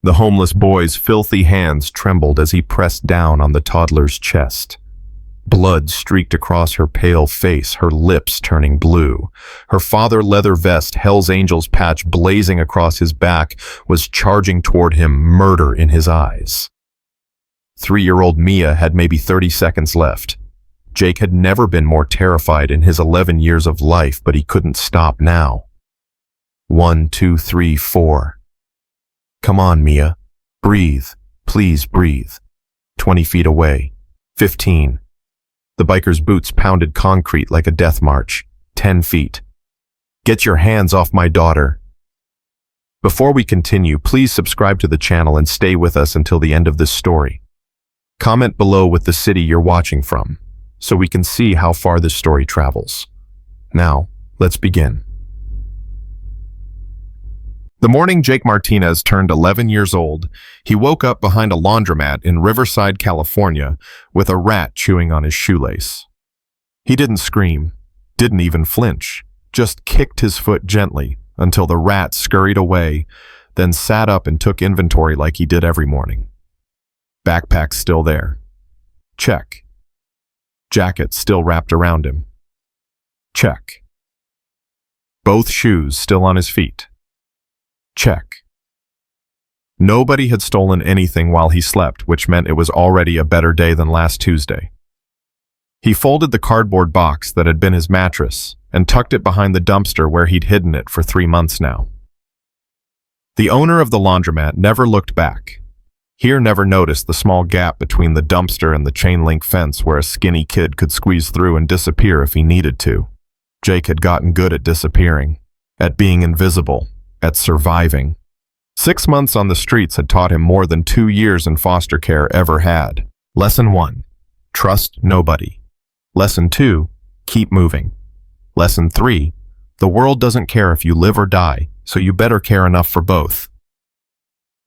The homeless boy's filthy hands trembled as he pressed down on the toddler's chest. Blood streaked across her pale face, her lips turning blue. Her father leather vest, Hell's Angels patch blazing across his back, was charging toward him, murder in his eyes. 3-year-old Mia had maybe 30 seconds left. Jake had never been more terrified in his 11 years of life, but he couldn't stop now. 1, 2, 3, 4. Come on, Mia. Breathe. Please breathe. 20 feet away. 15. The biker's boots pounded concrete like a death march. 10 feet. Get your hands off my daughter. Before we continue, please subscribe to the channel and stay with us until the end of this story. Comment below with the city you're watching from, so we can see how far this story travels. Now, let's begin. The morning Jake Martinez turned 11 years old, he woke up behind a laundromat in Riverside, California, with a rat chewing on his shoelace. He didn't scream, didn't even flinch, just kicked his foot gently until the rat scurried away, then sat up and took inventory like he did every morning. Backpack still there. Check. Jacket still wrapped around him. Check. Both shoes still on his feet. Check. Nobody had stolen anything while he slept, which meant it was already a better day than last Tuesday. He folded the cardboard box that had been his mattress and tucked it behind the dumpster where he'd hidden it for 3 months now. The owner of the laundromat never looked back. Here never noticed the small gap between the dumpster and the chain-link fence where a skinny kid could squeeze through and disappear if he needed to. Jake had gotten good at disappearing, at being invisible, at surviving. 6 months on the streets had taught him more than 2 years in foster care ever had. Lesson 1. Trust nobody. Lesson 2. Keep moving. Lesson 3. The world doesn't care if you live or die, so you better care enough for both.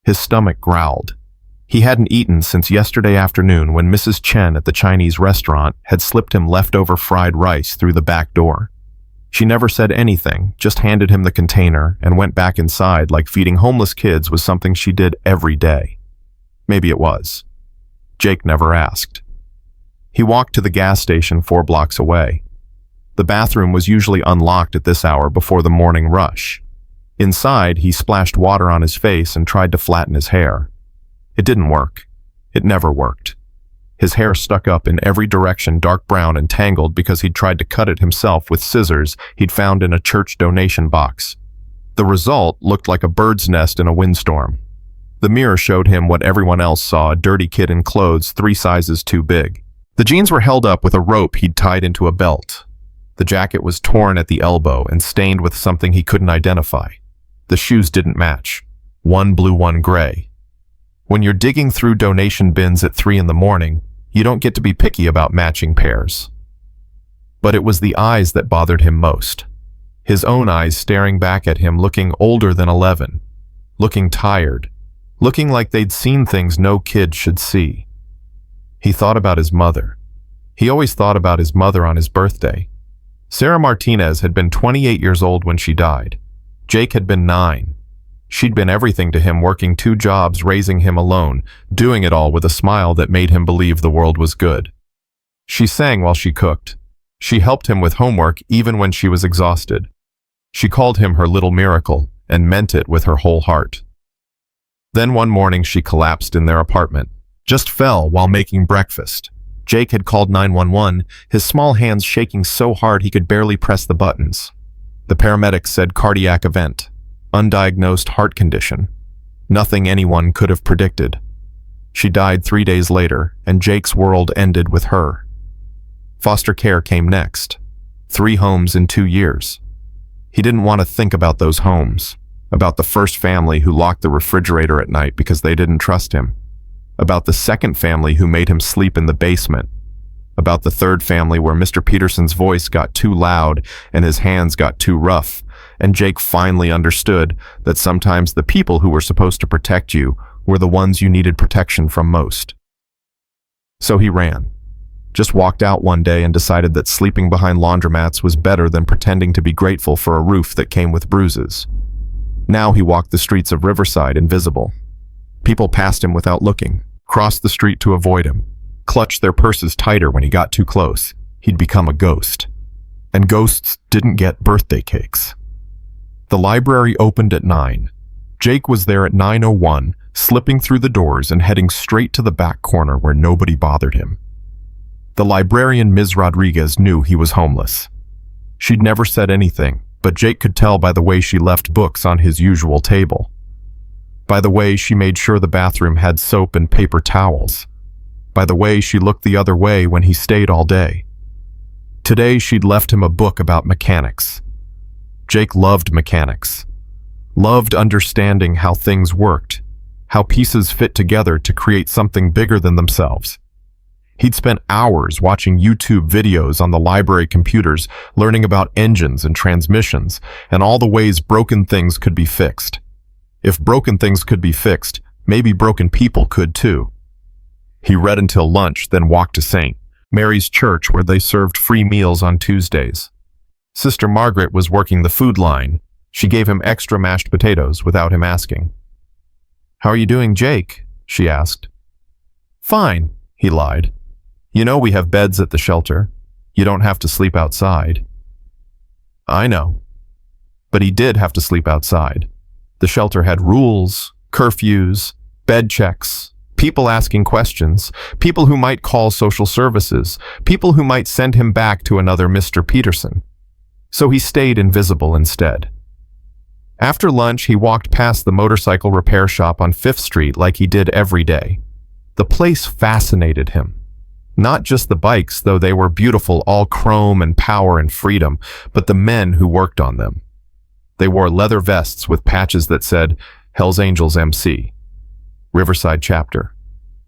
His stomach growled. He hadn't eaten since yesterday afternoon when Mrs. Chen at the Chinese restaurant had slipped him leftover fried rice through the back door. She never said anything, just handed him the container and went back inside like feeding homeless kids was something she did every day. Maybe it was. Jake never asked. He walked to the gas station 4 blocks away. The bathroom was usually unlocked at this hour before the morning rush. Inside, he splashed water on his face and tried to flatten his hair. It didn't work. It never worked. His hair stuck up in every direction, dark brown and tangled because he'd tried to cut it himself with scissors he'd found in a church donation box. The result looked like a bird's nest in a windstorm. The mirror showed him what everyone else saw, a dirty kid in clothes 3 sizes too big. The jeans were held up with a rope he'd tied into a belt. The jacket was torn at the elbow and stained with something he couldn't identify. The shoes didn't match. One blue, one gray. When you're digging through donation bins at 3 in the morning, you don't get to be picky about matching pairs. But it was the eyes that bothered him most. His own eyes staring back at him, looking older than 11, looking tired, looking like they'd seen things no kid should see. He thought about his mother. He always thought about his mother on his birthday. Sarah Martinez had been 28 years old when she died. Jake had been 9. She'd been everything to him, working 2 jobs, raising him alone, doing it all with a smile that made him believe the world was good. She sang while she cooked. She helped him with homework even when she was exhausted. She called him her little miracle and meant it with her whole heart. Then one morning she collapsed in their apartment, just fell while making breakfast. Jake had called 911, his small hands shaking so hard he could barely press the buttons. The paramedics said cardiac event. Undiagnosed heart condition. Nothing anyone could have predicted. She died 3 days later, and Jake's world ended with her. Foster care came next. 3 homes in 2 years. He didn't want to think about those homes, about the first family who locked the refrigerator at night because they didn't trust him, about the second family who made him sleep in the basement, about the third family where Mr. Peterson's voice got too loud and his hands got too rough, and Jake finally understood that sometimes the people who were supposed to protect you were the ones you needed protection from most. So he ran. Just walked out one day and decided that sleeping behind laundromats was better than pretending to be grateful for a roof that came with bruises. Now he walked the streets of Riverside invisible. People passed him without looking, crossed the street to avoid him, clutched their purses tighter when he got too close. He'd become a ghost. And ghosts didn't get birthday cakes. The library opened at 9. Jake was there at 9:01, slipping through the doors and heading straight to the back corner where nobody bothered him. The librarian, Ms. Rodriguez, knew he was homeless. She'd never said anything, but Jake could tell by the way she left books on his usual table. By the way she made sure the bathroom had soap and paper towels. By the way she looked the other way when he stayed all day. Today she'd left him a book about mechanics. Jake loved mechanics. Loved understanding how things worked, how pieces fit together to create something bigger than themselves. He'd spent hours watching YouTube videos on the library computers, learning about engines and transmissions, and all the ways broken things could be fixed. If broken things could be fixed, maybe broken people could too. He read until lunch, then walked to St. Mary's Church, where they served free meals on Tuesdays. Sister Margaret was working the food line. She gave him extra mashed potatoes without him asking. "How are you doing, Jake?" she asked. "Fine," he lied. "You know we have beds at the shelter. You don't have to sleep outside." "I know." But he did have to sleep outside. The shelter had rules, curfews, bed checks, people asking questions, people who might call social services, people who might send him back to another Mr. Peterson. So he stayed invisible instead. After lunch, he walked past the motorcycle repair shop on 5th Street like he did every day. The place fascinated him. Not just the bikes, though they were beautiful, all chrome and power and freedom, but the men who worked on them. They wore leather vests with patches that said, Hells Angels MC. Riverside chapter.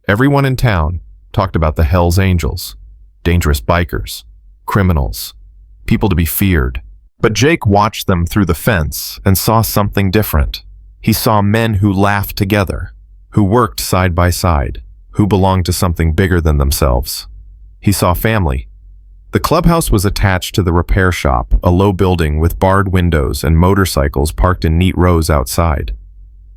Everyone in town talked about the Hells Angels, dangerous bikers, criminals, people to be feared. But Jake watched them through the fence and saw something different. He saw men who laughed together, who worked side by side, who belonged to something bigger than themselves. He saw family. The clubhouse was attached to the repair shop, a low building with barred windows and motorcycles parked in neat rows outside.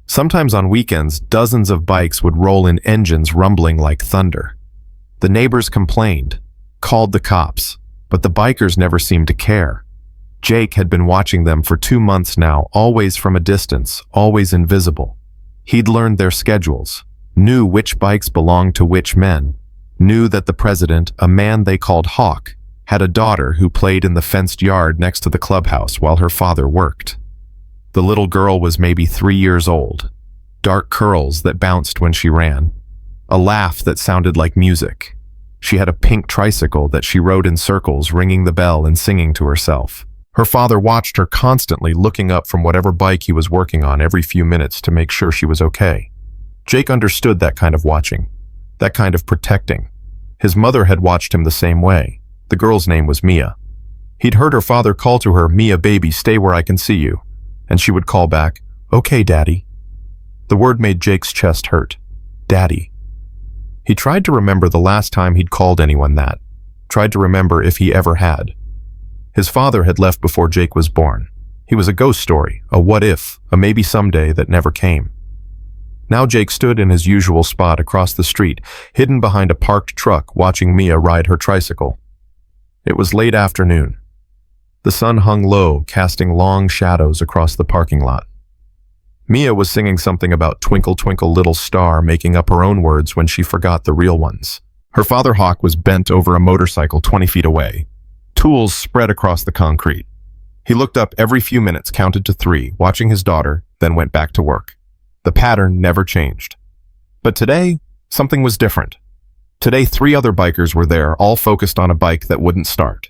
Sometimes on weekends, dozens of bikes would roll in, engines rumbling like thunder. The neighbors complained, called the cops, but the bikers never seemed to care. Jake had been watching them for 2 months now, always from a distance, always invisible. He'd learned their schedules, knew which bikes belonged to which men, knew that the president, a man they called Hawk, had a daughter who played in the fenced yard next to the clubhouse while her father worked. The little girl was maybe 3 years old, dark curls that bounced when she ran, a laugh that sounded like music. She had a pink tricycle that she rode in circles, ringing the bell and singing to herself. Her father watched her constantly, looking up from whatever bike he was working on every few minutes to make sure she was okay. Jake understood that kind of watching, that kind of protecting. His mother had watched him the same way. The girl's name was Mia. He'd heard her father call to her, "Mia, baby, stay where I can see you." And she would call back, "Okay, Daddy." The word made Jake's chest hurt. Daddy. He tried to remember the last time he'd called anyone that, tried to remember if he ever had. His father had left before Jake was born. He was a ghost story, a what if, a maybe someday that never came. Now Jake stood in his usual spot across the street, hidden behind a parked truck, watching Mia ride her tricycle. It was late afternoon. The sun hung low, casting long shadows across the parking lot. Mia was singing something about "Twinkle, twinkle, little star," making up her own words when she forgot the real ones. Her father Hawk was bent over a motorcycle 20 feet away. Tools spread across the concrete. He looked up every few minutes, counted to 3, watching his daughter, then went back to work. The pattern never changed. But today, something was different. Today, 3 other bikers were there, all focused on a bike that wouldn't start.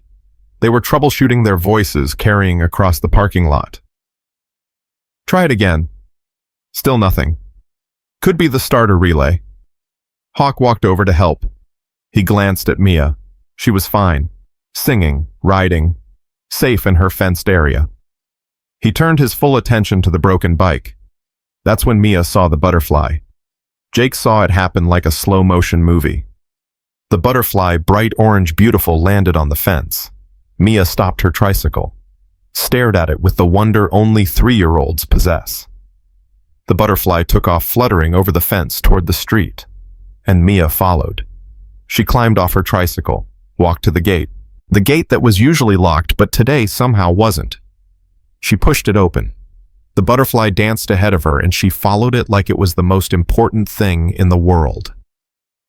They were troubleshooting their voices, carrying across the parking lot. "Try it again." Still nothing. "Could be the starter relay." Hawk walked over to help. He glanced at Mia. She was fine, singing, riding, safe in her fenced area. He turned his full attention to the broken bike. That's when Mia saw the butterfly. Jake saw it happen like a slow-motion movie. The butterfly, bright orange beautiful, landed on the fence. Mia stopped her tricycle, stared at it with the wonder only 3-year-olds possess. The butterfly took off fluttering over the fence toward the street, and Mia followed. She climbed off her tricycle, walked to the gate that was usually locked but today somehow wasn't. She pushed it open. The butterfly danced ahead of her and she followed it like it was the most important thing in the world.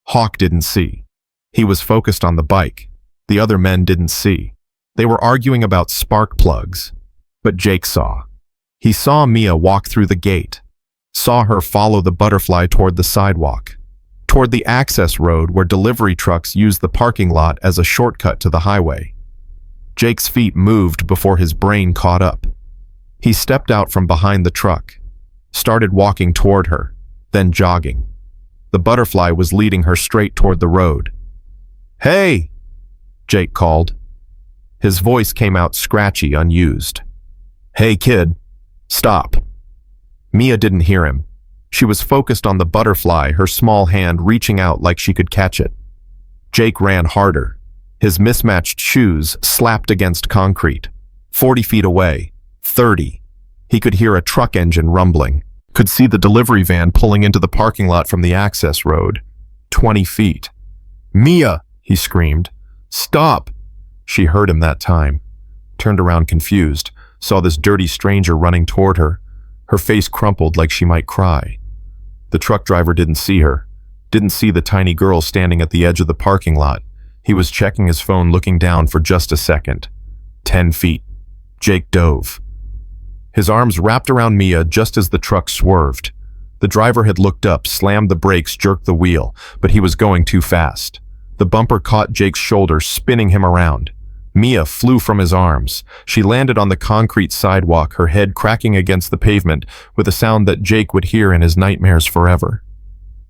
Hawk didn't see. He was focused on the bike. The other men didn't see. They were arguing about spark plugs. But Jake saw. He saw Mia walk through the gate, saw her follow the butterfly toward the sidewalk, toward the access road where delivery trucks use the parking lot as a shortcut to the highway. Jake's feet moved before his brain caught up. He stepped out from behind the truck, started walking toward her, then jogging. The butterfly was leading her straight toward the road. "Hey!" Jake called. His voice came out scratchy, unused. "Hey, kid, stop." Mia didn't hear him. She was focused on the butterfly, her small hand reaching out like she could catch it. Jake ran harder. His mismatched shoes slapped against concrete. 40 feet away, 30. He could hear a truck engine rumbling, could see the delivery van pulling into the parking lot from the access road. 20 feet. "Mia!" he screamed. "Stop!" She heard him that time. Turned around confused, saw this dirty stranger running toward her. Her face crumpled like she might cry. The truck driver didn't see her, didn't see the tiny girl standing at the edge of the parking lot. He was checking his phone, looking down for just a second. 10 feet. Jake dove. His arms wrapped around Mia just as the truck swerved. The driver had looked up, slammed the brakes, jerked the wheel, but he was going too fast. The bumper caught Jake's shoulder, spinning him around. Mia flew from his arms. She landed on the concrete sidewalk, her head cracking against the pavement with a sound that Jake would hear in his nightmares forever.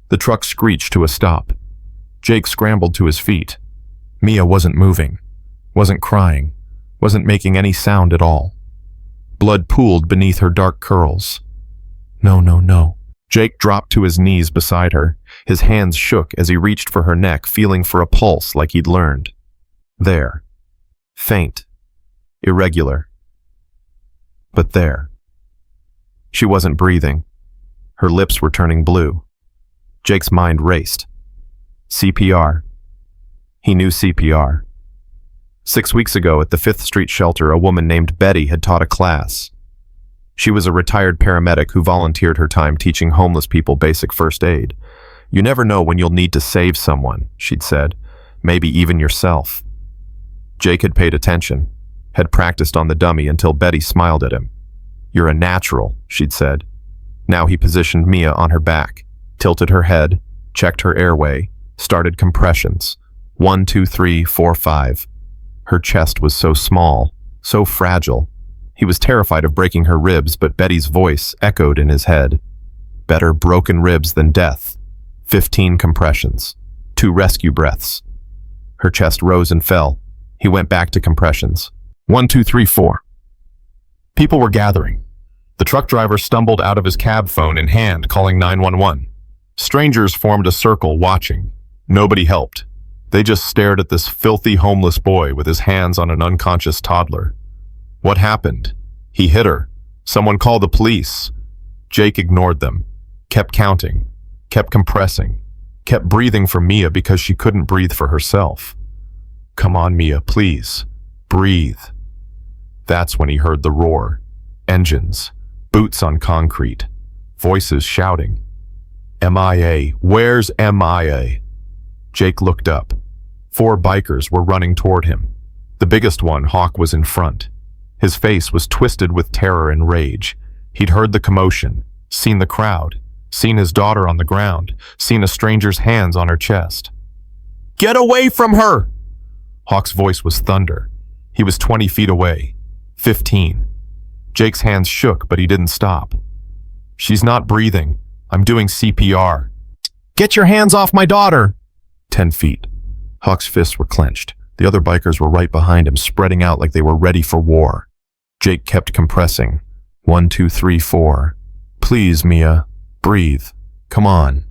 The truck screeched to a stop. Jake scrambled to his feet. Mia wasn't moving, wasn't crying, wasn't making any sound at all. Blood pooled beneath her dark curls. No, no, no. Jake dropped to his knees beside her. His hands shook as he reached for her neck, feeling for a pulse like he'd learned. There. Faint. Irregular. But there. She wasn't breathing. Her lips were turning blue. Jake's mind raced. CPR. He knew CPR. 6 weeks ago at the 5th Street shelter, a woman named Betty had taught a class. She was a retired paramedic who volunteered her time teaching homeless people basic first aid. "You never know when you'll need to save someone," she'd said, "maybe even yourself." Jake had paid attention, had practiced on the dummy until Betty smiled at him. "You're a natural," she'd said. Now he positioned Mia on her back, tilted her head, checked her airway, started compressions. 1, 2, 3, 4, 5. Her chest was so small, so fragile. He was terrified of breaking her ribs, but Betty's voice echoed in his head. Better broken ribs than death. 15 compressions. 2 rescue breaths. Her chest rose and fell. He went back to compressions. 1, 2, 3, 4. People were gathering. The truck driver stumbled out of his cab phone in hand, calling 911. Strangers formed a circle, watching. Nobody helped. They just stared at this filthy homeless boy with his hands on an unconscious toddler. What happened? He hit her. Someone called the police. Jake ignored them, kept counting, kept compressing, kept breathing for Mia because she couldn't breathe for herself. "Come on, Mia, please. Breathe." That's when he heard the roar. Engines, boots on concrete, voices shouting. "MIA, where's MIA?" Jake looked up. 4 bikers were running toward him. The biggest one, Hawk, was in front. His face was twisted with terror and rage. He'd heard the commotion, seen the crowd, seen his daughter on the ground, seen a stranger's hands on her chest. "Get away from her!" Hawk's voice was thunder. He was 20 feet away. 15. Jake's hands shook, but he didn't stop. "She's not breathing. I'm doing CPR." "Get your hands off my daughter!" 10 feet. Hawk's fists were clenched. The other bikers were right behind him, spreading out like they were ready for war. Jake kept compressing. 1, 2, 3, 4. "Please, Mia. Breathe. Come on."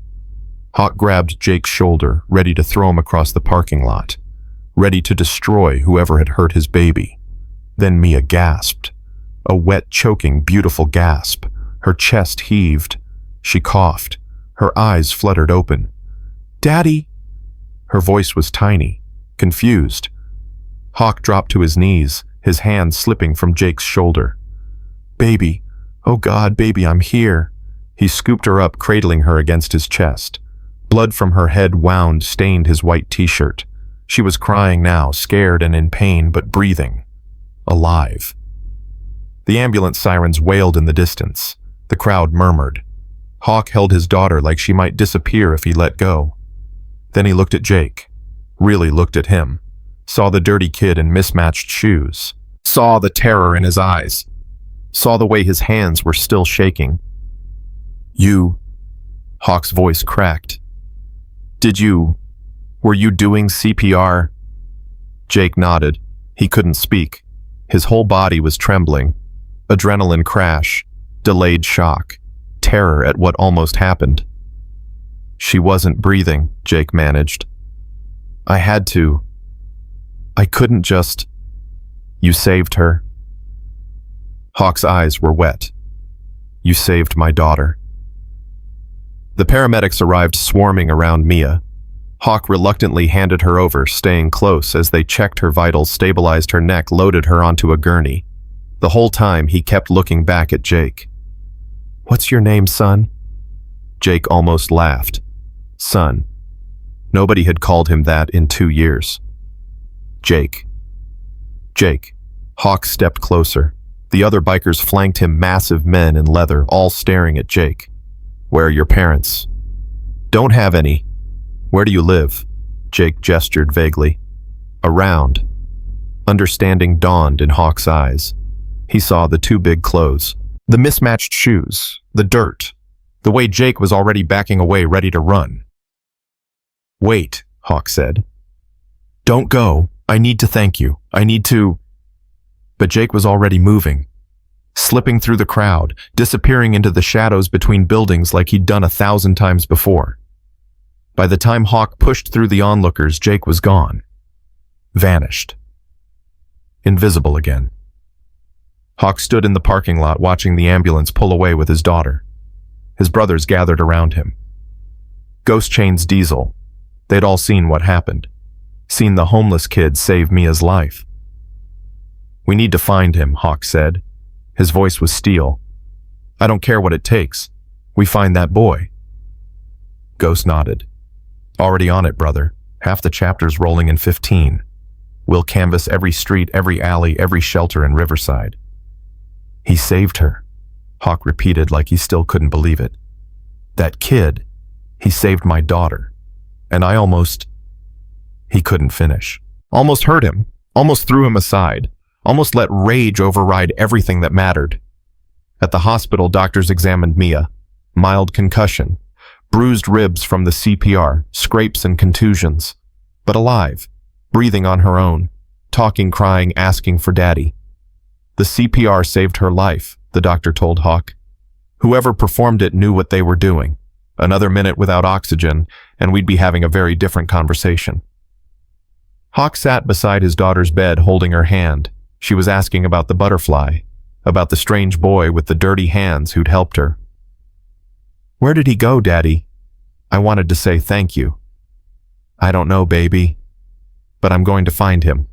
Hawk grabbed Jake's shoulder, ready to throw him across the parking lot, ready to destroy whoever had hurt his baby. Then Mia gasped. A wet, choking, beautiful gasp. Her chest heaved. She coughed. Her eyes fluttered open. "Daddy!" Her voice was tiny, confused. Hawk dropped to his knees, his hand slipping from Jake's shoulder. "Baby, oh God, baby, I'm here." He scooped her up, cradling her against his chest. Blood from her head wound stained his white t-shirt. She was crying now, scared and in pain, but breathing. Alive. The ambulance sirens wailed in the distance. The crowd murmured. Hawk held his daughter like she might disappear if he let go. Then he looked at Jake. Really looked at him. Saw the dirty kid in mismatched shoes. Saw the terror in his eyes. Saw the way his hands were still shaking. "You..." Hawk's voice cracked. Were you doing CPR?" Jake nodded. He couldn't speak. His whole body was trembling. Adrenaline crash, delayed shock, terror at what almost happened. "She wasn't breathing," Jake managed. "I had to. I couldn't just..." "You saved her." Hawk's eyes were wet. "You saved my daughter." The paramedics arrived swarming around Mia. Hawk reluctantly handed her over, staying close as they checked her vitals, stabilized her neck, loaded her onto a gurney. The whole time he kept looking back at Jake. "What's your name, son?" Jake almost laughed. Son. Nobody had called him that in 2 years. Jake. Jake. Hawk stepped closer. The other bikers flanked him, massive men in leather, all staring at Jake. "Where are your parents?" "Don't have any." "Where do you live?" Jake gestured vaguely. "Around." Understanding dawned in Hawk's eyes. He saw the two big clothes, the mismatched shoes, the dirt, the way Jake was already backing away, ready to run. "Wait," Hawk said. "Don't go. I need to thank you. I need to..." But Jake was already moving, slipping through the crowd, disappearing into the shadows between buildings like he'd done 1,000 times before. By the time Hawk pushed through the onlookers, Jake was gone. Vanished. Invisible again. Hawk stood in the parking lot watching the ambulance pull away with his daughter. His brothers gathered around him. Ghost Chain's Diesel. They'd all seen what happened. Seen the homeless kid save Mia's life. "We need to find him," Hawk said. His voice was steel. "I don't care what it takes. We find that boy." Ghost nodded. "Already on it, brother. Half the chapter's rolling in 15. We'll canvass every street, every alley, every shelter in Riverside." "He saved her," Hawk repeated like he still couldn't believe it. "That kid, he saved my daughter. And I almost..." He couldn't finish. Almost hurt him. Almost threw him aside. Almost let rage override everything that mattered. At the hospital, doctors examined Mia. Mild concussion. Bruised ribs from the CPR, scrapes and contusions. But alive, breathing on her own, talking, crying, asking for daddy. The CPR saved her life, the doctor told Hawk. Whoever performed it knew what they were doing. Another minute without oxygen, and we'd be having a very different conversation. Hawk sat beside his daughter's bed, holding her hand. She was asking about the butterfly, about the strange boy with the dirty hands who'd helped her. "Where did he go, Daddy?" I wanted to say thank you. "I don't know, baby. But I'm going to find him."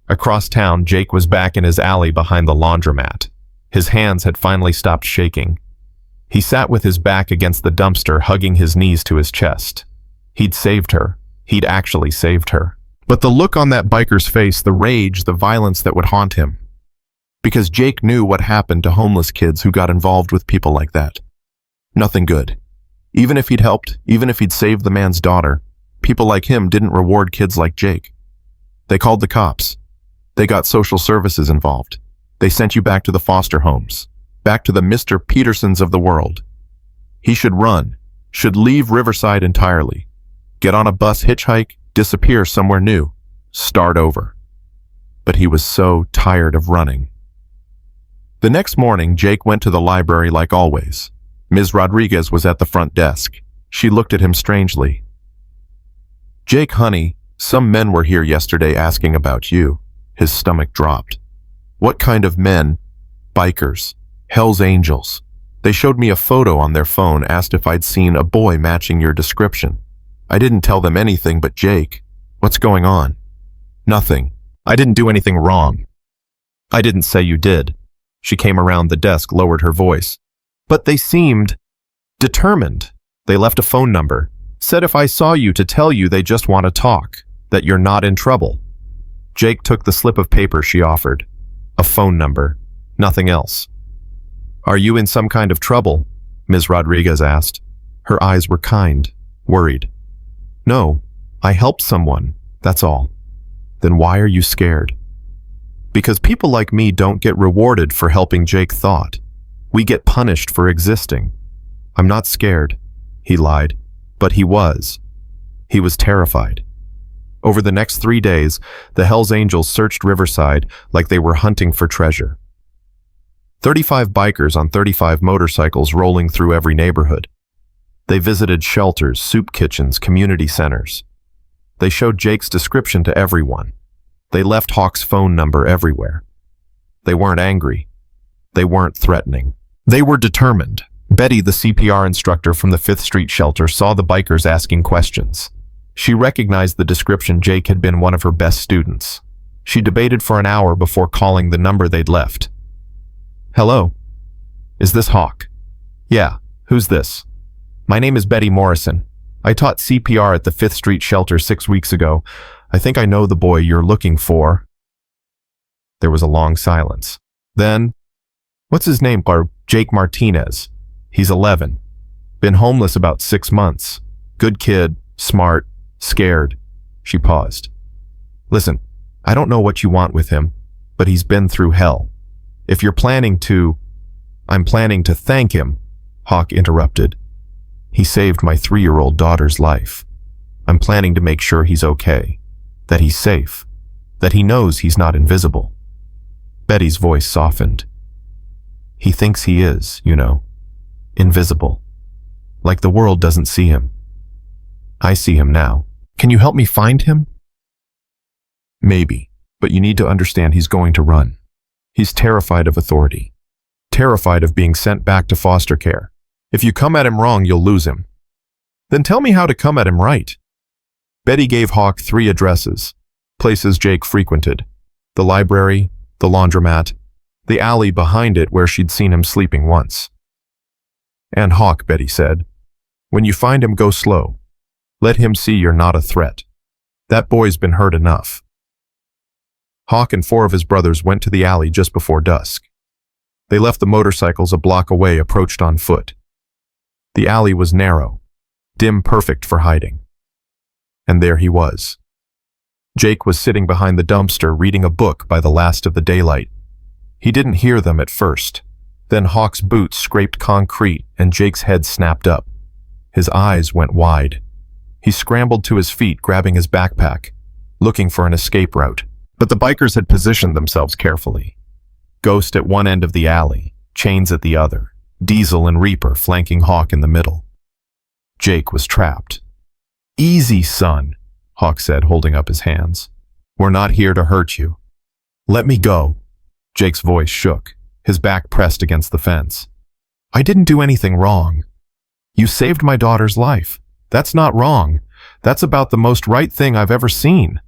Across town, Jake was back in his alley behind the laundromat. His hands had finally stopped shaking. He sat with his back against the dumpster, hugging his knees to his chest. He'd saved her. He'd actually saved her. But the look on that biker's face, the rage, the violence that would haunt him. Because Jake knew what happened to homeless kids who got involved with people like that. Nothing good. Even if he'd helped, even if he'd saved the man's daughter, people like him didn't reward kids like Jake. They called the cops. They got social services involved. They sent you back to the foster homes, back to the Mr. Petersons of the world. He should run, should leave Riverside entirely, get on a bus, hitchhike, disappear somewhere new, start over. But he was so tired of running. The next morning, Jake went to the library like always. Ms. Rodriguez was at the front desk. She looked at him strangely. "Jake, honey, some men were here yesterday asking about you." His stomach dropped. "What kind of men?" "Bikers. Hell's Angels. They showed me a photo on their phone, asked if I'd seen a boy matching your description. I didn't tell them anything, but Jake, what's going on? Nothing. I didn't do anything wrong. I didn't say you did. She came around the desk, lowered her voice. But they seemed determined. They left a phone number, said if I saw you to tell you they just want to talk, that you're not in trouble. Jake took the slip of paper she offered. A phone number. Nothing else. Are you in some kind of trouble? Ms. Rodriguez asked. Her eyes were kind, worried. No, I helped someone, that's all. Then why are you scared? Because people like me don't get rewarded for helping, Jake thought. We get punished for existing. I'm not scared, he lied, but he was. He was terrified. Over the next 3 days, the Hells Angels searched Riverside like they were hunting for treasure. 35 bikers on 35 motorcycles rolling through every neighborhood. They visited shelters, soup kitchens, community centers. They showed Jake's description to everyone. They left Hawk's phone number everywhere. They weren't angry. They weren't threatening. They were determined. Betty, the CPR instructor from the 5th Street shelter, saw the bikers asking questions. She recognized the description. Jake had been one of her best students. She debated for an hour before calling the number they'd left. Hello? Is this Hawk? Yeah, who's this? My name is Betty Morrison. I taught CPR at the 5th Street shelter 6 weeks ago. I think I know the boy you're looking for. There was a long silence. Then, what's his name? Jake Martinez. He's 11. Been homeless about 6 months. Good kid, smart, scared. She paused. Listen, I don't know what you want with him, but he's been through hell. If you're planning to... I'm planning to thank him, Hawk interrupted. He saved my 3-year-old daughter's life. I'm planning to make sure he's okay, that he's safe, that he knows he's not invisible. Betty's voice softened. He thinks he is, you know, invisible, like the world doesn't see him. I see him now. Can you help me find him? Maybe, but you need to understand he's going to run. He's terrified of authority, terrified of being sent back to foster care. If you come at him wrong, you'll lose him. Then tell me how to come at him right. Betty gave Hawk 3 addresses, places Jake frequented: the library, the laundromat, the alley behind it where she'd seen him sleeping once. And Hawk, Betty said, when you find him, go slow. Let him see you're not a threat. That boy's been hurt enough. Hawk and 4 of his brothers went to the alley just before dusk. They left the motorcycles a block away, approached on foot. The alley was narrow, dim, perfect for hiding. And there he was. Jake was sitting behind the dumpster reading a book by the last of the daylight. He didn't hear them at first. Then Hawk's boots scraped concrete and Jake's head snapped up. His eyes went wide. He scrambled to his feet, grabbing his backpack, looking for an escape route. But the bikers had positioned themselves carefully. Ghost at one end of the alley, Chains at the other, Diesel and Reaper flanking Hawk in the middle. Jake was trapped. Easy, son, Hawk said, holding up his hands. We're not here to hurt you. Let me go. Jake's voice shook, his back pressed against the fence. I didn't do anything wrong. You saved my daughter's life. That's not wrong. That's about the most right thing I've ever seen.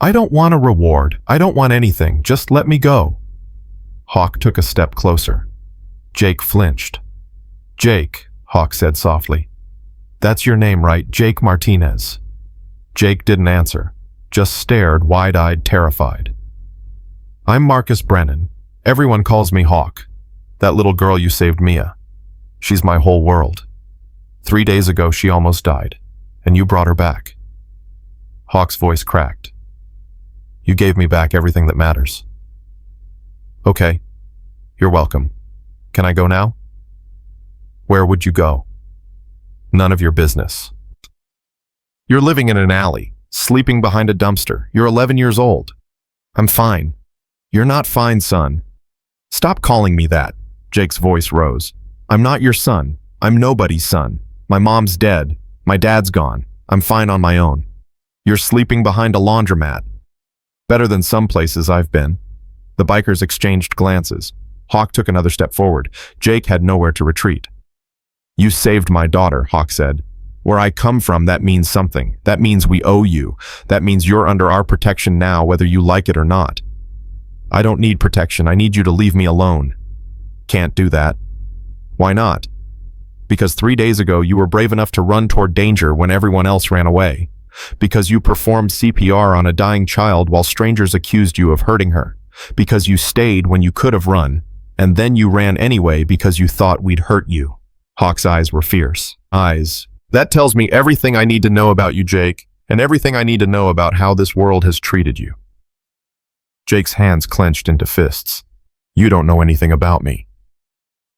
I don't want a reward. I don't want anything. Just let me go. Hawk took a step closer. Jake flinched. Jake, Hawk said softly. That's your name, right? Jake Martinez. Jake didn't answer, just stared, wide-eyed, terrified. I'm Marcus Brennan. Everyone calls me Hawk. That little girl you saved, Mia. She's my whole world. 3 days ago, she almost died, and you brought her back. Hawk's voice cracked. You gave me back everything that matters. Okay, you're welcome. Can I go now? Where would you go? None of your business. You're living in an alley, sleeping behind a dumpster. You're 11 years old. I'm fine. You're not fine, son. Stop calling me that. Jake's voice rose. I'm not your son. I'm nobody's son. My mom's dead. My dad's gone. I'm fine on my own. You're sleeping behind a laundromat. Better than some places I've been. The bikers exchanged glances. Hawk took another step forward. Jake had nowhere to retreat. You saved my daughter, Hawk said. Where I come from, that means something. That means we owe you. That means you're under our protection now, whether you like it or not. I don't need protection. I need you to leave me alone. Can't do that. Why not? Because 3 days ago you were brave enough to run toward danger when everyone else ran away. Because you performed CPR on a dying child while strangers accused you of hurting her. Because you stayed when you could have run, and then you ran anyway because you thought we'd hurt you. Hawk's eyes were fierce. Eyes. That tells me everything I need to know about you, Jake, and everything I need to know about how this world has treated you. Jake's hands clenched into fists. You don't know anything about me.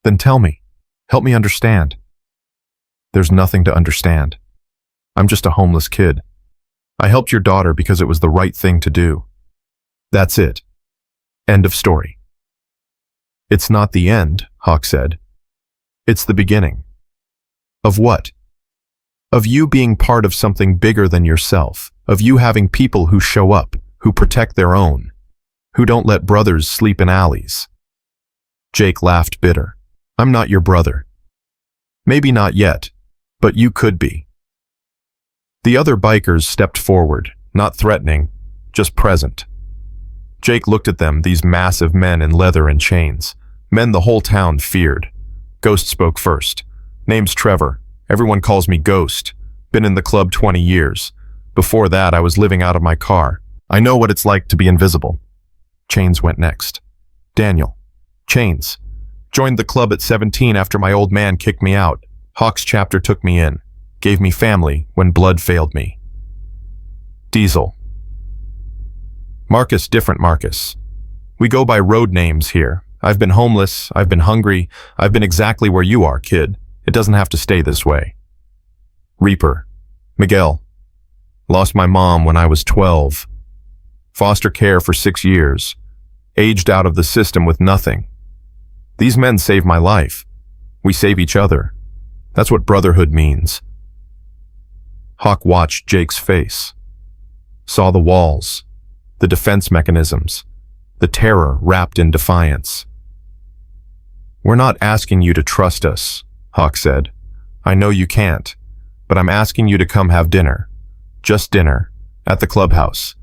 Then tell me. Help me understand. There's nothing to understand. I'm just a homeless kid. I helped your daughter because it was the right thing to do. That's it. End of story. It's not the end, Hawk said. It's the beginning. Of what? Of you being part of something bigger than yourself. Of you having people who show up, who protect their own, who don't let brothers sleep in alleys. Jake laughed bitter. I'm not your brother. Maybe not yet, but you could be. The other bikers stepped forward, not threatening, just present. Jake looked at them, these massive men in leather and chains. Men the whole town feared. Ghost spoke first. Name's Trevor. Everyone calls me Ghost. Been in the club 20 years. Before that, I was living out of my car. I know what it's like to be invisible. Chains went next. Daniel. Chains. Joined the club at 17 after my old man kicked me out. Hawk's chapter took me in. Gave me family when blood failed me. Diesel. Marcus, different Marcus. We go by road names here. I've been homeless, I've been hungry, I've been exactly where you are, kid. It doesn't have to stay this way. Reaper. Miguel. Lost my mom when I was 12. Foster care for 6 years. Aged out of the system with nothing. These men saved my life. We save each other. That's what brotherhood means. Hawk watched Jake's face. Saw the walls, the defense mechanisms, the terror wrapped in defiance. We're not asking you to trust us, Hawk said. I know you can't, but I'm asking you to come have dinner. Just dinner, at the clubhouse.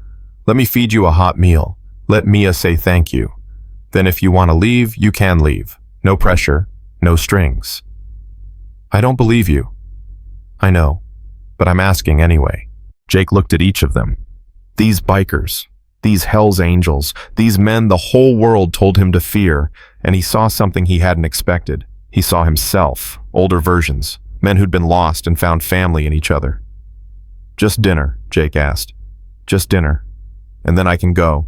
Let me feed you a hot meal. Let Mia say thank you. Then if you want to leave, you can leave. No pressure, no strings. I don't believe you. I know, but I'm asking anyway. Jake looked at each of them. These bikers, these Hell's Angels, these men the whole world told him to fear, and he saw something he hadn't expected. He saw himself, older versions, men who'd been lost and found family in each other. Just dinner, Jake asked. Just dinner. And then I can go.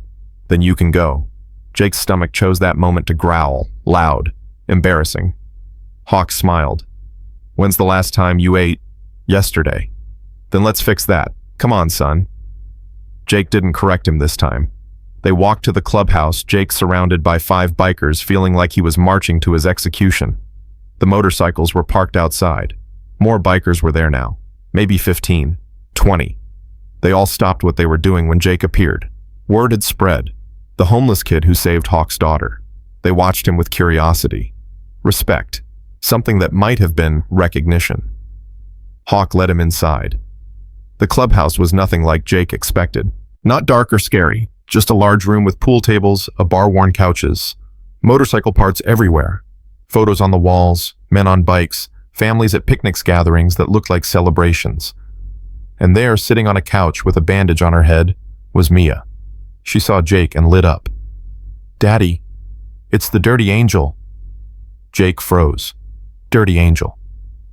Then you can go. Jake's stomach chose that moment to growl, loud, embarrassing. Hawk smiled. When's the last time you ate? Yesterday. Then let's fix that. Come on, son. Jake didn't correct him this time. They walked to the clubhouse, Jake surrounded by 5 bikers, feeling like he was marching to his execution. The motorcycles were parked outside. More bikers were there now. Maybe 15, 20. They all stopped what they were doing when Jake appeared. Word had spread. The homeless kid who saved Hawk's daughter. They watched him with curiosity. Respect. Something that might have been recognition. Hawk led him inside. The clubhouse was nothing like Jake expected. Not dark or scary, just a large room with pool tables, bar-worn couches, motorcycle parts everywhere, photos on the walls, men on bikes, families at picnics gatherings that looked like celebrations. And there, sitting on a couch with a bandage on her head, was Mia. She saw Jake and lit up. Daddy, it's the Dirty Angel. Jake froze. Dirty Angel.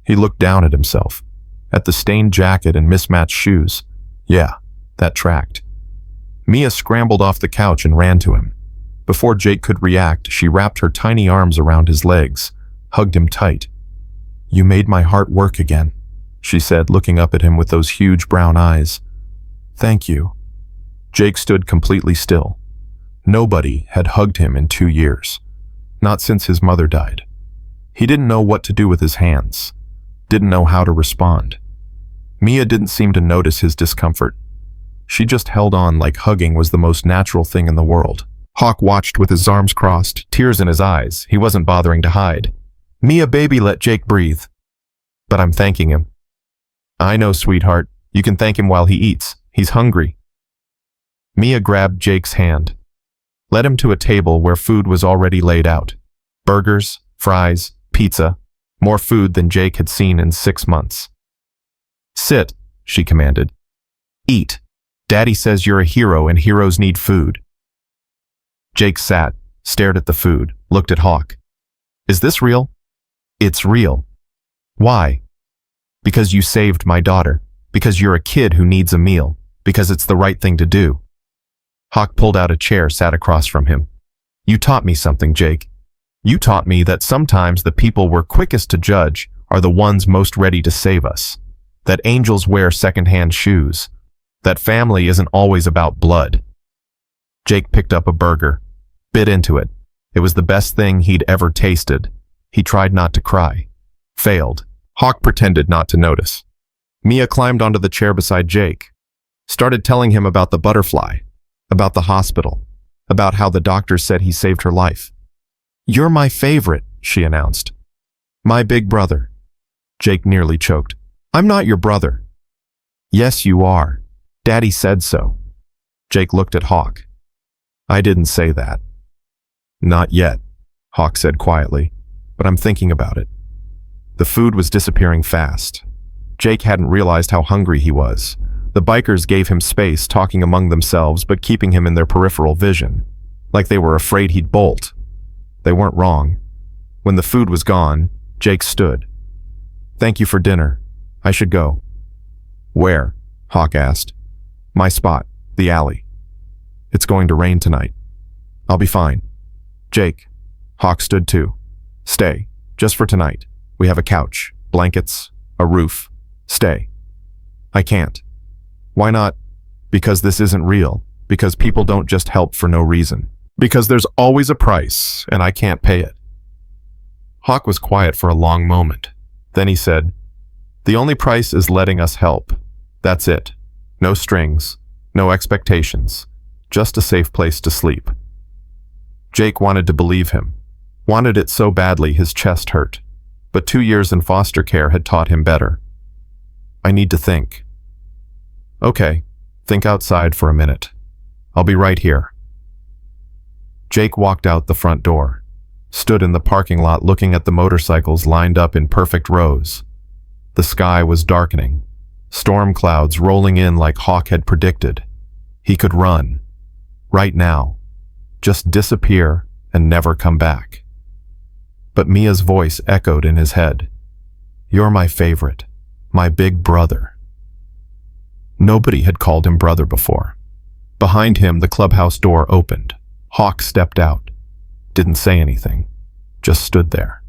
He looked down at himself, at the stained jacket and mismatched shoes. Yeah, that tracked. Mia scrambled off the couch and ran to him. Before Jake could react, she wrapped her tiny arms around his legs, hugged him tight. You made my heart work again, she said, looking up at him with those huge brown eyes. Thank you. Jake stood completely still. Nobody had hugged him in 2 years. Not since his mother died. He didn't know what to do with his hands. Didn't know how to respond. Mia didn't seem to notice his discomfort. She just held on like hugging was the most natural thing in the world. Hawk watched with his arms crossed, tears in his eyes. He wasn't bothering to hide. Mia, baby, let Jake breathe. But I'm thanking him. I know, sweetheart. You can thank him while he eats. He's hungry. Mia grabbed Jake's hand, led him to a table where food was already laid out. Burgers, fries, pizza, more food than Jake had seen in 6 months. Sit, she commanded. Eat. Daddy says you're a hero and heroes need food. Jake sat, stared at the food, looked at Hawk. Is this real? It's real. Why? Because you saved my daughter. Because you're a kid who needs a meal. Because it's the right thing to do. Hawk pulled out a chair, sat across from him. You taught me something, Jake. You taught me that sometimes the people we're quickest to judge are the ones most ready to save us. That angels wear second-hand shoes. That family isn't always about blood. Jake picked up a burger, bit into it. It was the best thing he'd ever tasted. He tried not to cry. Failed. Hawk pretended not to notice. Mia climbed onto the chair beside Jake, started telling him about the butterfly, about the hospital, about how the doctor said he saved her life. You're my favorite, she announced. My big brother. Jake nearly choked. I'm not your brother. Yes, you are. Daddy said so. Jake looked at Hawk. I didn't say that. Not yet, Hawk said quietly, but I'm thinking about it. The food was disappearing fast. Jake hadn't realized how hungry he was. The bikers gave him space, talking among themselves but keeping him in their peripheral vision, like they were afraid he'd bolt. They weren't wrong. When the food was gone, Jake stood. Thank you for dinner. I should go. Where? Hawk asked. My spot, the alley. It's going to rain tonight. I'll be fine. Jake. Hawk stood too. Stay, just for tonight. We have a couch, blankets, a roof. Stay. I can't. Why not? Because this isn't real. Because people don't just help for no reason. Because there's always a price, and I can't pay it. Hawk was quiet for a long moment. Then he said, The only price is letting us help. That's it. No strings, no expectations. Just a safe place to sleep. Jake wanted to believe him. Wanted it so badly his chest hurt. But 2 years in foster care had taught him better. I need to think. Okay, think outside for a minute. I'll be right here. Jake walked out the front door, stood in the parking lot looking at the motorcycles lined up in perfect rows. The sky was darkening, storm clouds rolling in like Hawk had predicted. He could run. Right now. Just disappear and never come back. But Mia's voice echoed in his head. You're my favorite. My big brother. Nobody had called him brother before. Behind him, the clubhouse door opened. Hawk stepped out. Didn't say anything. Just stood there.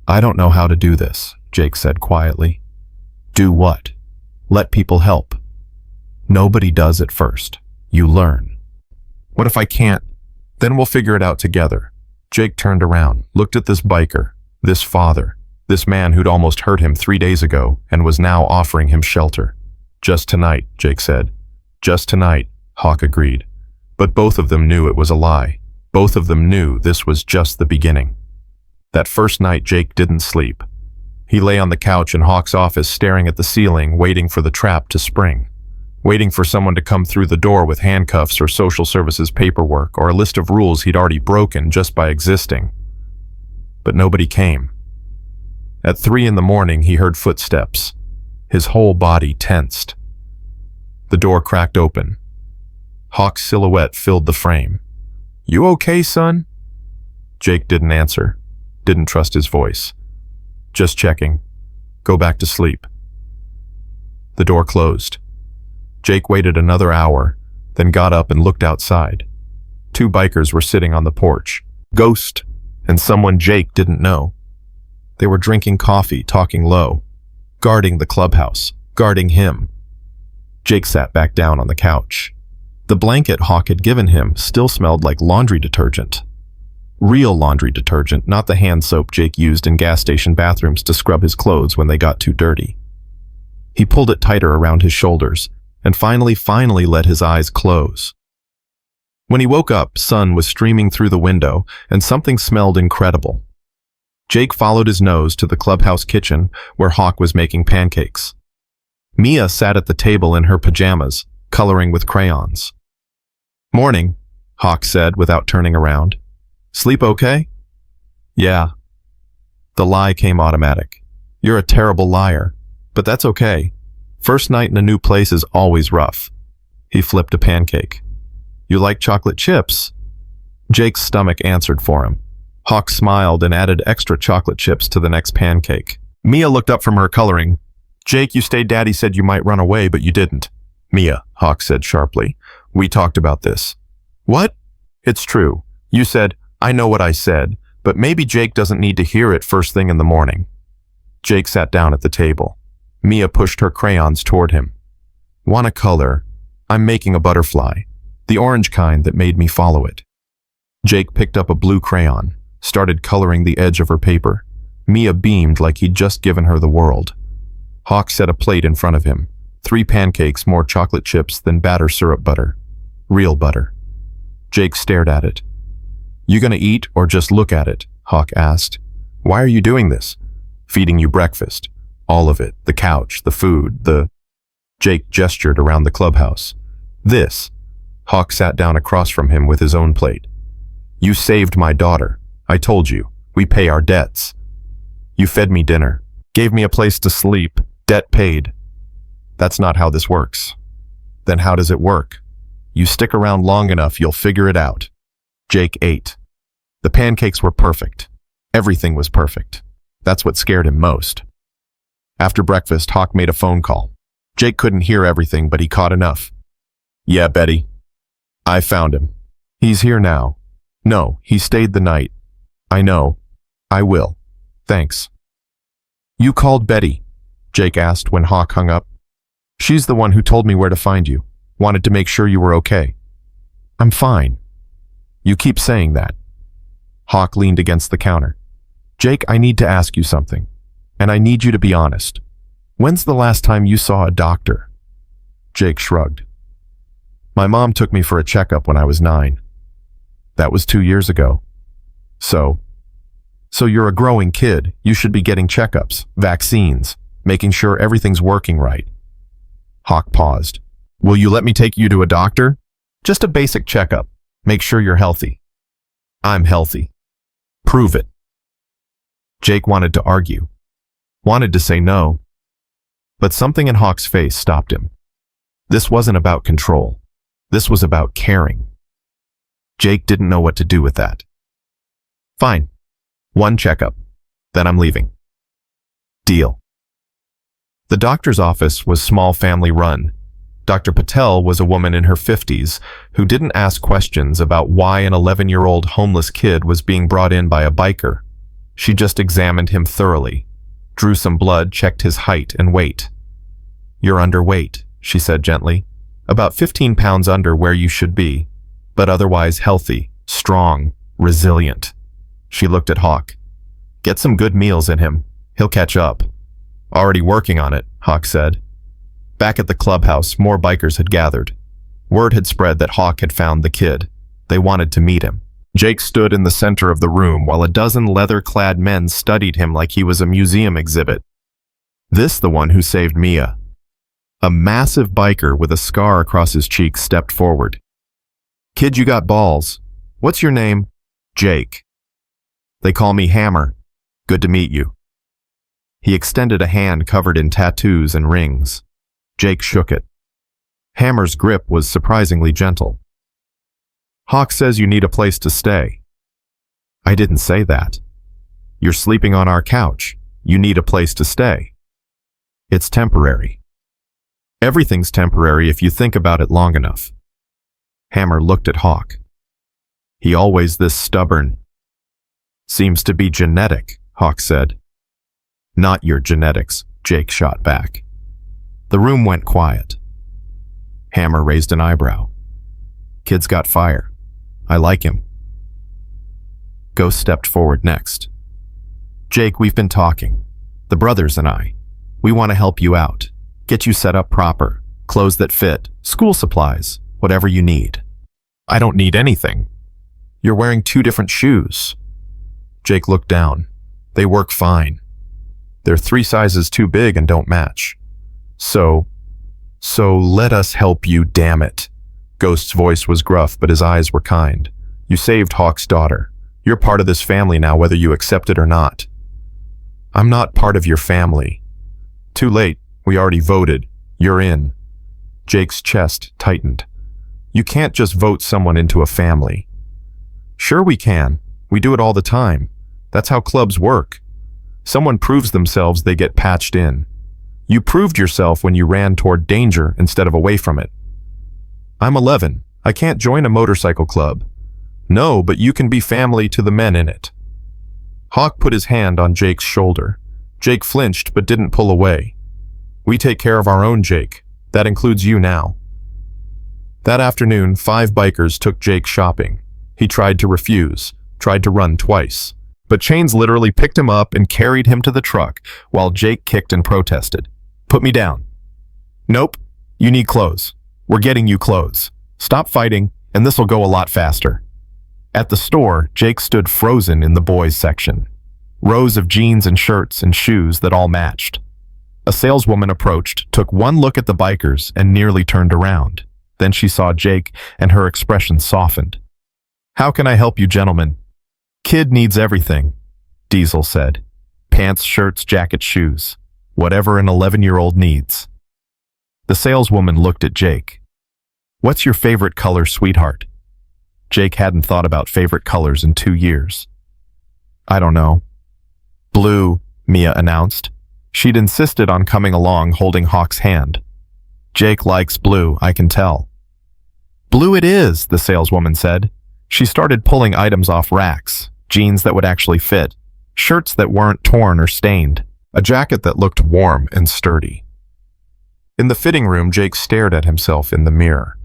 I don't know how to do this, Jake said quietly. Do what? Let people help. Nobody does at first. You learn. What if I can't? Then we'll figure it out together. Jake turned around, looked at this biker, this father, this man who'd almost hurt him 3 days ago and was now offering him shelter. Just tonight, Jake said. Just tonight, Hawk agreed. But both of them knew it was a lie. Both of them knew this was just the beginning. That first night, Jake didn't sleep. He lay on the couch in Hawk's office staring at the ceiling, waiting for the trap to spring. Waiting for someone to come through the door with handcuffs or social services paperwork or a list of rules he'd already broken just by existing. But nobody came. At 3 in the morning, he heard footsteps. His whole body tensed. The door cracked open. Hawk's silhouette filled the frame. You okay, son? Jake didn't answer. Didn't trust his voice. Just checking. Go back to sleep. The door closed. Jake waited another hour, then got up and looked outside. 2 bikers were sitting on the porch. Ghost, and someone Jake didn't know. They were drinking coffee, talking low, guarding the clubhouse, guarding him. Jake sat back down on the couch. The blanket Hawk had given him still smelled like laundry detergent. Real laundry detergent, not the hand soap Jake used in gas station bathrooms to scrub his clothes when they got too dirty. He pulled it tighter around his shoulders, and finally let his eyes close. When he woke up, sun was streaming through the window, and something smelled incredible. Jake followed his nose to the clubhouse kitchen, where Hawk was making pancakes. Mia sat at the table in her pajamas, coloring with crayons. "Morning," Hawk said without turning around. "Sleep okay?" "Yeah." The lie came automatic. "You're a terrible liar, but that's okay. First night in a new place is always rough." He flipped a pancake. "You like chocolate chips?" Jake's stomach answered for him. Hawk smiled and added extra chocolate chips to the next pancake. Mia looked up from her coloring. "Jake, you stayed. Daddy said you might run away, but you didn't." "Mia," Hawk said sharply. "We talked about this." "What?" "It's true. You said, 'I know what I said, but maybe Jake doesn't need to hear it first thing in the morning.'" Jake sat down at the table. Mia pushed her crayons toward him. "Want a color? I'm making a butterfly. The orange kind that made me follow it." Jake picked up a blue crayon, started coloring the edge of her paper. Mia beamed like he'd just given her the world. Hawk set a plate in front of him. 3 pancakes, more chocolate chips than batter syrup butter. Real butter. Jake stared at it. "You gonna eat or just look at it?" Hawk asked. "Why are you doing this?" "Feeding you breakfast. All of it. The couch, the food, the..." Jake gestured around the clubhouse. "This." Hawk sat down across from him with his own plate. "You saved my daughter. I told you. We pay our debts. You fed me dinner. Gave me a place to sleep. Debt paid. That's not how this works." "Then how does it work?" "You stick around long enough, you'll figure it out." Jake ate. The pancakes were perfect. Everything was perfect. That's what scared him most. After breakfast, Hawk made a phone call. Jake couldn't hear everything, but he caught enough. "Yeah, Betty. I found him. He's here now." "No, he stayed the night." "I know. I will. Thanks." "You called Betty?" Jake asked when Hawk hung up. "She's the one who told me where to find you. Wanted to make sure you were okay." "I'm fine." "You keep saying that." Hawk leaned against the counter. "Jake, I need to ask you something. And I need you to be honest. When's the last time you saw a doctor?" Jake shrugged. "My mom took me for a checkup when I was 9. That was 2 years ago. So you're a growing kid. You should be getting checkups, vaccines, making sure everything's working right." Hawk paused. "Will you let me take you to a doctor?" "Just a basic checkup. Make sure you're healthy." "I'm healthy." "Prove it." Jake wanted to argue. Wanted to say no. But something in Hawk's face stopped him. This wasn't about control. This was about caring. Jake didn't know what to do with that. "Fine. 1 checkup. Then I'm leaving." "Deal." The doctor's office was small family run. Dr. Patel was a woman in her 50s who didn't ask questions about why an 11-year-old homeless kid was being brought in by a biker. She just examined him thoroughly, drew some blood, checked his height and weight. "You're underweight," she said gently. "About 15 pounds under where you should be, but otherwise healthy, strong, resilient." She looked at Hawk. "Get some good meals in him. He'll catch up." "Already working on it," Hawk said. Back at the clubhouse, more bikers had gathered. Word had spread that Hawk had found the kid. They wanted to meet him. Jake stood in the center of the room while a dozen leather-clad men studied him like he was a museum exhibit. This the one who saved Mia. A massive biker with a scar across his cheek stepped forward. "Kid, you got balls. What's your name?" "Jake." "They call me Hammer. Good to meet you." He extended a hand covered in tattoos and rings. Jake shook it. Hammer's grip was surprisingly gentle. "Hawk says you need a place to stay." "I didn't say that. You're sleeping on our couch. You need a place to stay." "It's temporary." "Everything's temporary if you think about it long enough." Hammer looked at Hawk. "He always this stubborn." "Seems to be genetic," Hawk said. "Not your genetics," Jake shot back. The room went quiet. Hammer raised an eyebrow. "Kid's got fire. I like him." Ghost stepped forward next. "Jake, we've been talking. The brothers and I. We want to help you out. Get you set up proper. Clothes that fit. School supplies. Whatever you need." I don't need anything. You're wearing two different shoes. Jake looked down. They work fine. They're 3 sizes too big and don't match. So let us help you, damn it. Ghost's voice was gruff, but his eyes were kind. You saved Hawk's daughter. You're part of this family now, whether you accept it or not. I'm not part of your family. Too late. We already voted. You're in. Jake's chest tightened. You can't just vote someone into a family. Sure we can. We do it all the time. That's how clubs work. Someone proves themselves, they get patched in. You proved yourself when you ran toward danger instead of away from it. I'm 11. I can't join a motorcycle club. No, but you can be family to the men in it. Hawk put his hand on Jake's shoulder. Jake flinched but didn't pull away. We take care of our own, Jake. That includes you now. That afternoon, 5 bikers took Jake shopping. He tried to refuse, tried to run twice. But chains literally picked him up and carried him to the truck while Jake kicked and protested. Put me down. Nope. You need clothes. We're getting you clothes. Stop fighting, and this'll go a lot faster. At the store, Jake stood frozen in the boys' section. Rows of jeans and shirts and shoes that all matched. A saleswoman approached, took one look at the bikers, and nearly turned around. Then she saw Jake, and her expression softened. How can I help you, gentlemen? Kid needs everything, Diesel said. Pants, shirts, jackets, shoes. Whatever an 11-year-old needs. The saleswoman looked at Jake. What's your favorite color, sweetheart? Jake hadn't thought about favorite colors in 2 years. I don't know. Blue, Mia announced. She'd insisted on coming along holding Hawk's hand. Jake likes blue, I can tell. Blue it is, the saleswoman said. She started pulling items off racks, jeans that would actually fit, shirts that weren't torn or stained, a jacket that looked warm and sturdy. In the fitting room, Jake stared at himself in the mirror.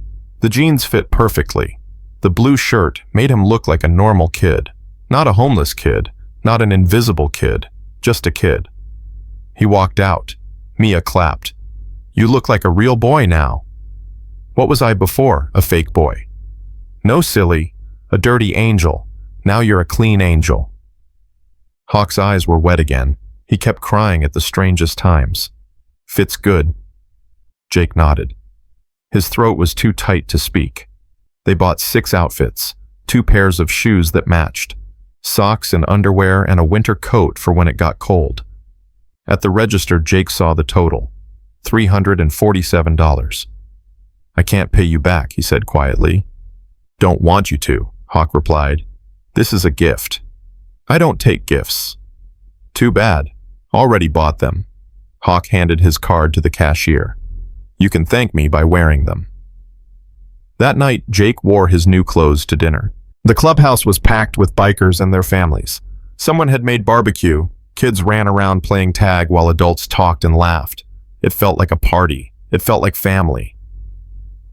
The jeans fit perfectly. The blue shirt made him look like a normal kid, not a homeless kid, not an invisible kid, just a kid. He walked out. Mia clapped. You look like a real boy now. What was I before, a fake boy? No, silly. A dirty angel. Now you're a clean angel. Hawk's eyes were wet again. He kept crying at the strangest times. Fits good. Jake nodded. His throat was too tight to speak. They bought 6 outfits, 2 pairs of shoes that matched, socks and underwear and a winter coat for when it got cold. At the register, Jake saw the total, $347. I can't pay you back, he said quietly. Don't want you to, Hawk replied. This is a gift. I don't take gifts. Too bad. Already bought them. Hawk handed his card to the cashier. You can thank me by wearing them. That night, Jake wore his new clothes to dinner. The clubhouse was packed with bikers and their families. Someone had made barbecue. Kids ran around playing tag while adults talked and laughed. It felt like a party. It felt like family.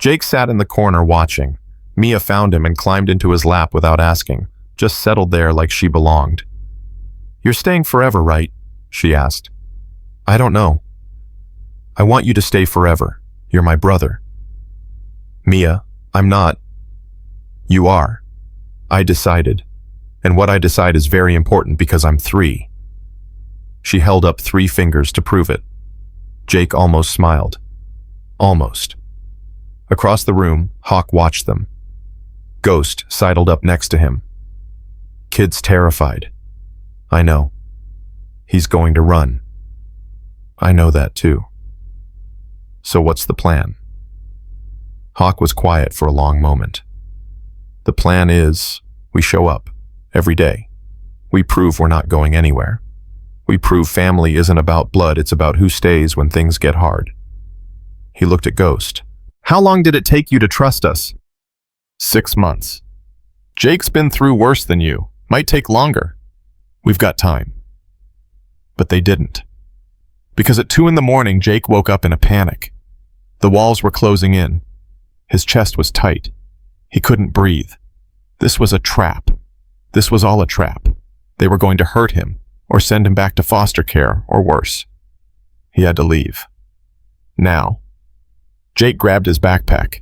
Jake sat in the corner watching. Mia found him and climbed into his lap without asking, just settled there like she belonged. You're staying forever, right? She asked. I don't know. I want you to stay forever. You're my brother. Mia, I'm not. You are. I decided. And what I decide is very important because I'm 3. She held up 3 fingers to prove it. Jake almost smiled. Almost. Across the room, Hawk watched them. Ghost sidled up next to him. Kid's terrified. I know. He's going to run. I know that too. So what's the plan? Hawk was quiet for a long moment. The plan is, we show up, every day. We prove we're not going anywhere. We prove family isn't about blood, it's about who stays when things get hard. He looked at Ghost. How long did it take you to trust us? 6 months. Jake's been through worse than you. Might take longer. We've got time. But they didn't. Because at 2 a.m, Jake woke up in a panic. The walls were closing in. His chest was tight. He couldn't breathe. This was a trap. This was all a trap. They were going to hurt him, or send him back to foster care, or worse. He had to leave. Now. Jake grabbed his backpack.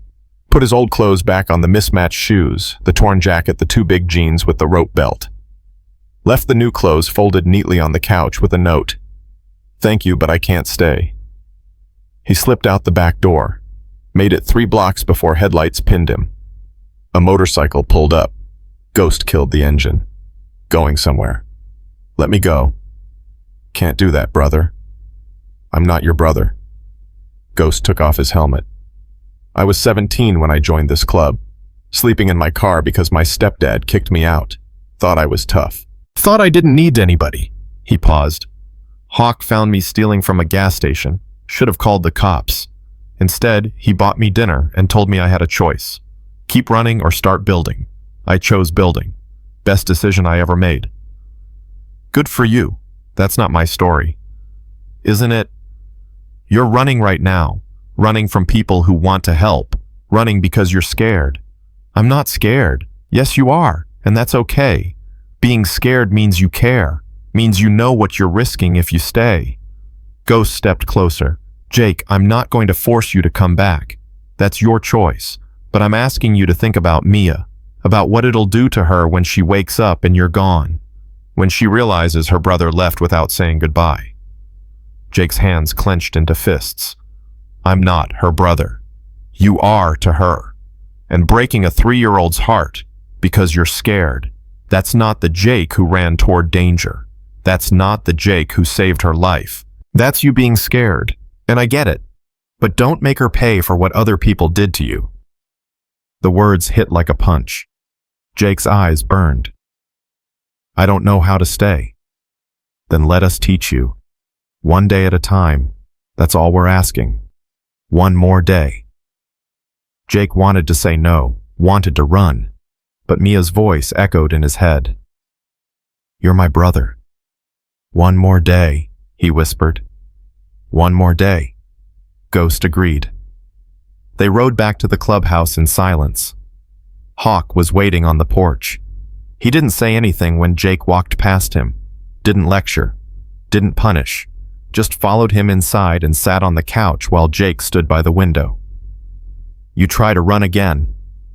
Put his old clothes back on the mismatched shoes, the torn jacket, the two big jeans with the rope belt. Left the new clothes folded neatly on the couch with a note. "Thank you, but I can't stay." He slipped out the back door, made it 3 blocks before headlights pinned him. A motorcycle pulled up. Ghost killed the engine. Going somewhere. "Let me go." "Can't do that, brother." "I'm not your brother." Ghost took off his helmet. "I was 17 when I joined this club, sleeping in my car because my stepdad kicked me out. Thought I was tough. Thought I didn't need anybody." He paused. "Hawk found me stealing from a gas station. Should have called the cops. Instead, he bought me dinner and told me I had a choice. Keep running or start building. I chose building. Best decision I ever made." "Good for you. That's not my story. Isn't it? You're running right now, running from people who want to help, running because you're scared. I'm not scared. Yes, you are, and that's okay. Being scared means you care, means you know what you're risking if you stay." Ghost stepped closer. "Jake, I'm not going to force you to come back. That's your choice. But I'm asking you to think about Mia, about what it'll do to her when she wakes up and you're gone, when she realizes her brother left without saying goodbye." Jake's hands clenched into fists. "I'm not her brother. You are to her. And breaking a 3-year-old's heart because you're scared, that's not the Jake who ran toward danger. That's not the Jake who saved her life. That's you being scared, and I get it. But don't make her pay for what other people did to you." The words hit like a punch. Jake's eyes burned. "I don't know how to stay." "Then let us teach you. One day at a time. That's all we're asking. One more day." Jake wanted to say no, wanted to run, but Mia's voice echoed in his head. "You're my brother." "One more day," he whispered. "One more day." Ghost agreed. They rode back to the clubhouse in silence. Hawk was waiting on the porch. He didn't say anything when Jake walked past him, didn't lecture, didn't punish, just followed him inside and sat on the couch while Jake stood by the window. "You try to run again,"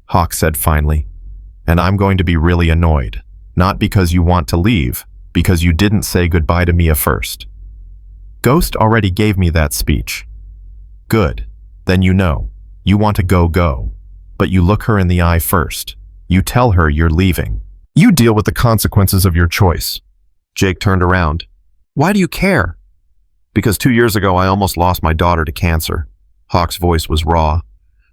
Hawk said finally, "and I'm going to be really annoyed. Not because you want to leave, because you didn't say goodbye to Mia first." "Ghost already gave me that speech." "Good. Then you know. You want to go. But you look her in the eye first. You tell her you're leaving. You deal with the consequences of your choice." Jake turned around. "Why do you care?" "Because 2 years ago I almost lost my daughter to cancer." Hawk's voice was raw.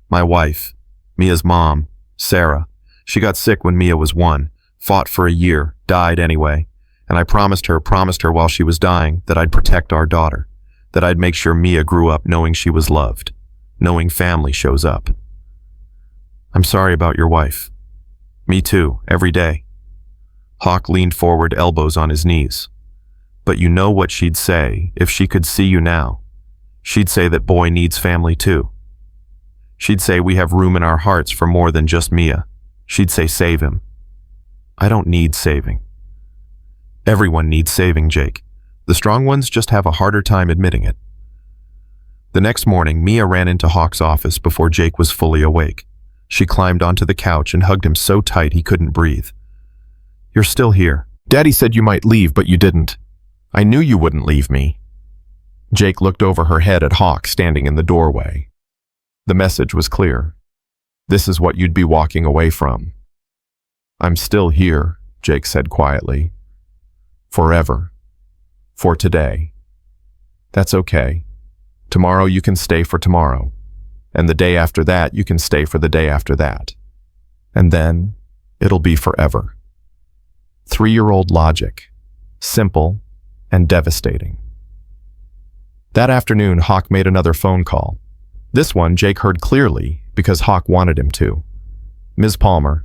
"My wife, Mia's mom, Sarah. She got sick when Mia was 1, fought for a year, died anyway. And I promised her while she was dying that I'd protect our daughter, that I'd make sure Mia grew up knowing she was loved, knowing family shows up." "I'm sorry about your wife." "Me too, every day." Hawk leaned forward, elbows on his knees. "But you know what she'd say if she could see you now. She'd say that boy needs family too. She'd say we have room in our hearts for more than just Mia. She'd say save him." "I don't need saving." "Everyone needs saving, Jake. The strong ones just have a harder time admitting it." The next morning, Mia ran into Hawk's office before Jake was fully awake. She climbed onto the couch and hugged him so tight he couldn't breathe. "You're still here. Daddy said you might leave, but you didn't. I knew you wouldn't leave me." Jake looked over her head at Hawk standing in the doorway. The message was clear. This is what you'd be walking away from. "I'm still here," Jake said quietly. "Forever. For today. That's okay. Tomorrow you can stay for tomorrow. And the day after that you can stay for the day after that. And then it'll be forever." 3-year-old logic. Simple and devastating. That afternoon, Hawk made another phone call. This one Jake heard clearly because Hawk wanted him to. "Ms. Palmer,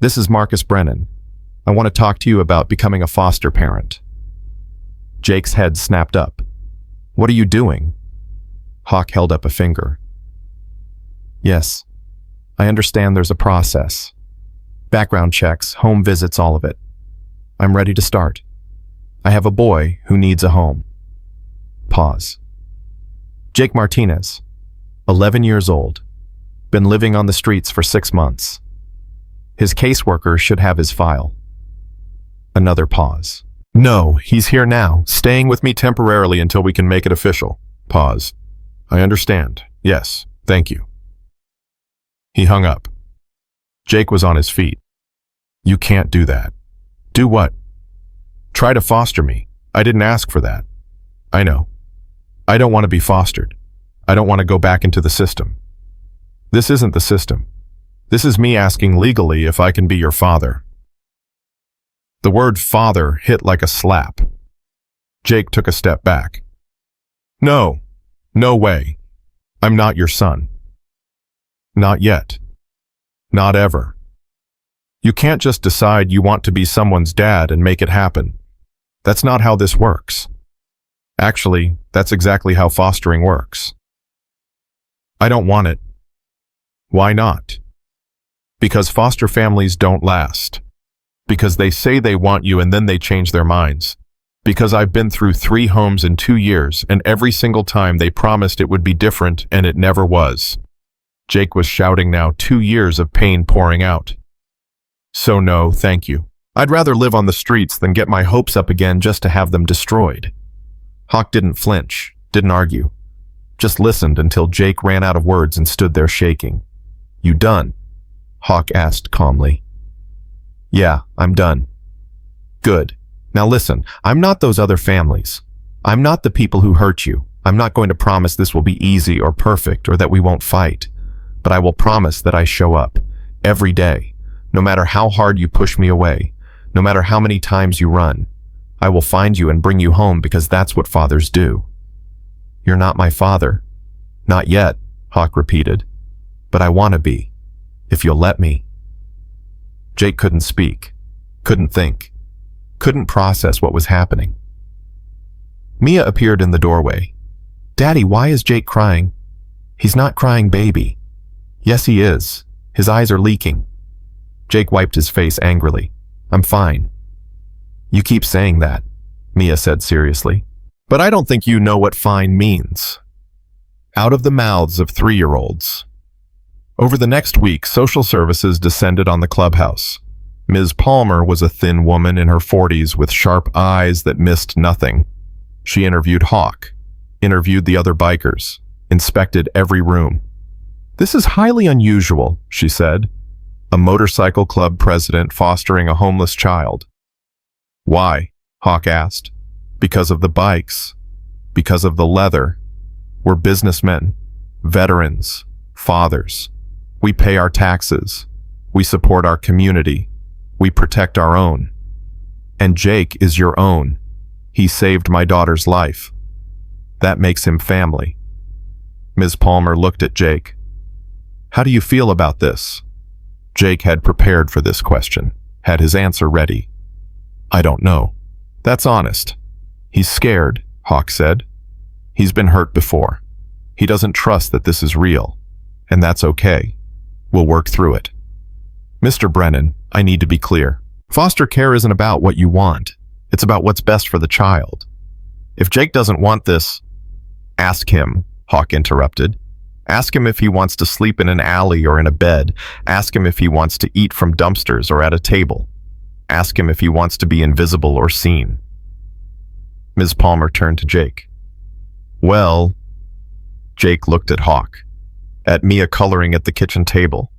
this is Marcus Brennan. I want to talk to you about becoming a foster parent." Jake's head snapped up. "What are you doing?" Hawk held up a finger. "Yes, I understand there's a process. Background checks, home visits, all of it. I'm ready to start. I have a boy who needs a home." Pause. "Jake Martinez, 11 years old. been living on the streets for 6 months. His caseworker should have his file. Another pause. No, he's here now, staying with me temporarily until we can make it official. Pause. I understand. Yes, thank you. He hung up. Jake was on his feet. You can't do that. Do what? Try to foster me. I didn't ask for that. I know. I don't want to be fostered. I don't want to go back into the system. This isn't the system. This is me asking legally if I can be your father. The word father hit like a slap. Jake took a step back. No, no way. I'm not your son. Not yet. Not ever. You can't just decide you want to be someone's dad and make it happen. That's not how this works. Actually, that's exactly how fostering works. I don't want it. Why not? Because foster families don't last. Because they say they want you and then they change their minds. Because I've been through 3 homes in 2 years and every single time they promised it would be different and it never was. Jake was shouting now, 2 years of pain pouring out. So no, thank you. I'd rather live on the streets than get my hopes up again just to have them destroyed. Hawk didn't flinch, didn't argue. Just listened until Jake ran out of words and stood there shaking. You done? Hawk asked calmly. Yeah, I'm done. Good. Now listen, I'm not those other families. I'm not the people who hurt you. I'm not going to promise this will be easy or perfect or that we won't fight. But I will promise that I show up every day, no matter how hard you push me away, no matter how many times you run. I will find you and bring you home because that's what fathers do. You're not my father. Not yet, Hawk repeated. But I want to be, if you'll let me. Jake couldn't speak, couldn't think, couldn't process what was happening. Mia appeared in the doorway. Daddy, why is Jake crying? He's not crying, baby. Yes, he is. His eyes are leaking. Jake wiped his face angrily. I'm fine. You keep saying that, Mia said seriously. But I don't think you know what fine means. Out of the mouths of 3-year-olds. Over the next week, social services descended on the clubhouse. Ms. Palmer was a thin woman in her 40s with sharp eyes that missed nothing. She interviewed Hawk, interviewed the other bikers, inspected every room. This is highly unusual, she said. A motorcycle club president fostering a homeless child. Why? Hawk asked. Because of the bikes. Because of the leather. We're businessmen, veterans, fathers. We pay our taxes. We support our community. We protect our own. And Jake is your own. He saved my daughter's life. That makes him family. Ms. Palmer looked at Jake. How do you feel about this? Jake had prepared for this question, had his answer ready. I don't know. That's honest. He's scared, Hawk said. He's been hurt before. He doesn't trust that this is real. And that's okay. We'll work through it. Mr. Brennan, I need to be clear. Foster care isn't about what you want. It's about what's best for the child. If Jake doesn't want this, ask him, Hawk interrupted. Ask him if he wants to sleep in an alley or in a bed. Ask him if he wants to eat from dumpsters or at a table. Ask him if he wants to be invisible or seen. Ms. Palmer turned to Jake. Well, Jake looked at Hawk, at Mia coloring at the kitchen table,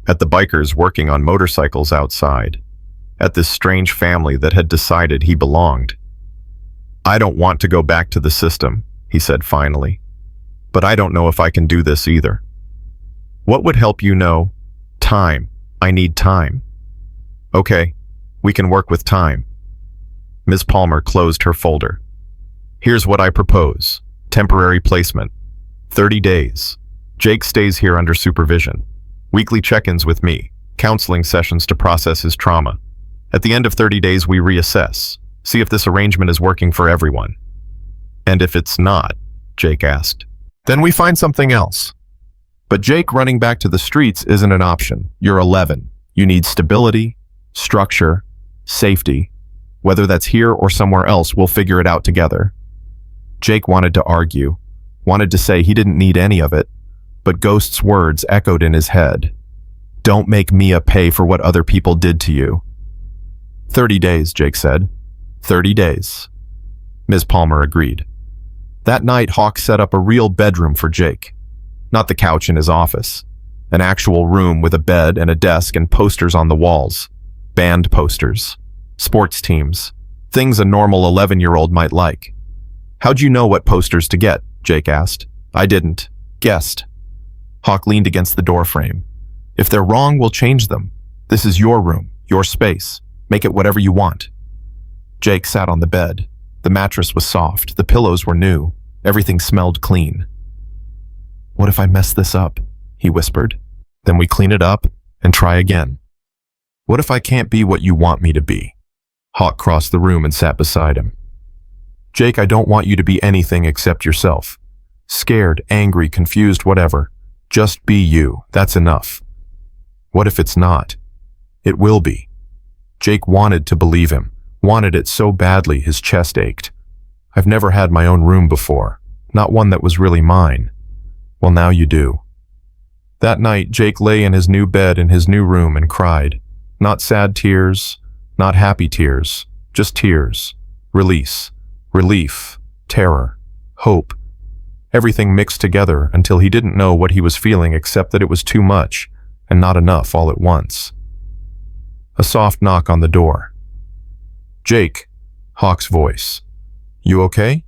at the bikers working on motorcycles outside, at this strange family that had decided he belonged. I don't want to go back to the system, he said finally, but I don't know if I can do this either. What would help you know? Time. I need time. Okay, we can work with time. Ms. Palmer closed her folder. Here's what I propose. Temporary placement. 30 days. Jake stays here under supervision. Weekly check-ins with me. Counseling sessions to process his trauma. At the end of 30 days, we reassess. See if this arrangement is working for everyone. And if it's not, Jake asked, then we find something else. But Jake running back to the streets isn't an option. You're 11. You need stability, structure, safety. Whether that's here or somewhere else, we'll figure it out together. Jake wanted to argue, wanted to say he didn't need any of it, but Ghost's words echoed in his head. Don't make Mia pay for what other people did to you. 30 days, Jake said. 30 days. Ms. Palmer agreed. That night, Hawk set up a real bedroom for Jake. Not the couch in his office. An actual room with a bed and a desk and posters on the walls. Band posters. Sports teams. Things a normal 11-year-old might like. How'd you know what posters to get? Jake asked. I didn't. Guessed. Hawk leaned against the doorframe. If they're wrong, we'll change them. This is your room, your space. Make it whatever you want. Jake sat on the bed. The mattress was soft. The pillows were new. Everything smelled clean. What if I mess this up? He whispered. Then we clean it up and try again. What if I can't be what you want me to be? Hawk crossed the room and sat beside him. Jake, I don't want you to be anything except yourself. Scared, angry, confused, whatever. Just be you. That's enough. What if it's not? It will be. Jake wanted to believe him, wanted it so badly his chest ached. I've never had my own room before, not one that was really mine. Well, now you do. That night, Jake lay in his new bed in his new room and cried. Not sad tears, not happy tears, just tears. Release, relief, terror, hope. Everything mixed together until he didn't know what he was feeling except that it was too much and not enough all at once. A soft knock on the door. Jake, Hawk's voice. You okay?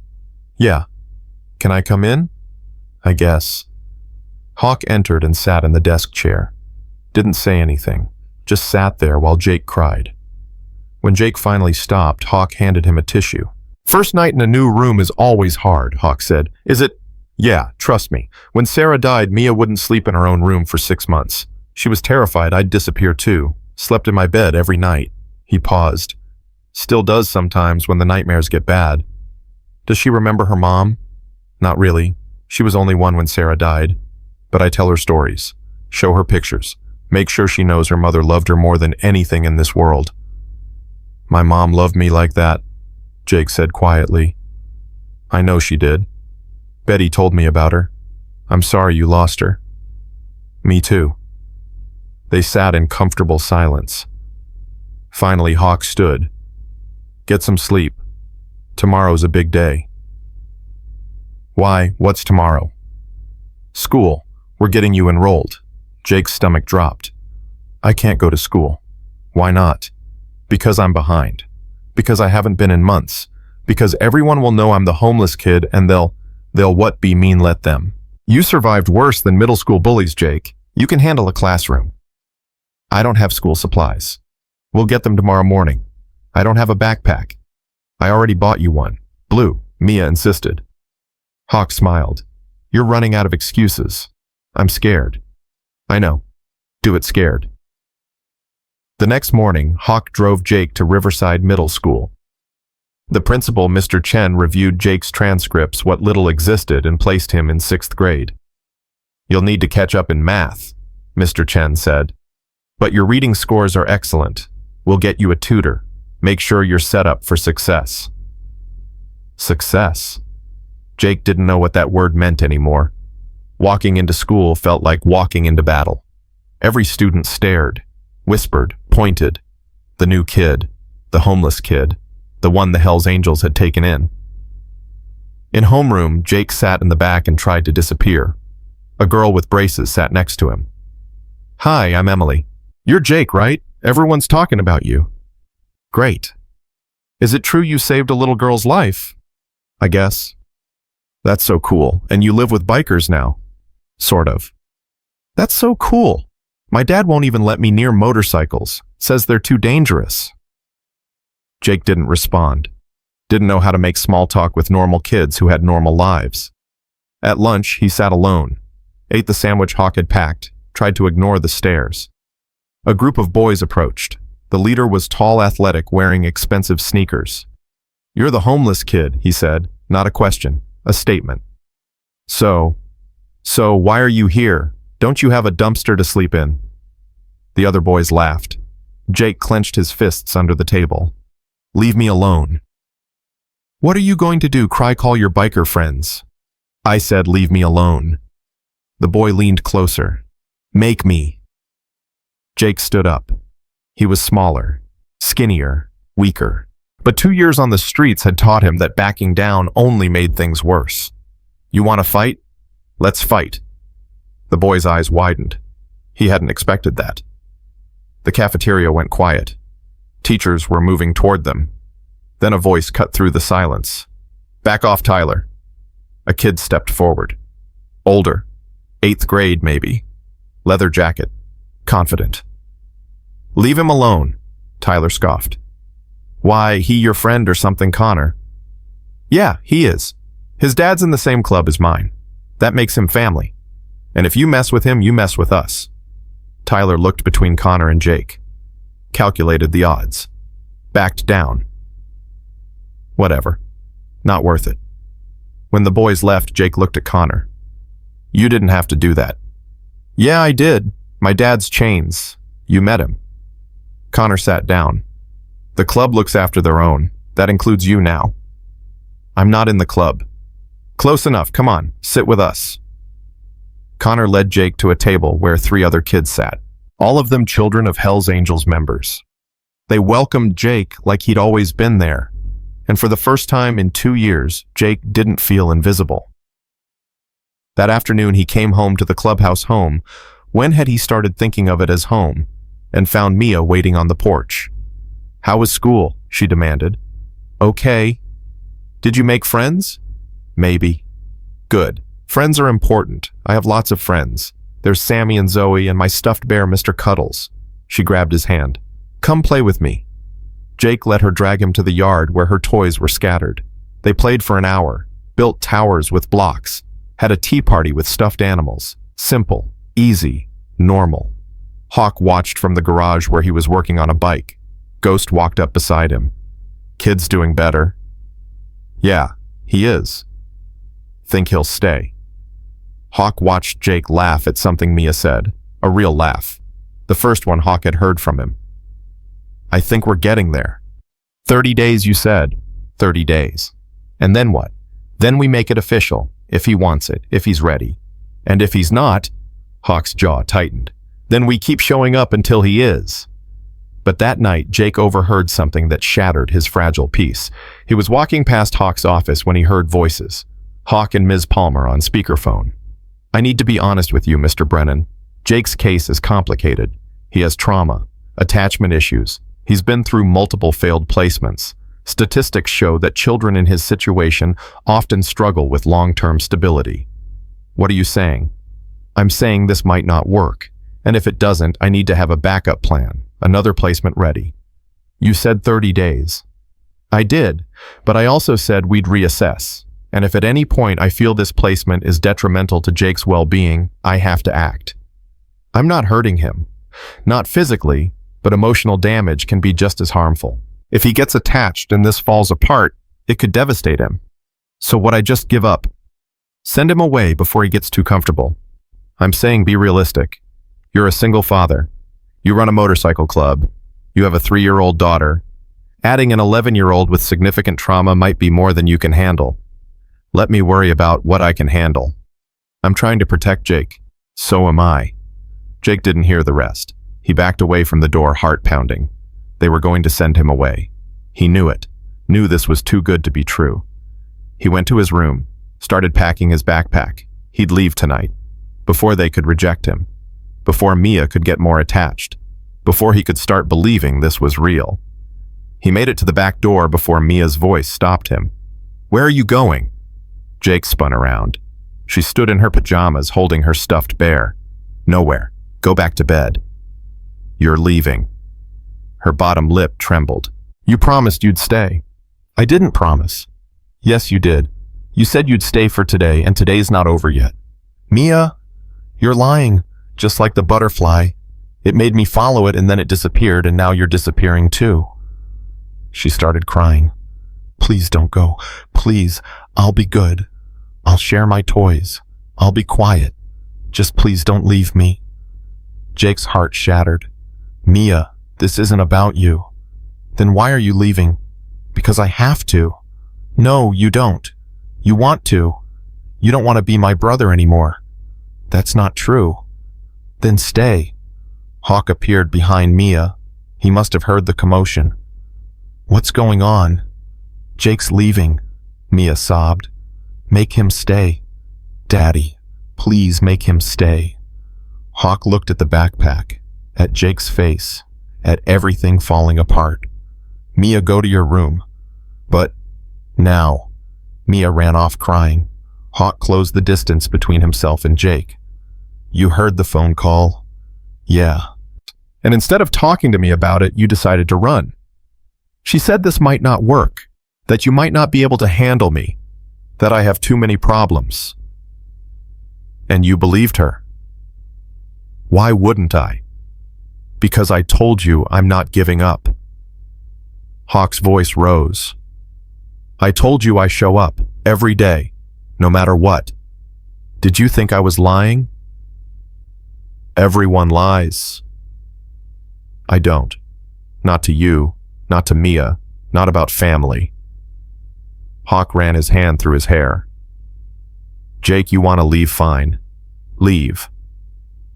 Yeah. Can I come in? I guess. Hawk entered and sat in the desk chair. Didn't say anything, just sat there while Jake cried. When Jake finally stopped, Hawk handed him a tissue. First night in a new room is always hard, Hawk said. Is it? Yeah, trust me. When Sarah died, Mia wouldn't sleep in her own room for 6 months. She was terrified I'd disappear too. Slept in my bed every night. He paused. Still does sometimes when the nightmares get bad. Does she remember her mom? Not really. She was only one when Sarah died. But I tell her stories. Show her pictures. Make sure she knows her mother loved her more than anything in this world. My mom loved me like that, Jake said quietly. I know she did. Betty told me about her. I'm sorry you lost her. Me too. They sat in comfortable silence. Finally, Hawk stood. Get some sleep. Tomorrow's a big day. Why? What's tomorrow? School. We're getting you enrolled. Jake's stomach dropped. I can't go to school. Why not? Because I'm behind. Because I haven't been in months. Because everyone will know I'm the homeless kid and they'll what be mean let them. You survived worse than middle school bullies, Jake. You can handle a classroom. I don't have school supplies. We'll get them tomorrow morning. I don't have a backpack. I already bought you one. Blue, Mia insisted. Hawk smiled. You're running out of excuses. I'm scared. I know. Do it scared. The next morning, Hawk drove Jake to Riverside Middle School. The principal, Mr. Chen, reviewed Jake's transcripts, what little existed, and placed him in 6th grade. You'll need to catch up in math, Mr. Chen said. But your reading scores are excellent. We'll get you a tutor. Make sure you're set up for success. Success? Jake didn't know what that word meant anymore. Walking into school felt like walking into battle. Every student stared, whispered, pointed. The new kid, the homeless kid, the one the Hells Angels had taken in. In homeroom, Jake sat in the back and tried to disappear. A girl with braces sat next to him. Hi, I'm Emily. You're Jake, right? Everyone's talking about you. Great. Is it true you saved a little girl's life? I guess. That's so cool. And you live with bikers now? Sort of. That's so cool. My dad won't even let me near motorcycles. Says they're too dangerous. Jake didn't respond. Didn't know how to make small talk with normal kids who had normal lives. At lunch, he sat alone. Ate the sandwich Hawk had packed. Tried to ignore the stares. A group of boys approached. The leader was tall, athletic, wearing expensive sneakers. You're the homeless kid, he said. Not a question, a statement. So why are you here? Don't you have a dumpster to sleep in? The other boys laughed. Jake clenched his fists under the table. Leave me alone. What are you going to do? Call your biker friends? I said leave me alone. The boy leaned closer. Make me. Jake stood up. He was smaller, skinnier, weaker. But 2 years on the streets had taught him that backing down only made things worse. You want to fight? Let's fight. The boy's eyes widened. He hadn't expected that. The cafeteria went quiet. Teachers were moving toward them. Then a voice cut through the silence. Back off, Tyler. A kid stepped forward. Older. 8th grade, maybe. Leather jacket. Confident. Leave him alone, Tyler scoffed. Why, he your friend or something, Connor? Yeah, he is. His dad's in the same club as mine. That makes him family. And if you mess with him, you mess with us. Tyler looked between Connor and Jake. Calculated the odds. Backed down. Whatever. Not worth it. When the boys left, Jake looked at Connor. You didn't have to do that. Yeah, I did. My dad's chains. You met him. Connor sat down. The club looks after their own. That includes you now. I'm not in the club. Close enough. Come on, sit with us. Connor led Jake to a table where 3 other kids sat, all of them children of Hell's Angels members. They welcomed Jake like he'd always been there, and for the first time in 2 years, Jake didn't feel invisible. That afternoon, he came home to the clubhouse home. When had he started thinking of it as home? And found Mia waiting on the porch. How was school? She demanded. Okay. Did you make friends? Maybe. Good. Friends are important. I have lots of friends. There's Sammy and Zoe and my stuffed bear, Mr. Cuddles. She grabbed his hand. Come play with me. Jake let her drag him to the yard where her toys were scattered. They played for an hour, built towers with blocks, had a tea party with stuffed animals. Simple, easy, normal. Hawk watched from the garage where he was working on a bike. Ghost walked up beside him. Kid's doing better. Yeah, he is. Think he'll stay. Hawk watched Jake laugh at something Mia said. A real laugh. The first one Hawk had heard from him. I think we're getting there. 30 days, you said. 30 days. And then what? Then we make it official, if he wants it, if he's ready. And if he's not, Hawk's jaw tightened. Then we keep showing up until he is. But that night, Jake overheard something that shattered his fragile peace. He was walking past Hawk's office when he heard voices. Hawk and Ms. Palmer on speakerphone. I need to be honest with you, Mr. Brennan. Jake's case is complicated. He has trauma, attachment issues. He's been through multiple failed placements. Statistics show that children in his situation often struggle with long-term stability. What are you saying? I'm saying this might not work. And if it doesn't, I need to have a backup plan, another placement ready. You said 30 days. I did, but I also said we'd reassess. And if at any point I feel this placement is detrimental to Jake's well-being, I have to act. I'm not hurting him. Not physically, but emotional damage can be just as harmful. If he gets attached and this falls apart, it could devastate him. So would I just give up? Send him away before he gets too comfortable. I'm saying be realistic. You're a single father. You run a motorcycle club. You have a 3-year-old daughter. Adding an 11-year-old with significant trauma might be more than you can handle. Let me worry about what I can handle. I'm trying to protect Jake. So am I. Jake didn't hear the rest. He backed away from the door, heart pounding. They were going to send him away. He knew it. Knew this was too good to be true. He went to his room, started packing his backpack. He'd leave tonight, before they could reject him. Before Mia could get more attached, before he could start believing this was real. He made it to the back door before Mia's voice stopped him. Where are you going? Jake spun around. She stood in her pajamas holding her stuffed bear. Nowhere. Go back to bed. You're leaving. Her bottom lip trembled. You promised you'd stay. I didn't promise. Yes, you did. You said you'd stay for today, and today's not over yet. Mia, you're lying. Just like the butterfly. It made me follow it and then it disappeared and now you're disappearing too. She started crying. Please don't go. Please, I'll be good. I'll share my toys. I'll be quiet. Just please don't leave me. Jake's heart shattered. Mia, this isn't about you. Then why are you leaving? Because I have to. No, you don't. You want to. You don't want to be my brother anymore. That's not true. Then stay. Hawk appeared behind Mia. He must have heard the commotion. What's going on? Jake's leaving, Mia sobbed. Make him stay. Daddy, please make him stay. Hawk looked at the backpack, at Jake's face, at everything falling apart. Mia, go to your room. But now, Mia ran off crying. Hawk closed the distance between himself and Jake. You heard the phone call? Yeah. And instead of talking to me about it, you decided to run. She said this might not work, that you might not be able to handle me, that I have too many problems. And you believed her. Why wouldn't I? Because I told you I'm not giving up. Hawk's voice rose. I told you I show up every day, no matter what. Did you think I was lying? Everyone lies. I don't. Not to you, not to Mia, not about family. Hawk ran his hand through his hair. Jake, you want to leave, fine. Leave.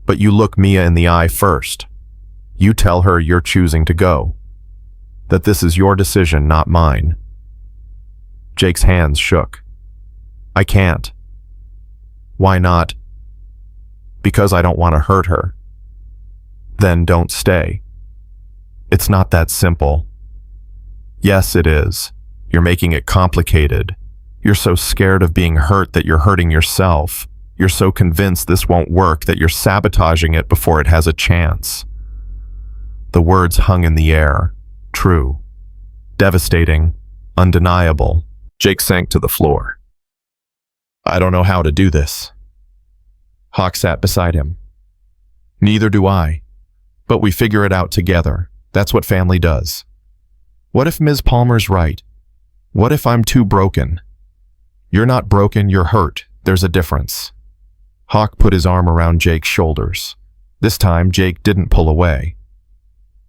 But you look Mia in the eye first. You tell her you're choosing to go. That this is your decision, not mine. Jake's hands shook. I can't. Why not? Because I don't want to hurt her. Then don't stay. It's not that simple. Yes, it is. You're making it complicated. You're so scared of being hurt that you're hurting yourself. You're so convinced this won't work that you're sabotaging it before it has a chance. The words hung in the air. True. Devastating. Undeniable. Jake sank to the floor. I don't know how to do this. Hawk sat beside him. Neither do I. But we figure it out together. That's what family does. What if Ms. Palmer's right? What if I'm too broken? You're not broken, you're hurt. There's a difference. Hawk put his arm around Jake's shoulders. This time, Jake didn't pull away.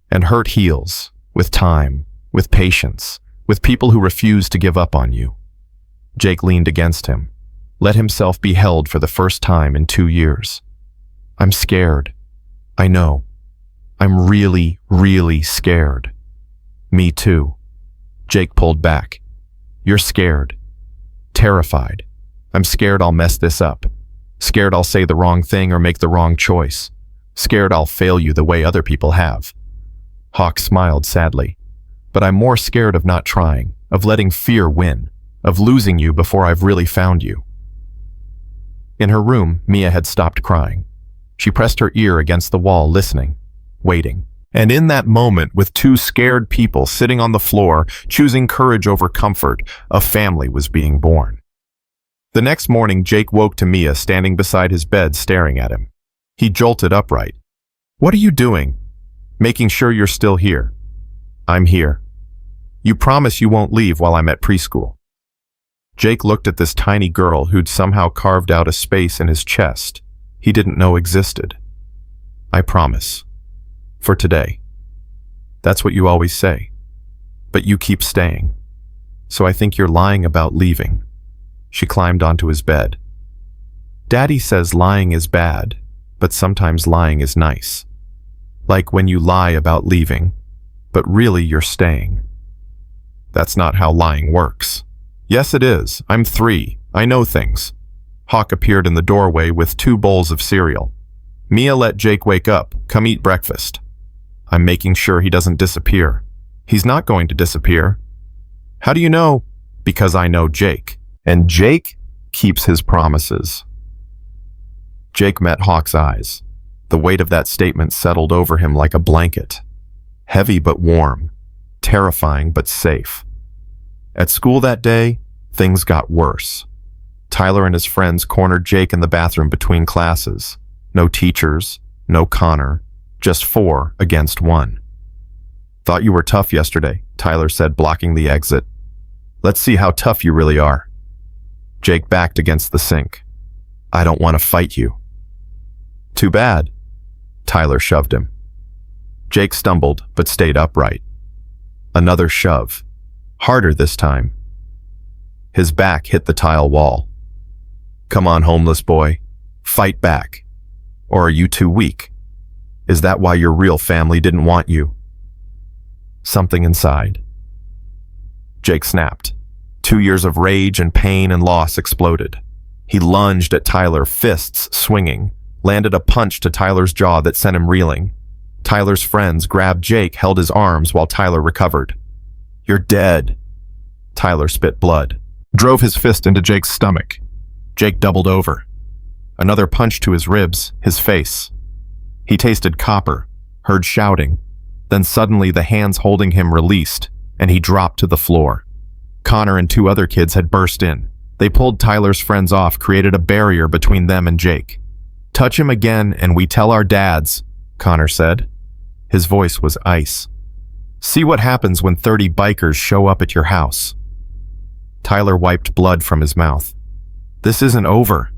And hurt heals, with time, with patience, with people who refuse to give up on you. Jake leaned against him, let himself be held for the first time in 2 years. I'm scared. I know. I'm really, really scared. Me too. Jake pulled back. You're scared. Terrified. I'm scared I'll mess this up. Scared I'll say the wrong thing or make the wrong choice. Scared I'll fail you the way other people have. Hawk smiled sadly. But I'm more scared of not trying, of letting fear win, of losing you before I've really found you. In her room, Mia had stopped crying. She pressed her ear against the wall, listening, waiting. And in that moment, with two scared people sitting on the floor, choosing courage over comfort, a family was being born. The next morning, Jake woke to Mia standing beside his bed staring at him. He jolted upright. What are you doing? Making sure you're still here. I'm here. You promise you won't leave while I'm at preschool. Jake looked at this tiny girl who'd somehow carved out a space in his chest he didn't know existed. I promise. For today. That's what you always say. But you keep staying. So I think you're lying about leaving. She climbed onto his bed. Daddy says lying is bad, but sometimes lying is nice. Like when you lie about leaving, but really you're staying. That's not how lying works. Yes, it is. I'm 3. I know things. Hawk appeared in the doorway with 2 bowls of cereal. Mia, let Jake wake up. Come eat breakfast. I'm making sure he doesn't disappear. He's not going to disappear. How do you know? Because I know Jake. And Jake keeps his promises. Jake met Hawk's eyes. The weight of that statement settled over him like a blanket. Heavy but warm. Terrifying but safe. At school that day, things got worse. Tyler and his friends cornered Jake in the bathroom between classes. No teachers, no Connor, just 4 against 1. Thought you were tough yesterday, Tyler said, blocking the exit. Let's see how tough you really are. Jake backed against the sink. I don't want to fight you. Too bad. Tyler shoved him. Jake stumbled, but stayed upright. Another shove. Harder this time. His back hit the tile wall. Come on, homeless boy. Fight back. Or are you too weak? Is that why your real family didn't want you? Something inside. Jake snapped. 2 years of rage and pain and loss exploded. He lunged at Tyler, fists swinging, landed a punch to Tyler's jaw that sent him reeling. Tyler's friends grabbed Jake, held his arms while Tyler recovered. "You're dead." Tyler spit blood, drove his fist into Jake's stomach. Jake doubled over. Another punch to his ribs, his face. He tasted copper, heard shouting. Then suddenly the hands holding him released, and he dropped to the floor. Connor and 2 other kids had burst in. They pulled Tyler's friends off, created a barrier between them and Jake. "Touch him again and we tell our dads," Connor said. His voice was ice. "See what happens when 30 bikers show up at your house." Tyler wiped blood from his mouth. "This isn't over."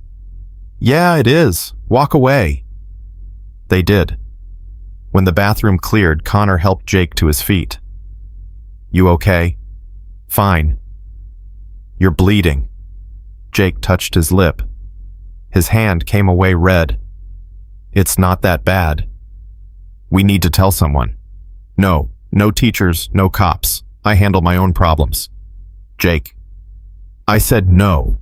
"Yeah, it is. Walk away." They did. When the bathroom cleared, Connor helped Jake to his feet. "You okay?" "Fine." "You're bleeding." Jake touched his lip. His hand came away red. "It's not that bad." "We need to tell someone." "No, no teachers, no cops. I handle my own problems." "Jake." "I said no."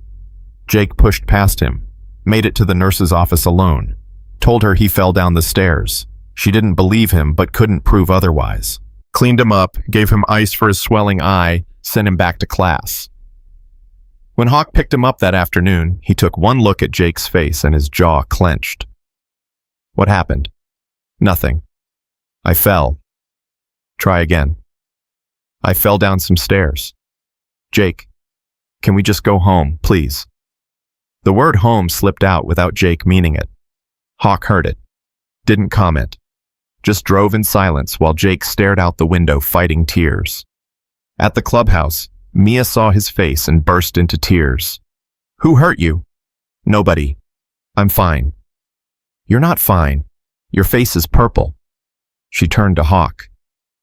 Jake pushed past him, made it to the nurse's office alone, told her he fell down the stairs. She didn't believe him but couldn't prove otherwise. Cleaned him up, gave him ice for his swelling eye, sent him back to class. When Hawk picked him up that afternoon, he took one look at Jake's face and his jaw clenched. "What happened?" "Nothing. I fell." "Try again." "I fell down some stairs." "Jake, can we just go home, please?" The word home slipped out without Jake meaning it. Hawk heard it. Didn't comment. Just drove in silence while Jake stared out the window fighting tears. At the clubhouse, Mia saw his face and burst into tears. "Who hurt you?" "Nobody. I'm fine." "You're not fine. Your face is purple." She turned to Hawk.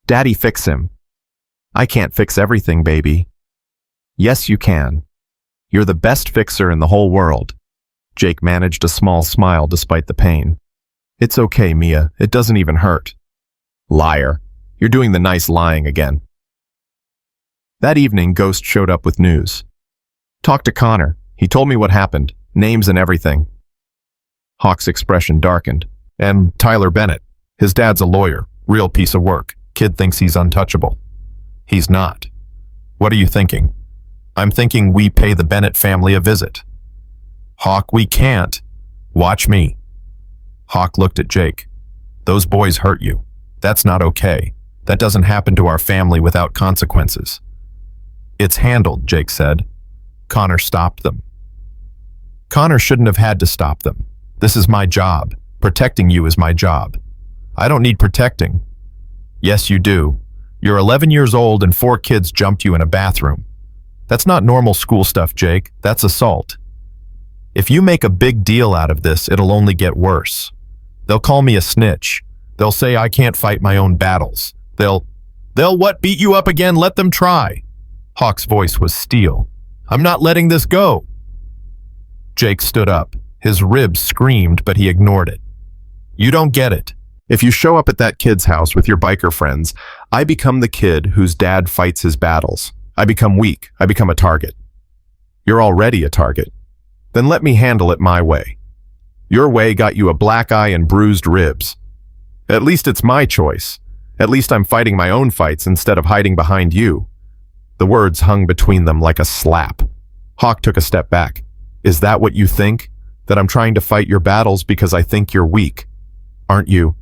"Daddy, fix him." "I can't fix everything, baby." "Yes, you can. You're the best fixer in the whole world." Jake managed a small smile despite the pain. "It's okay, Mia. It doesn't even hurt." "Liar. You're doing the nice lying again." That evening, Ghost showed up with news. "Talked to Connor. He told me what happened, names and everything." Hawk's expression darkened. "And Tyler Bennett. His dad's a lawyer. Real piece of work. Kid thinks he's untouchable." "He's not." "What are you thinking?" "I'm thinking we pay the Bennett family a visit." "Hawk, we can't." "Watch me." Hawk looked at Jake. "Those boys hurt you. That's not okay. That doesn't happen to our family without consequences." "It's handled," Jake said. "Connor stopped them." "Connor shouldn't have had to stop them. This is my job. Protecting you is my job." "I don't need protecting." "Yes, you do. You're 11 years old and 4 kids jumped you in a bathroom. That's not normal school stuff, Jake. That's assault. If you make a big deal out of this, it'll only get worse. They'll call me a snitch. They'll say I can't fight my own battles. They'll what, beat you up again? Let them try." Hawk's voice was steel. "I'm not letting this go." Jake stood up. His ribs screamed, but he ignored it. "You don't get it. If you show up at that kid's house with your biker friends, I become the kid whose dad fights his battles. I become weak. I become a target." "You're already a target. Then let me handle it my way. Your way got you a black eye and bruised ribs. At least it's my choice. At least I'm fighting my own fights instead of hiding behind you." The words hung between them like a slap. Hawk took a step back. "Is that what you think? That I'm trying to fight your battles because I think you're weak? Aren't you?"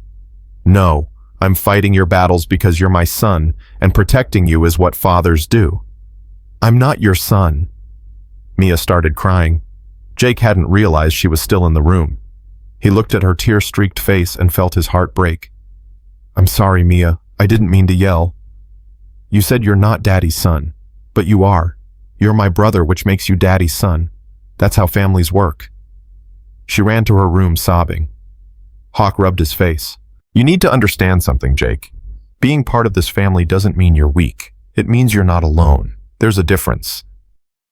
"No, I'm fighting your battles because you're my son, and protecting you is what fathers do." "I'm not your son." Mia started crying. Jake hadn't realized she was still in the room. He looked at her tear-streaked face and felt his heart break. "I'm sorry, Mia. I didn't mean to yell. You said you're not Daddy's son, but you are. You're my brother, which makes you Daddy's son. That's how families work." She ran to her room sobbing. Hawk rubbed his face. "You need to understand something, Jake. Being part of this family doesn't mean you're weak. It means you're not alone. There's a difference.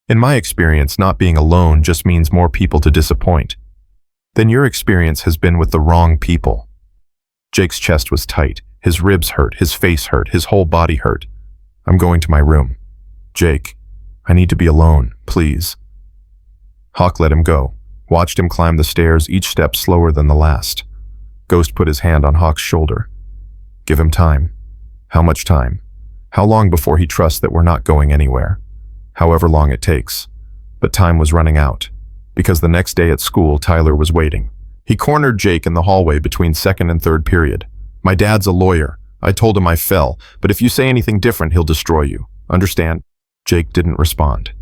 In my experience, not being alone just means more people to disappoint. Then your experience has been with the wrong people. Jake's chest was tight. His ribs hurt, his face hurt, his whole body hurt. I'm going to my room. Jake, I need to be alone, please. Hawk let him go, watched him climb the stairs, each step slower than the last. Ghost put his hand on Hawk's shoulder. Give him time. How much time? How long before he trusts that we're not going anywhere? However long it takes. But time was running out, because the next day at school, Tyler was waiting. He cornered Jake in the hallway between second and third period. My dad's a lawyer. I told him I fell, but if you say anything different, he'll destroy you. Understand? Jake didn't respond.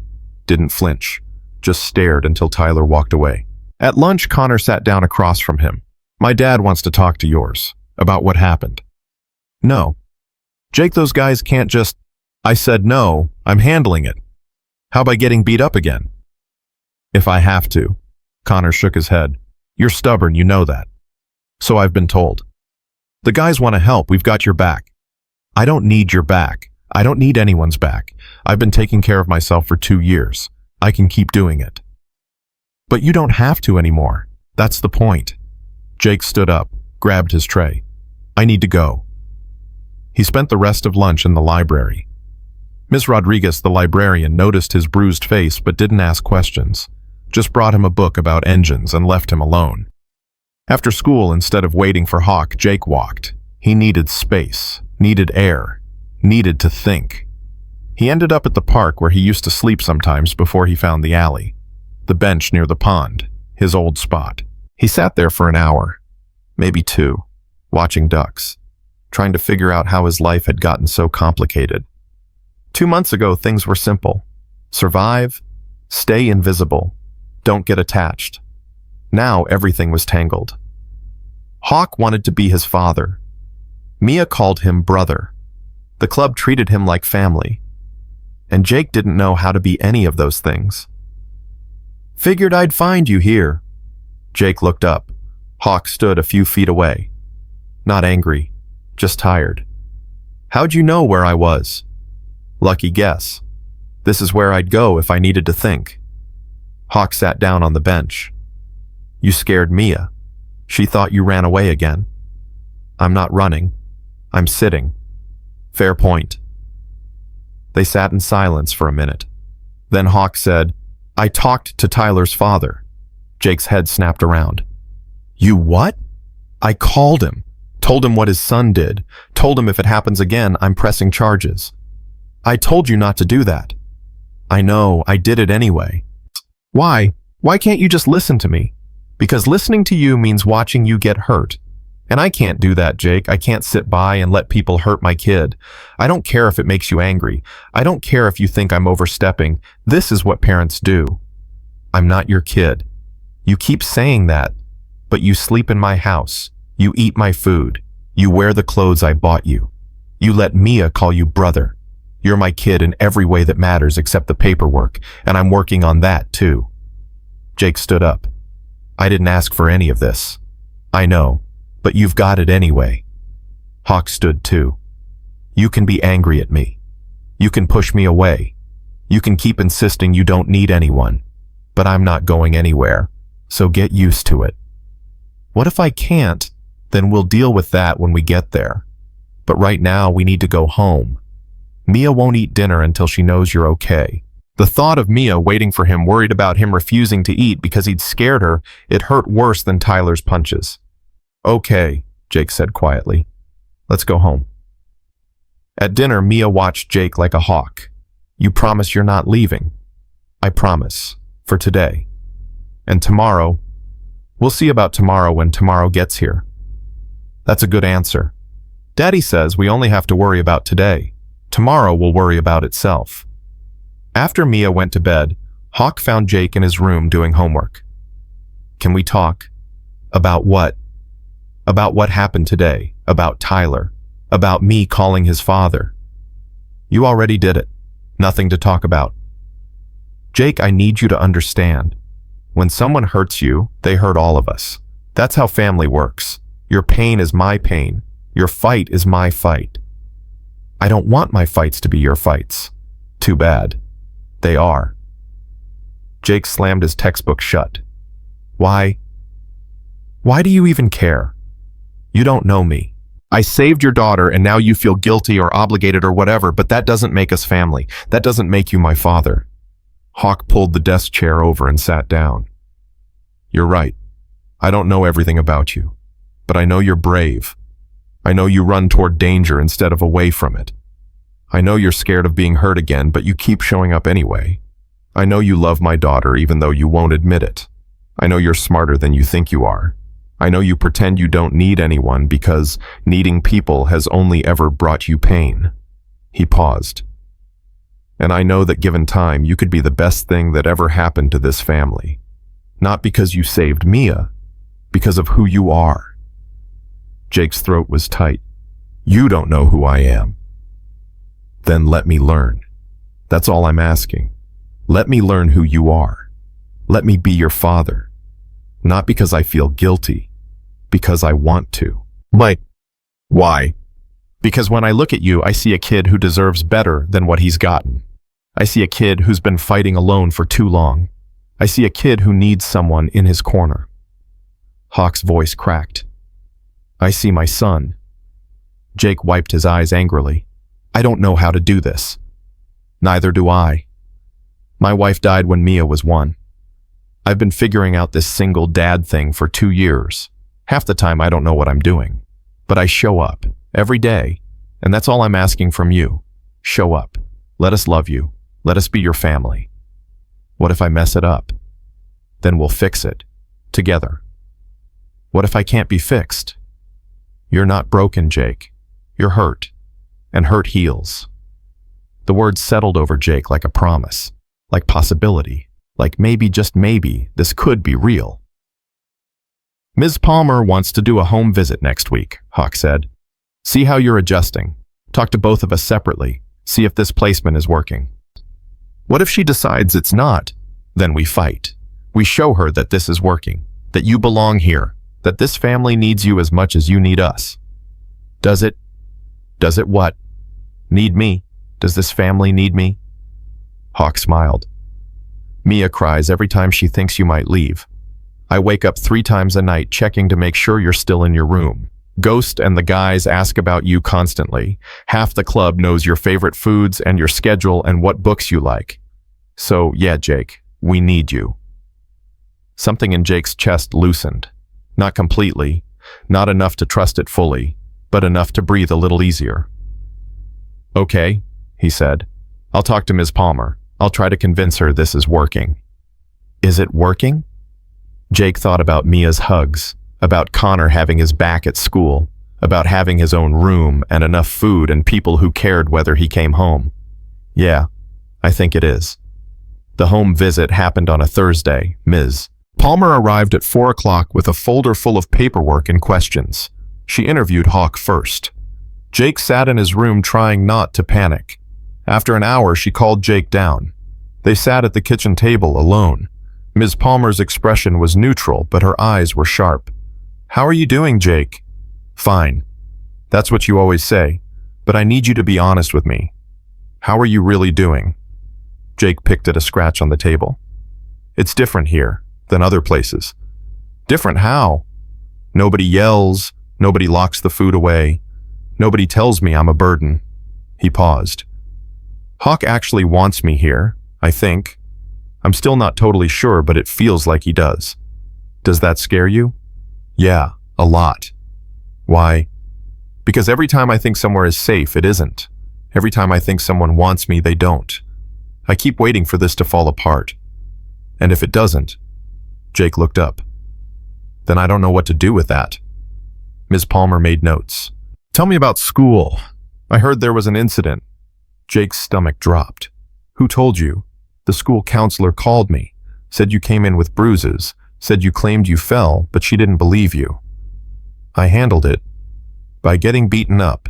Didn't flinch. Just stared until Tyler walked away. At lunch, Connor sat down across from him. My dad wants to talk to yours. About what happened. No. Jake, those guys can't just... I said no, I'm handling it. How about getting beat up again? If I have to. Connor shook his head. You're stubborn, you know that. So I've been told. The guys want to help, we've got your back. I don't need your back. I don't need anyone's back. I've been taking care of myself for 2 years. I can keep doing it. But you don't have to anymore. That's the point. Jake stood up, grabbed his tray. I need to go. He spent the rest of lunch in the library. Ms. Rodriguez, the librarian, noticed his bruised face but didn't ask questions. Just brought him a book about engines and left him alone. After school, instead of waiting for Hawk, Jake walked. He needed space, needed air, needed to think. He ended up at the park where he used to sleep sometimes before he found the alley. The bench near the pond, his old spot. He sat there for an hour, maybe 2, watching ducks, trying to figure out how his life had gotten so complicated. 2 months ago, things were simple. Survive, stay invisible, don't get attached. Now everything was tangled. Hawk wanted to be his father. Mia called him brother. The club treated him like family. And Jake didn't know how to be any of those things. Figured I'd find you here. Jake looked up. Hawk stood a few feet away. Not angry, just tired. How'd you know where I was? Lucky guess. This is where I'd go if I needed to think. Hawk sat down on the bench. You scared Mia. She thought you ran away again. I'm not running. I'm sitting. Fair point. They sat in silence for a minute. Then Hawk said, I talked to Tyler's father. Jake's head snapped around. You what? I called him, told him what his son did, told him if it happens again, I'm pressing charges. I told you not to do that. I know, I did it anyway. Why? Why can't you just listen to me? Because listening to you means watching you get hurt. And I can't do that, Jake. I can't sit by and let people hurt my kid. I don't care if it makes you angry. I don't care if you think I'm overstepping. This is what parents do. I'm not your kid. You keep saying that, but you sleep in my house. You eat my food. You wear the clothes I bought you. You let Mia call you brother. You're my kid in every way that matters except the paperwork, and I'm working on that too. Jake stood up. I didn't ask for any of this. I know, but you've got it anyway. Hawk stood too. You can be angry at me. You can push me away. You can keep insisting you don't need anyone. But I'm not going anywhere, so get used to it. What if I can't? Then we'll deal with that when we get there. But right now we need to go home. Mia won't eat dinner until she knows you're okay. The thought of Mia waiting for him, worried about him refusing to eat because he'd scared her, it hurt worse than Tyler's punches. Okay, Jake said quietly. Let's go home. At dinner, Mia watched Jake like a hawk. You promise you're not leaving? I promise. For today. And tomorrow, we'll see about tomorrow when tomorrow gets here. That's a good answer. Daddy says we only have to worry about today. Tomorrow will worry about itself. After Mia went to bed, Hawk found Jake in his room doing homework. Can we talk? About what? About what happened today, about Tyler, about me calling his father. You already did it. Nothing to talk about. Jake, I need you to understand. When someone hurts you, they hurt all of us. That's how family works. Your pain is my pain. Your fight is my fight. I don't want my fights to be your fights. Too bad. They are. Jake slammed his textbook shut. Why? Why do you even care? You don't know me. I saved your daughter and now you feel guilty or obligated or whatever, but that doesn't make us family. That doesn't make you my father. Hawk pulled the desk chair over and sat down. You're right. I don't know everything about you, but I know you're brave. I know you run toward danger instead of away from it. I know you're scared of being hurt again, but you keep showing up anyway. I know you love my daughter even though you won't admit it. I know you're smarter than you think you are. I know you pretend you don't need anyone because needing people has only ever brought you pain. He paused. And I know that given time, you could be the best thing that ever happened to this family. Not because you saved Mia, because of who you are. Jake's throat was tight. You don't know who I am. Then let me learn. That's all I'm asking. Let me learn who you are. Let me be your father. Not because I feel guilty, because I want to. But why? Because when I look at you, I see a kid who deserves better than what he's gotten. I see a kid who's been fighting alone for too long. I see a kid who needs someone in his corner. Hawk's voice cracked. I see my son. Jake wiped his eyes angrily. I don't know how to do this. Neither do I. My wife died when Mia was 1. I've been figuring out this single dad thing for 2 years. Half the time I don't know what I'm doing. But I show up, every day, and that's all I'm asking from you. Show up. Let us love you. Let us be your family. What if I mess it up? Then we'll fix it. Together. What if I can't be fixed? You're not broken, Jake. You're hurt. And hurt heals. The words settled over Jake like a promise. Like possibility. Like maybe, just maybe, this could be real. Ms. Palmer wants to do a home visit next week, Hawk said. See how you're adjusting. Talk to both of us separately. See if this placement is working. What if she decides it's not? Then we fight. We show her that this is working, that you belong here, that this family needs you as much as you need us. Does it? Does it what? Need me? Does this family need me? Hawk smiled. Mia cries every time she thinks you might leave. I wake up 3 times a night checking to make sure you're still in your room. Ghost and the guys ask about you constantly. Half the club knows your favorite foods and your schedule and what books you like. So, yeah, Jake, we need you. Something in Jake's chest loosened. Not completely, not enough to trust it fully, but enough to breathe a little easier. Okay, he said. I'll talk to Ms. Palmer. I'll try to convince her this is working. Is it working? Jake thought about Mia's hugs, about Connor having his back at school, about having his own room and enough food and people who cared whether he came home. Yeah, I think it is. The home visit happened on a Thursday. Ms. Palmer arrived at 4 o'clock with a folder full of paperwork and questions. She interviewed Hawk first. Jake sat in his room trying not to panic. After an hour, she called Jake down. They sat at the kitchen table alone. Ms. Palmer's expression was neutral, but her eyes were sharp. How are you doing, Jake? Fine. That's what you always say, but I need you to be honest with me. How are you really doing? Jake picked at a scratch on the table. It's different here than other places. Different how? Nobody yells, nobody locks the food away, nobody tells me I'm a burden. He paused. Hawk actually wants me here, I think. I'm still not totally sure, but it feels like he does. Does that scare you? Yeah, a lot. Why? Because every time I think somewhere is safe, it isn't. Every time I think someone wants me, they don't. I keep waiting for this to fall apart. And if it doesn't, Jake looked up. Then I don't know what to do with that. Ms. Palmer made notes. Tell me about school. I heard there was an incident. Jake's stomach dropped. Who told you? The school counselor called me, said you came in with bruises, said you claimed you fell, but she didn't believe you. I handled it by getting beaten up,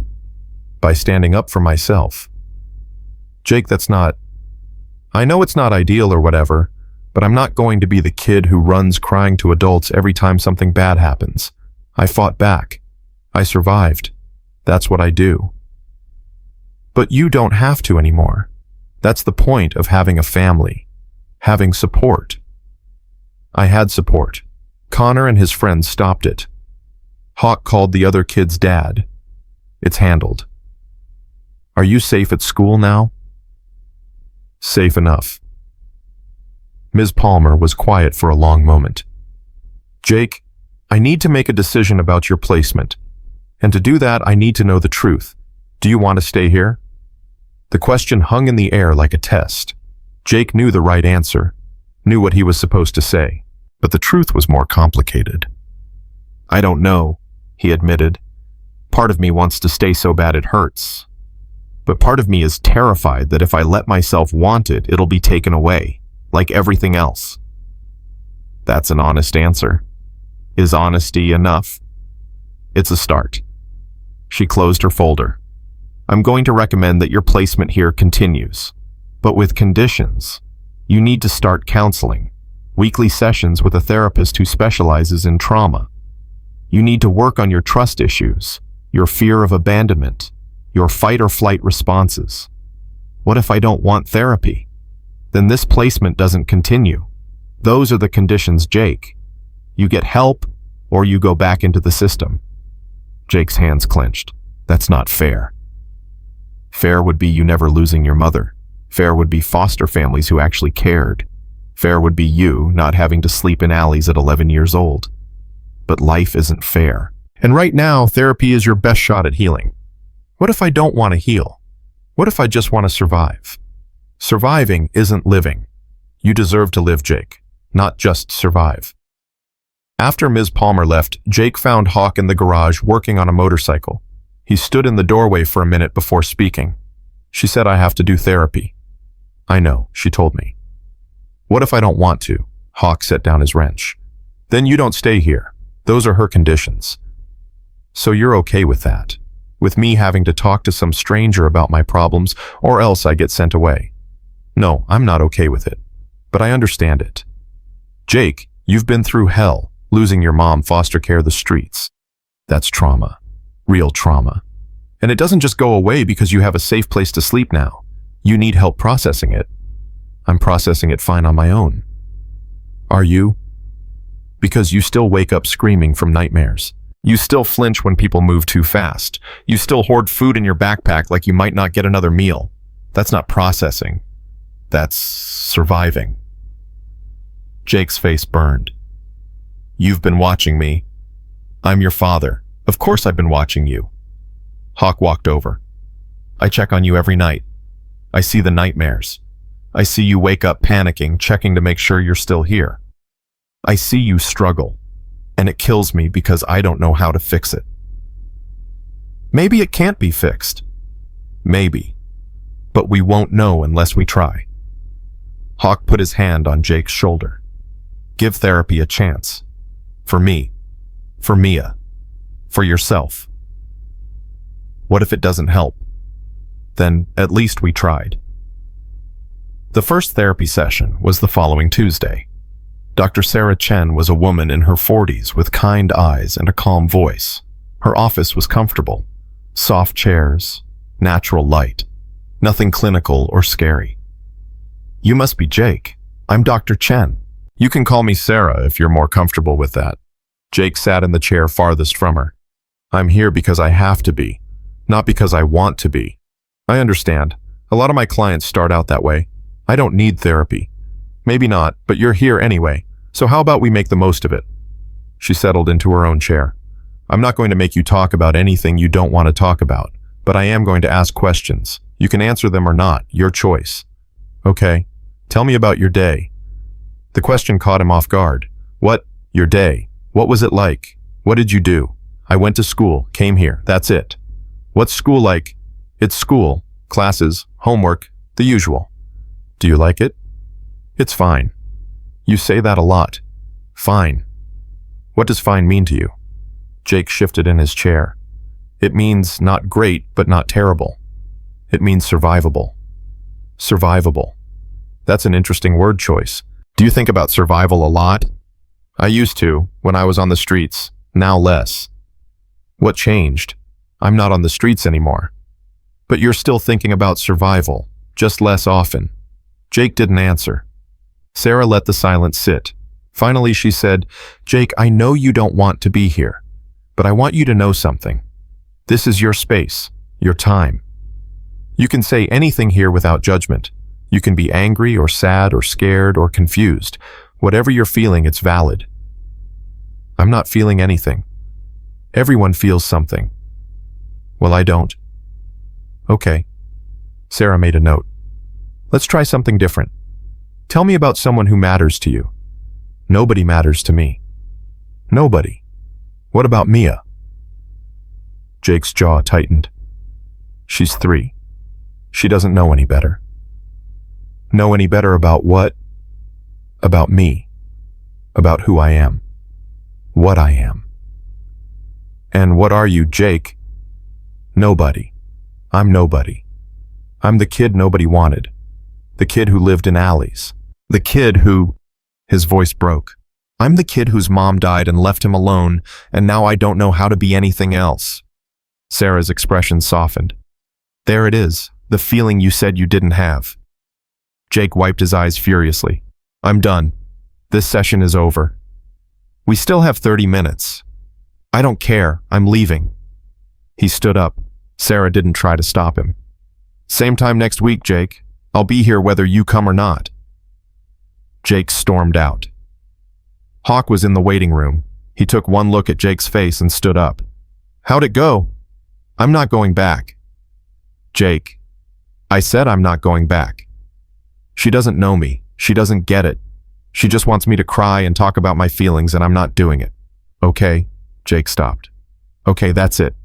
by standing up for myself. Jake, that's not... I know it's not ideal or whatever, but I'm not going to be the kid who runs crying to adults every time something bad happens. I fought back. I survived. That's what I do. But you don't have to anymore. That's the point of having a family. Having support. I had support. Connor and his friends stopped it. Hawk called the other kid's dad. It's handled. Are you safe at school now? Safe enough. Ms. Palmer was quiet for a long moment. Jake, I need to make a decision about your placement. And to do that, I need to know the truth. Do you want to stay here? The question hung in the air like a test. Jake knew the right answer, knew what he was supposed to say, but the truth was more complicated. I don't know, he admitted. Part of me wants to stay so bad it hurts. But part of me is terrified that if I let myself want it, it'll be taken away, like everything else. That's an honest answer. Is honesty enough? It's a start. She closed her folder. I'm going to recommend that your placement here continues, but with conditions. You need to start counseling, weekly sessions with a therapist who specializes in trauma. You need to work on your trust issues, your fear of abandonment, your fight or flight responses. What if I don't want therapy? Then this placement doesn't continue. Those are the conditions, Jake. You get help, or you go back into the system. Jake's hands clenched. That's not fair. Fair would be you never losing your mother. Fair would be foster families who actually cared. Fair would be you not having to sleep in alleys at 11 years old. But life isn't fair. And right now, therapy is your best shot at healing. What if I don't want to heal? What if I just want to survive? Surviving isn't living. You deserve to live, Jake, not just survive. After Ms. Palmer left, Jake found Hawk in the garage working on a motorcycle. He stood in the doorway for a minute before speaking. She said, I have to do therapy. I know, she told me. What if I don't want to? Hawk set down his wrench. Then you don't stay here. Those are her conditions. So you're okay with that? With me having to talk to some stranger about my problems, or else I get sent away? No, I'm not okay with it. But I understand it. Jake, you've been through hell, losing your mom, foster care, the streets. That's trauma. Real trauma. And it doesn't just go away because you have a safe place to sleep now. You need help processing it. I'm processing it fine on my own. Are you? Because you still wake up screaming from nightmares. You still flinch when people move too fast. You still hoard food in your backpack like you might not get another meal. That's not processing. That's surviving. Jake's face burned. You've been watching me. I'm your father. Of course I've been watching you. Hawk walked over. I check on you every night. I see the nightmares. I see you wake up panicking, checking to make sure you're still here. I see you struggle, and it kills me because I don't know how to fix it. Maybe it can't be fixed. Maybe. But we won't know unless we try. Hawk put his hand on Jake's shoulder. Give therapy a chance. For me. For Mia. For yourself. What if it doesn't help? Then at least we tried. The first therapy session was the following Tuesday. Dr. Sarah Chen was a woman in her 40s with kind eyes and a calm voice. Her office was comfortable. Soft chairs, natural light. Nothing clinical or scary. You must be Jake. I'm Dr. Chen. You can call me Sarah if you're more comfortable with that. Jake sat in the chair farthest from her. I'm here because I have to be, not because I want to be. I understand. A lot of my clients start out that way. I don't need therapy. Maybe not, but you're here anyway. So how about we make the most of it? She settled into her own chair. I'm not going to make you talk about anything you don't want to talk about, but I am going to ask questions. You can answer them or not, your choice. Okay, tell me about your day. The question caught him off guard. What? Your day? What was it like? What did you do? I went to school, came here, that's it. What's school like? It's school, classes, homework, the usual. Do you like it? It's fine. You say that a lot. Fine. What does fine mean to you? Jake shifted in his chair. It means not great, but not terrible. It means survivable. Survivable. That's an interesting word choice. Do you think about survival a lot? I used to, when I was on the streets, now less. What changed? I'm not on the streets anymore. But you're still thinking about survival, just less often. Jake didn't answer. Sarah let the silence sit, Finally, she said, "Jake, I know you don't want to be here, but I want you to know something. This is your space, your time. You can say anything here without judgment. You can be angry or sad or scared or confused. Whatever you're feeling, it's valid." "I'm not feeling anything." "Everyone feels something." "Well, I don't." "Okay." Sarah made a note. "Let's try something different. Tell me about someone who matters to you." "Nobody matters to me." "Nobody. What about Mia?" Jake's jaw tightened. "She's 3. She doesn't know any better." "Know any better about what?" "About me. About who I am. What I am." "And what are you, Jake?" "Nobody. I'm nobody. I'm the kid nobody wanted. The kid who lived in alleys. The kid who—" His voice broke. "I'm the kid whose mom died and left him alone, and now I don't know how to be anything else." Sarah's expression softened. "There it is, the feeling you said you didn't have." Jake wiped his eyes furiously. "I'm done. This session is over. We still have 30 minutes. I don't care. I'm leaving." He stood up. Sarah didn't try to stop him. "Same time next week, Jake. I'll be here whether you come or not." Jake stormed out. Hawk was in the waiting room. He took one look at Jake's face and stood up. "How'd it go?" "I'm not going back." "Jake, I said I'm not going back. She doesn't know me. She doesn't get it. She just wants me to cry and talk about my feelings, and I'm not doing it." "Okay." Jake stopped. "Okay, that's it.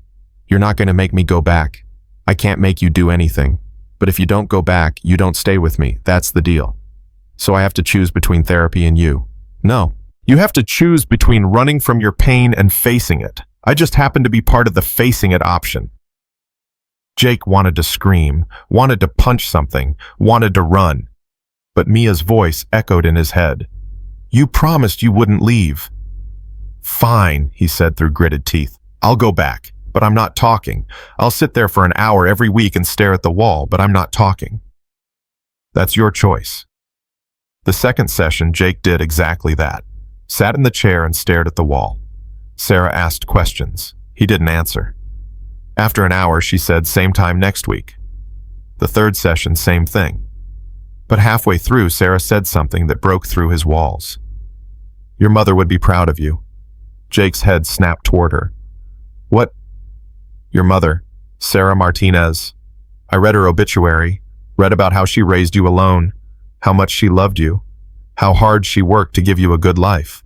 You're not going to make me go back. I can't make you do anything. But if you don't go back, you don't stay with me. That's the deal. So I have to choose between therapy and you." "No. You have to choose between running from your pain and facing it. I just happen to be part of the facing it option." Jake wanted to scream, wanted to punch something, wanted to run. But Mia's voice echoed in his head. "You promised you wouldn't leave." "Fine," he said through gritted teeth. "I'll go back, but I'm not talking. I'll sit there for an hour every week and stare at the wall, but I'm not talking." "That's your choice." The second session, Jake did exactly that. Sat in the chair and stared at the wall. Sarah asked questions. He didn't answer. After an hour, she said, "Same time next week." The third session, same thing. But halfway through, Sarah said something that broke through his walls. "Your mother would be proud of you." Jake's head snapped toward her. "What?" "Your mother, Sarah Martinez. I read her obituary, read about how she raised you alone, how much she loved you, how hard she worked to give you a good life."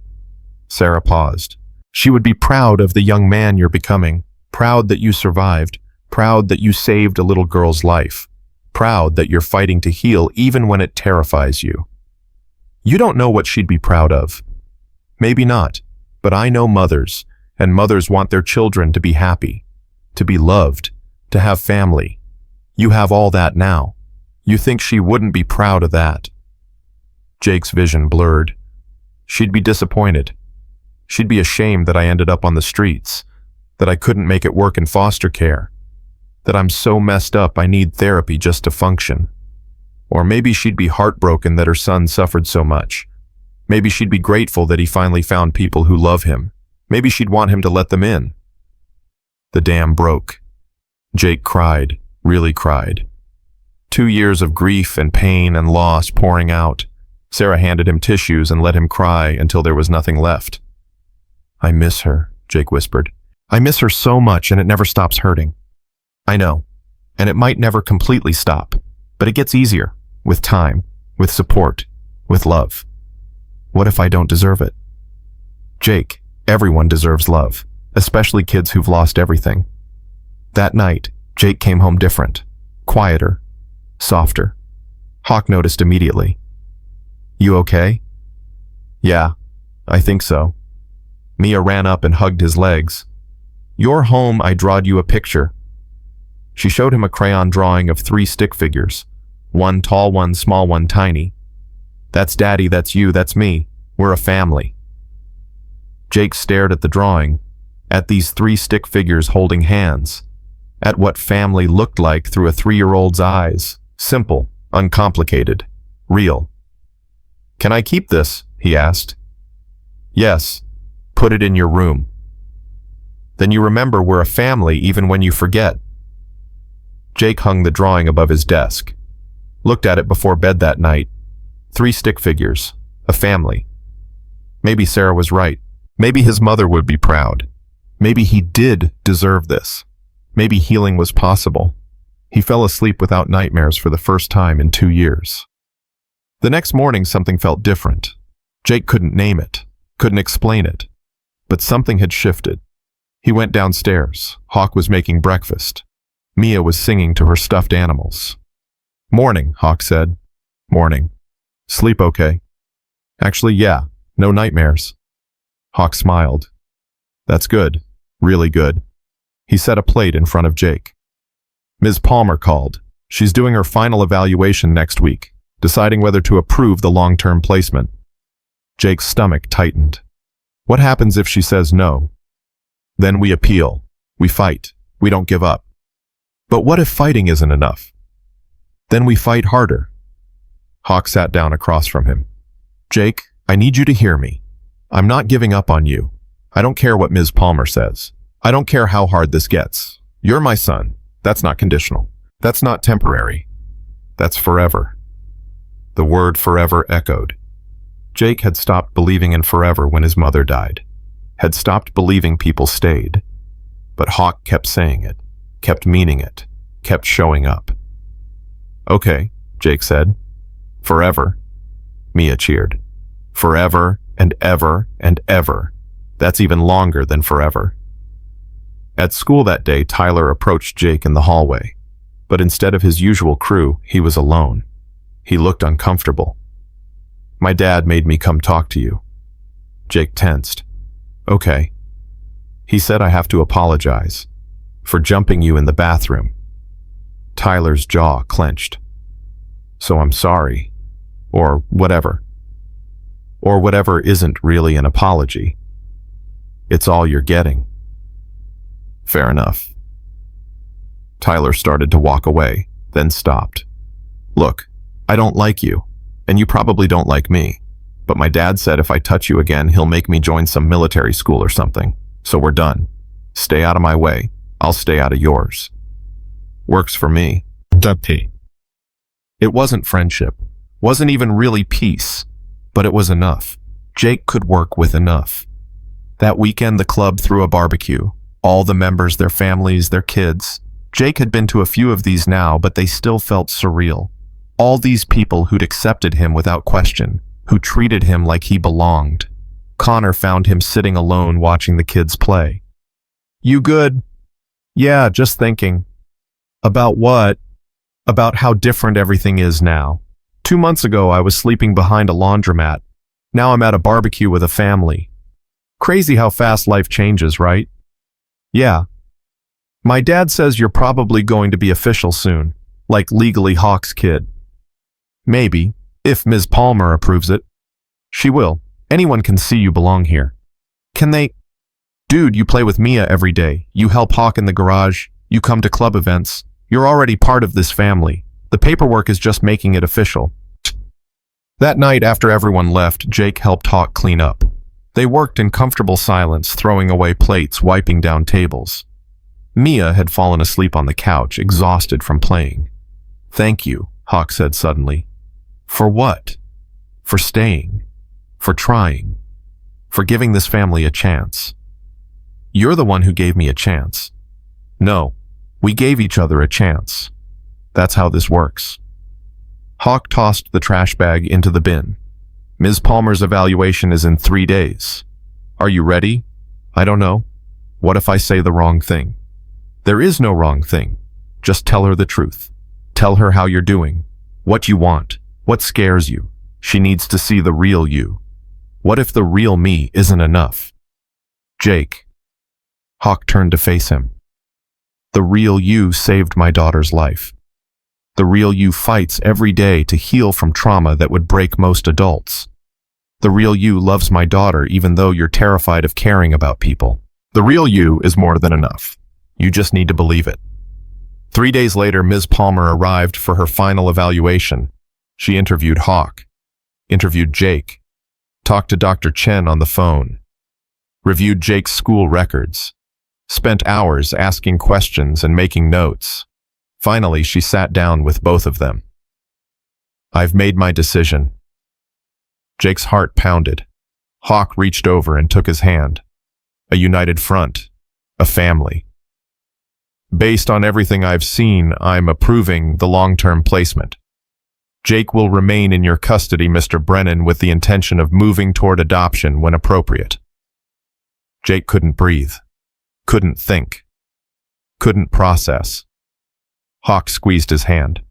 Sarah paused. "She would be proud of the young man you're becoming, proud that you survived, proud that you saved a little girl's life, proud that you're fighting to heal even when it terrifies you. You don't know what she'd be proud of. Maybe not, but I know mothers, and mothers want their children to be happy, to be loved, to have family. You have all that now. You think she wouldn't be proud of that?" Jake's vision blurred. "She'd be disappointed. She'd be ashamed that I ended up on the streets, that I couldn't make it work in foster care, that I'm so messed up I need therapy just to function. Or maybe she'd be heartbroken that her son suffered so much. Maybe she'd be grateful that he finally found people who love him. Maybe she'd want him to let them in." The dam broke. Jake cried, really cried. 2 years of grief and pain and loss pouring out. Sarah handed him tissues and let him cry until there was nothing left. "I miss her," Jake whispered. "I miss her so much, and it never stops hurting." "I know, and it might never completely stop, but it gets easier, with time, with support, with love. What if I don't deserve it?" "Jake, everyone deserves love, especially kids who've lost everything." That night, Jake came home different, quieter, softer. Hawk noticed immediately. "You okay?" "Yeah, I think so." Mia ran up and hugged his legs. "You're home, I drawed you a picture." She showed him a crayon drawing of 3 stick figures, one tall, one small, one tiny. "That's Daddy, that's you, that's me. We're a family." Jake stared at the drawing, at these 3 stick figures holding hands, at what family looked like through a 3-year-old's eyes. Simple, uncomplicated, real. "Can I keep this?" he asked. Yes, put it in your room. Then you remember we're a family even when you forget. Jake hung the drawing above his desk. Looked at it before bed that night. 3 stick figures. A family. Maybe Sarah was right. Maybe his mother would be proud. Maybe he did deserve this. Maybe healing was possible. He fell asleep without nightmares for the first time in 2 years. The next morning something felt different. Jake couldn't name it, couldn't explain it. But something had shifted. He went downstairs. Hawk was making breakfast. Mia was singing to her stuffed animals. "Morning," Hawk said. "Morning. Sleep okay?" "Actually, yeah. No nightmares." Hawk smiled. "That's good. Really good." He set a plate in front of Jake. Ms. Palmer called. She's doing her final evaluation next week, deciding whether to approve the long-term placement. Jake's stomach tightened. What happens if she says no? Then we appeal. We fight. We don't give up. But what if fighting isn't enough? Then we fight harder. Hawk sat down across from him. "Jake, I need you to hear me. I'm not giving up on you. I don't care what Ms. Palmer says. I don't care how hard this gets. You're my son. That's not conditional. That's not temporary. That's forever." The word forever echoed. Jake had stopped believing in forever when his mother died. Had stopped believing people stayed. But Hawk kept saying it, kept meaning it, kept showing up. "Okay," Jake said. "Forever." Mia cheered. "Forever and ever and ever. That's even longer than forever." At school that day, Tyler approached Jake in the hallway. But instead of his usual crew, he was alone. He looked uncomfortable. "My dad made me come talk to you." Jake tensed. "Okay." He said, "I have to apologize for jumping you in the bathroom." Tyler's jaw clenched. "So I'm sorry. Or whatever. Or whatever isn't really an apology. It's all you're getting." "Fair enough." Tyler started to walk away, then stopped. "Look, I don't like you, and you probably don't like me. But my dad said if I touch you again, he'll make me join some military school or something. So we're done. Stay out of my way. I'll stay out of yours." "Works for me." Dumpty. It wasn't friendship. Wasn't even really peace. But it was enough. Jake could work with enough. That weekend, the club threw a barbecue. All the members, their families, their kids. Jake had been to a few of these now, but they still felt surreal. All these people who'd accepted him without question, who treated him like he belonged. Connor found him sitting alone watching the kids play. "You good?" "Yeah, just thinking." "About what?" "About how different everything is now. 2 months ago, I was sleeping behind a laundromat. Now I'm at a barbecue with a family. Crazy how fast life changes, right?" "Yeah." "My dad says you're probably going to be official soon, like legally Hawk's kid." "Maybe, if Ms. Palmer approves it." "She will. Anyone can see you belong here." "Can they?" "Dude, you play with Mia every day. You help Hawk in the garage. You come to club events. You're already part of this family. The paperwork is just making it official." That night, after everyone left, Jake helped Hawk clean up. They worked in comfortable silence, throwing away plates, wiping down tables. Mia had fallen asleep on the couch, exhausted from playing. "Thank you," Hawk said suddenly. "For what?" "For staying. For trying. For giving this family a chance." "You're the one who gave me a chance." "No, we gave each other a chance. That's how this works." Hawk tossed the trash bag into the bin. "Ms. Palmer's evaluation is in 3 days. Are you ready?" "I don't know. What if I say the wrong thing?" "There is no wrong thing. Just tell her the truth. Tell her how you're doing, what you want, what scares you. She needs to see the real you. What if the real me isn't enough?" "Jake." Hawk turned to face him. "The real you saved my daughter's life. The real you fights every day to heal from trauma that would break most adults. The real you loves my daughter even though you're terrified of caring about people. The real you is more than enough. You just need to believe it." 3 days later, Ms. Palmer arrived for her final evaluation. She interviewed Hawk. Interviewed Jake. talked to Dr. Chen on the phone, reviewed Jake's school records, spent hours asking questions and making notes. Finally, she sat down with both of them. "I've made my decision." Jake's heart pounded. Hawk reached over and took his hand. A united front, a family. "Based on everything I've seen, I'm approving the long-term placement. Jake will remain in your custody, Mr. Brennan, with the intention of moving toward adoption when appropriate." Jake couldn't breathe, couldn't think, couldn't process. Hawk squeezed his hand.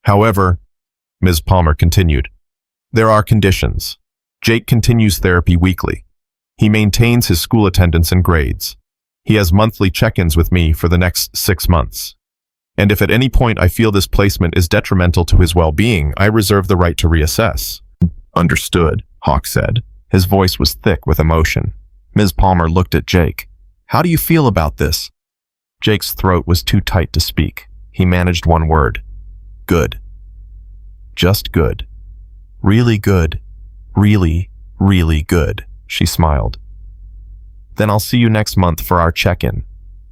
"However," Ms. Palmer continued, "there are conditions. Jake continues therapy weekly. He maintains his school attendance and grades. He has monthly check-ins with me for the next 6 months. And if at any point I feel this placement is detrimental to his well-being, I reserve the right to reassess." "Understood," Hawk said. His voice was thick with emotion. Ms. Palmer looked at Jake. "How do you feel about this?" Jake's throat was too tight to speak. He managed one word. "Good. Just good. Really good. Really, really good," she smiled. "Then I'll see you next month for our check-in.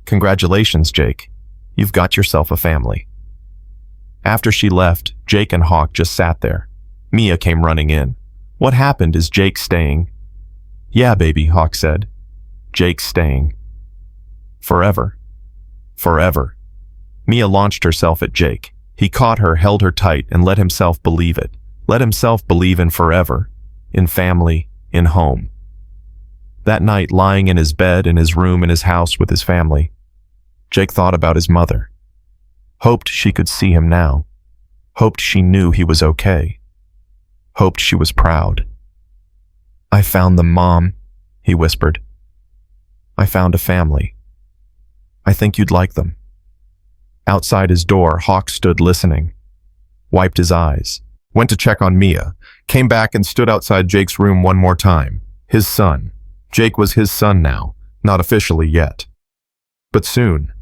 Congratulations, Jake. You've got yourself a family." After she left, Jake and Hawk just sat there. Mia came running in. "What happened? Is Jake staying?" "Yeah, baby," Hawk said. "Jake's staying. Forever. Forever." Mia launched herself at Jake. He caught her, held her tight, and let himself believe it. Let himself believe in forever. In family, in home. That night, lying in his bed, in his room, in his house with his family, Jake thought about his mother. Hoped she could see him now. Hoped she knew he was okay. Hoped she was proud. "I found them, Mom," he whispered. "I found a family. I think you'd like them." Outside his door, Hawk stood listening. Wiped his eyes. Went to check on Mia. Came back and stood outside Jake's room one more time. His son. Jake was his son now. Not officially yet. But soon.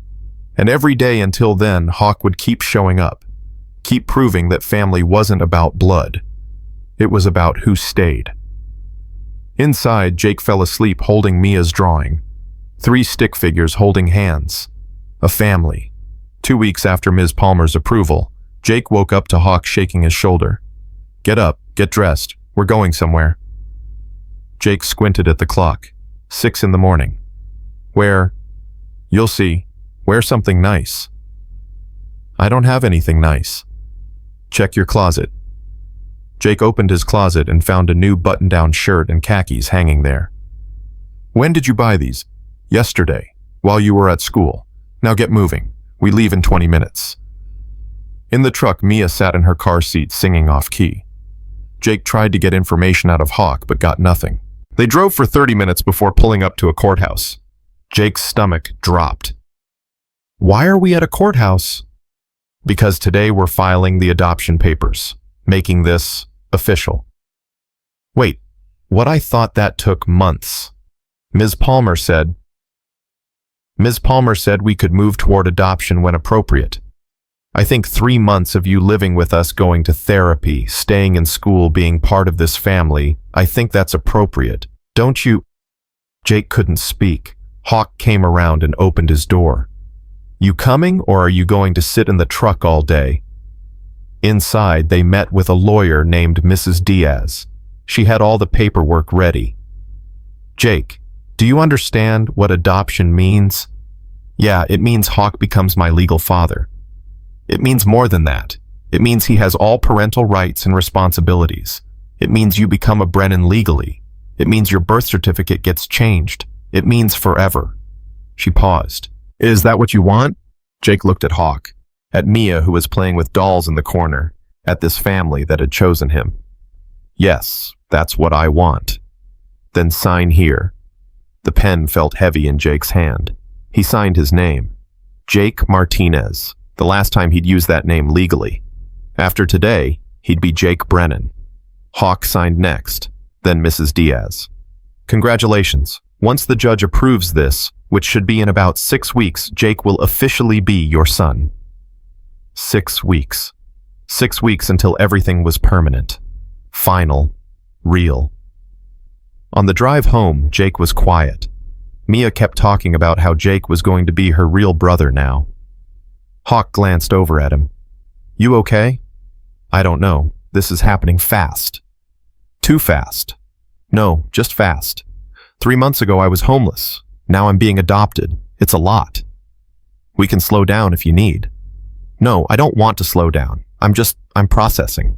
And every day until then, Hawk would keep showing up. Keep proving that family wasn't about blood. It was about who stayed. Inside, Jake fell asleep holding Mia's drawing. 3 stick figures holding hands. A family. 2 weeks after Ms. Palmer's approval, Jake woke up to Hawk shaking his shoulder. "Get up, get dressed, we're going somewhere." Jake squinted at the clock. 6 in the morning. "Where?" "You'll see. Wear something nice." "I don't have anything nice." "Check your closet." Jake opened his closet and found a new button-down shirt and khakis hanging there. "When did you buy these?" "Yesterday, while you were at school. Now get moving. We leave in 20 minutes. In the truck, Mia sat in her car seat singing off-key. Jake tried to get information out of Hawk, but got nothing. They drove for 30 minutes before pulling up to a courthouse. Jake's stomach dropped. "Why are we at a courthouse?" "Because today we're filing the adoption papers, making this official." "Wait, what? I thought that took months." Ms. Palmer said we could move toward adoption when appropriate. I think 3 months of you living with us, going to therapy, staying in school, being part of this family, I think that's appropriate. Don't you?" Jake couldn't speak. Hawk came around and opened his door. "You coming, or are you going to sit in the truck all day?" Inside, they met with a lawyer named Mrs. Diaz. She had all the paperwork ready. "Jake, do you understand what adoption means?" "Yeah, it means Hawk becomes my legal father." "It means more than that. It means he has all parental rights and responsibilities. It means you become a Brennan legally. It means your birth certificate gets changed. It means forever." She paused. "Is that what you want?" Jake looked at Hawk, at Mia, who was playing with dolls in the corner, at this family that had chosen him. "Yes, that's what I want." "Then sign here." The pen felt heavy in Jake's hand. He signed his name. Jake Martinez. The last time he'd used that name legally. After today, he'd be Jake Brennan. Hawk signed next, then Mrs. Diaz. "Congratulations. Once the judge approves this, which should be in about 6 weeks, Jake will officially be your son." 6 weeks. 6 weeks until everything was permanent. Final. Real. On the drive home, Jake was quiet. Mia kept talking about how Jake was going to be her real brother now. Hawk glanced over at him. "You okay?" "I don't know. This is happening fast." "Too fast." "No, just fast. 3 months ago I was homeless. Now I'm being adopted. It's a lot." "We can slow down if you need." "No, I don't want to slow down. I'm processing."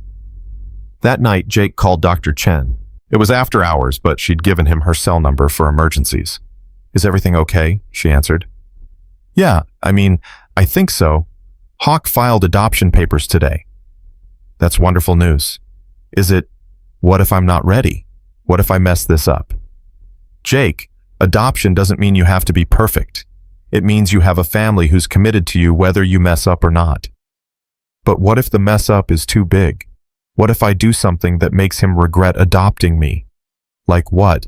That night, Jake called Dr. Chen. It was after hours, but she'd given him her cell number for emergencies. "Is everything okay?" she answered. "Yeah, I think so. Hawk filed adoption papers today." "That's wonderful news. What if I'm not ready? What if I mess this up?" "Jake, adoption doesn't mean you have to be perfect. It means you have a family who's committed to you whether you mess up or not." "But what if the mess up is too big? What if I do something that makes him regret adopting me?" "Like what?"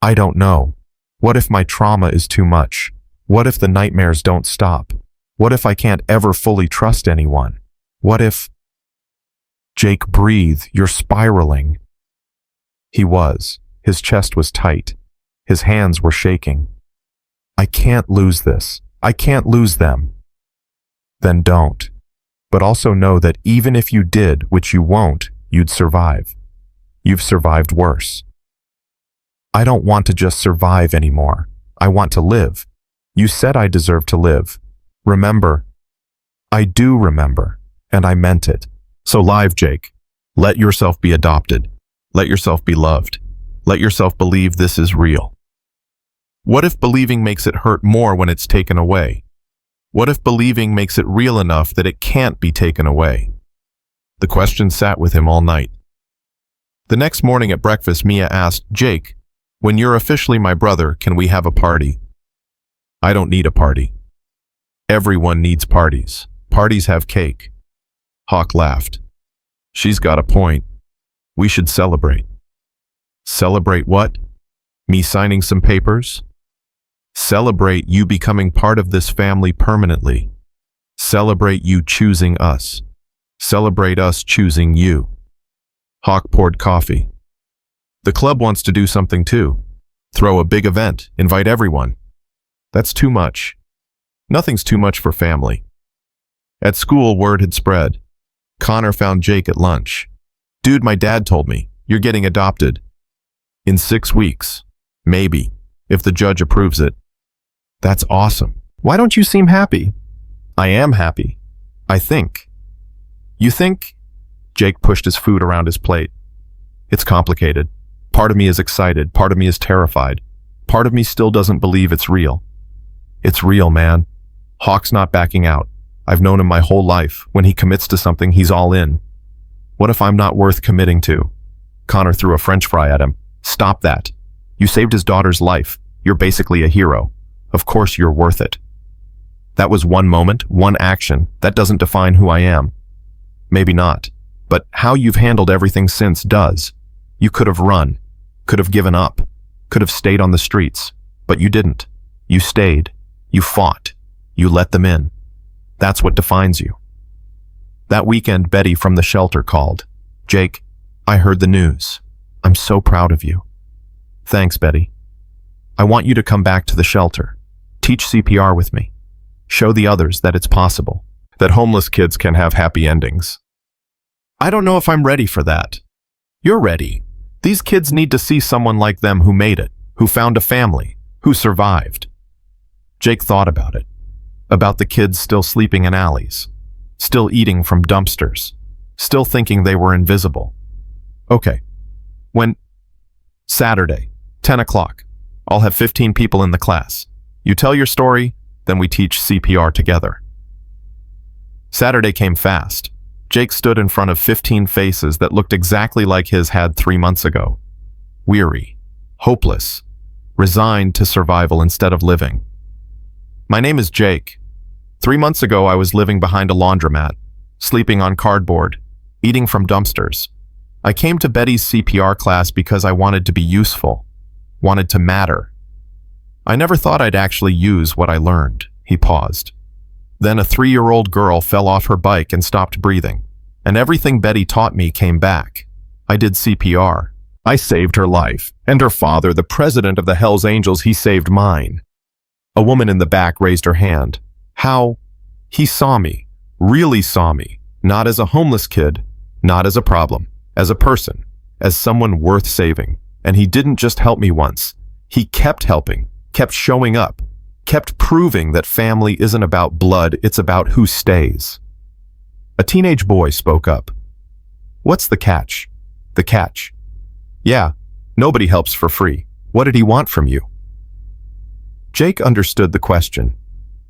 "I don't know. What if my trauma is too much? What if the nightmares don't stop? What if I can't ever fully trust anyone? What if—" "Jake, breathe. You're spiraling." He was. His chest was tight. His hands were shaking. "I can't lose this. I can't lose them." "Then don't. But also know that even if you did, which you won't, you'd survive. You've survived worse." "I don't want to just survive anymore. I want to live. You said I deserve to live. Remember?" "I do remember, and I meant it." "So live, Jake. Let yourself be adopted. Let yourself be loved. Let yourself believe this is real." What if believing makes it hurt more when it's taken away? What if believing makes it real enough that it can't be taken away? The question sat with him all night. The next morning at breakfast, Mia asked, "Jake, when you're officially my brother, can we have a party?" "I don't need a party." "Everyone needs parties. Parties have cake." Hawk laughed. "She's got a point. We should celebrate." "Celebrate what? Me signing some papers?" "Celebrate you becoming part of this family permanently. Celebrate you choosing us. Celebrate us choosing you." Hawk poured coffee. "The club wants to do something too. Throw a big event, invite everyone." "That's too much." "Nothing's too much for family." At school, word had spread. Connor found Jake at lunch. "Dude, my dad told me, you're getting adopted. In 6 weeks. Maybe, if the judge approves it." "That's awesome. Why don't you seem happy?" "I am happy. I think." "You think?" Jake pushed his food around his plate. "It's complicated. Part of me is excited. Part of me is terrified. Part of me still doesn't believe it's real." "It's real, man. Hawk's not backing out. I've known him my whole life. When he commits to something, he's all in." "What if I'm not worth committing to?" Connor threw a French fry at him. "Stop that. You saved his daughter's life. You're basically a hero. Of course you're worth it." "That was one moment, one action. That doesn't define who I am." "Maybe not. But how you've handled everything since does. You could have run, could have given up, could have stayed on the streets. But you didn't. You stayed. You fought. You let them in. That's what defines you." That weekend, Betty from the shelter called. "Jake, I heard the news. I'm so proud of you." "Thanks, Betty. I want you to come back to the shelter. Teach CPR with me. Show the others that it's possible, that homeless kids can have happy endings." "I don't know if I'm ready for that." "You're ready. These kids need to see someone like them who made it, who found a family, who survived." Jake thought about it. About the kids still sleeping in alleys, still eating from dumpsters, still thinking they were invisible. "Okay. When?" "Saturday, 10 o'clock. I'll have 15 people in the class. You tell your story, then we teach CPR together." Saturday came fast. Jake stood in front of 15 faces that looked exactly like his had 3 months ago. Weary, hopeless, resigned to survival instead of living. "My name is Jake. 3 months ago I was living behind a laundromat, sleeping on cardboard, eating from dumpsters. I came to Betty's CPR class because I wanted to be useful, wanted to matter. I never thought I'd actually use what I learned." He paused. "Then a 3-year-old girl fell off her bike and stopped breathing, and everything Betty taught me came back. I did CPR. I saved her life, and her father, the president of the Hells Angels, he saved mine. A woman in the back raised her hand. How? He saw me, really saw me, not as a homeless kid, not as a problem, as a person, as someone worth saving. And he didn't just help me once. He kept helping, kept showing up, kept proving that family isn't about blood, it's about who stays. A teenage boy spoke up. What's the catch? The catch. Yeah, nobody helps for free. What did he want from you? Jake understood the question.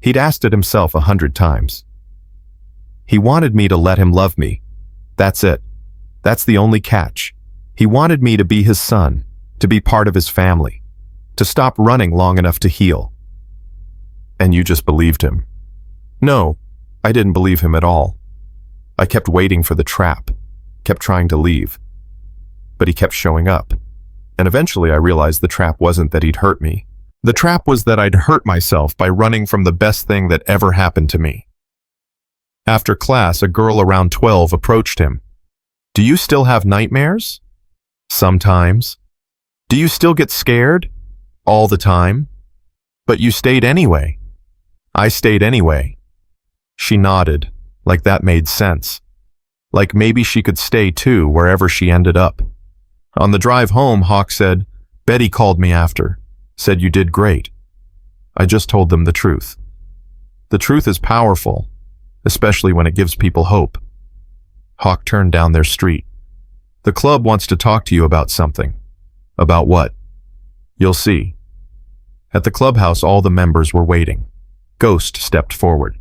He'd asked it himself 100 times. He wanted me to let him love me. That's it. That's the only catch. He wanted me to be his son, to be part of his family, to stop running long enough to heal. And you just believed him. No, I didn't believe him at all. I kept waiting for the trap, kept trying to leave. But he kept showing up. And eventually I realized the trap wasn't that he'd hurt me. The trap was that I'd hurt myself by running from the best thing that ever happened to me. After class, a girl around 12 approached him. Do you still have nightmares? Sometimes. Do you still get scared? All the time? But you stayed anyway. I stayed anyway. She nodded, like that made sense. Like maybe she could stay too, wherever she ended up. On the drive home, Hawk said, Betty called me after, said you did great. I just told them the truth. The truth is powerful, especially when it gives people hope. Hawk turned down their street. The club wants to talk to you about something. About what? You'll see. At the clubhouse, all the members were waiting. Ghost stepped forward.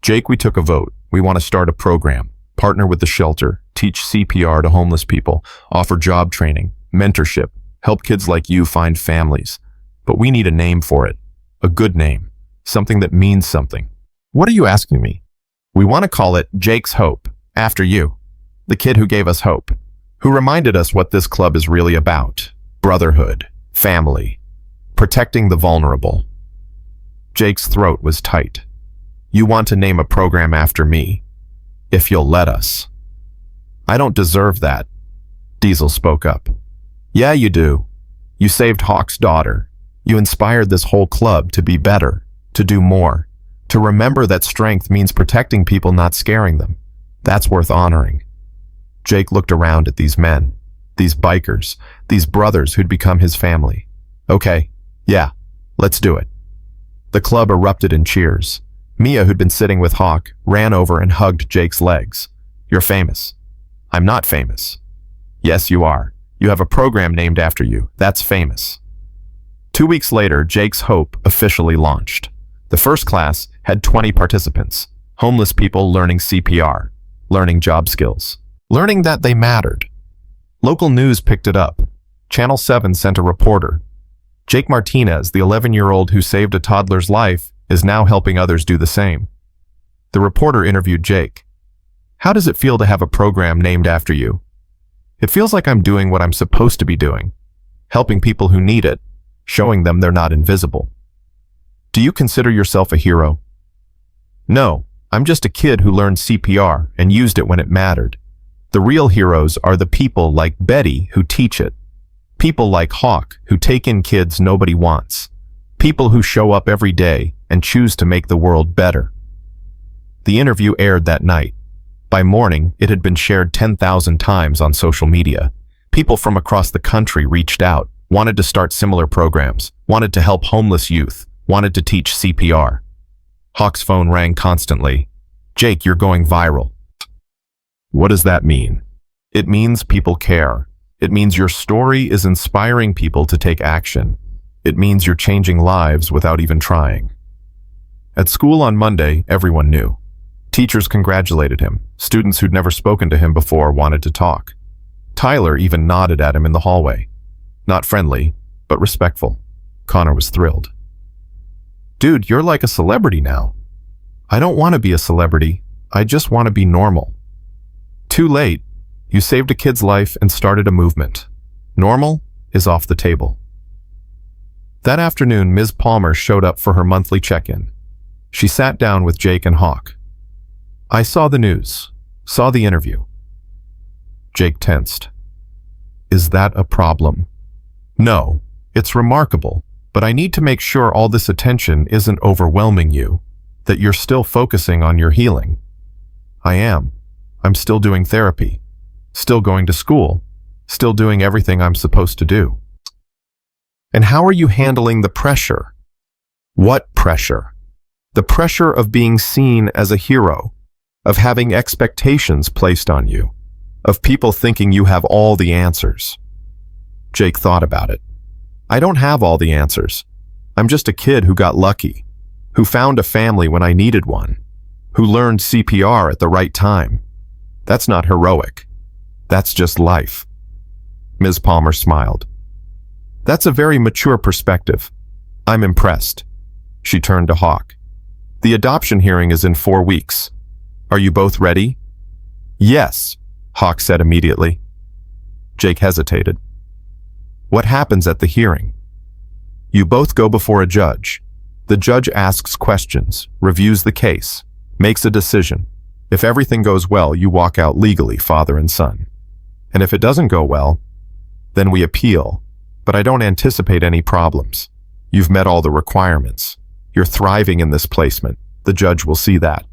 Jake, we took a vote. We want to start a program, partner with the shelter, teach CPR to homeless people, offer job training, mentorship, help kids like you find families. But we need a name for it. A good name. Something that means something. What are you asking me? We want to call it Jake's Hope, after you. The kid who gave us hope. Who reminded us what this club is really about. Brotherhood. Family. Protecting the vulnerable. Jake's throat was tight. You want to name a program after me. If you'll let us. I don't deserve that. Diesel spoke up. Yeah, you do. You saved Hawk's daughter. You inspired this whole club to be better, to do more, to remember that strength means protecting people, not scaring them. That's worth honoring. Jake looked around at these men, these bikers, these brothers who'd become his family. Okay, yeah, let's do it. The club erupted in cheers. Mia, who'd been sitting with Hawk, ran over and hugged Jake's legs. You're famous. I'm not famous. Yes, you are. You have a program named after you. That's famous. 2 weeks later, Jake's Hope officially launched. The first class had 20 participants, homeless people learning CPR, learning job skills, learning that they mattered. Local news picked it up. Channel 7 sent a reporter. Jake Martinez, the 11-year-old who saved a toddler's life, is now helping others do the same. The reporter interviewed Jake. How does it feel to have a program named after you? It feels like I'm doing what I'm supposed to be doing, helping people who need it, showing them they're not invisible. Do you consider yourself a hero? No, I'm just a kid who learned CPR and used it when it mattered. The real heroes are the people like Betty who teach it. People like Hawk who take in kids nobody wants. People who show up every day and choose to make the world better. The interview aired that night. By morning, it had been shared 10,000 times on social media. People from across the country reached out, wanted to start similar programs, wanted to help homeless youth, wanted to teach CPR. Hawk's phone rang constantly. Jake, you're going viral. What does that mean? It means people care. It means your story is inspiring people to take action. It means you're changing lives without even trying. At school on Monday, everyone knew. Teachers congratulated him. Students who'd never spoken to him before wanted to talk. Tyler even nodded at him in the hallway. Not friendly, but respectful. Connor was thrilled. Dude, you're like a celebrity now. I don't want to be a celebrity. I just want to be normal. Too late. You saved a kid's life and started a movement. Normal is off the table. That afternoon, Ms. Palmer showed up for her monthly check-in. She sat down with Jake and Hawk. I saw the news, saw the interview. Jake tensed. Is that a problem? No, it's remarkable, but I need to make sure all this attention isn't overwhelming you, that you're still focusing on your healing. I am. I'm still doing therapy, still going to school, still doing everything I'm supposed to do. And how are you handling the pressure? What pressure? The pressure of being seen as a hero, of having expectations placed on you, of people thinking you have all the answers. Jake thought about it. I don't have all the answers. I'm just a kid who got lucky, who found a family when I needed one, who learned CPR at the right time. That's not heroic. That's just life. Ms. Palmer smiled. That's a very mature perspective. I'm impressed. She turned to Hawk. The adoption hearing is in 4 weeks. Are you both ready? Yes, Hawk said immediately. Jake hesitated. What happens at the hearing? You both go before a judge. The judge asks questions, reviews the case, makes a decision. If everything goes well, you walk out legally, father and son. And if it doesn't go well, then we appeal. But I don't anticipate any problems. You've met all the requirements. You're thriving in this placement. The judge will see that.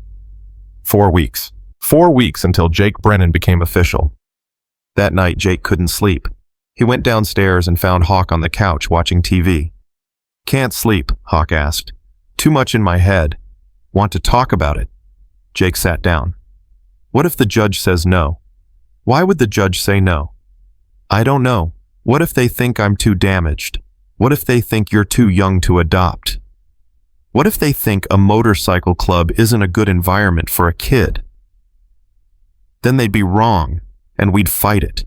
4 weeks. 4 weeks until Jake Brennan became official. That night, Jake couldn't sleep. He went downstairs and found Hawk on the couch watching TV. Can't sleep, Hawk asked. Too much in my head. Want to talk about it? Jake sat down. What if the judge says no? Why would the judge say no? I don't know. What if they think I'm too damaged? What if they think you're too young to adopt? What if they think a motorcycle club isn't a good environment for a kid? Then they'd be wrong, and we'd fight it.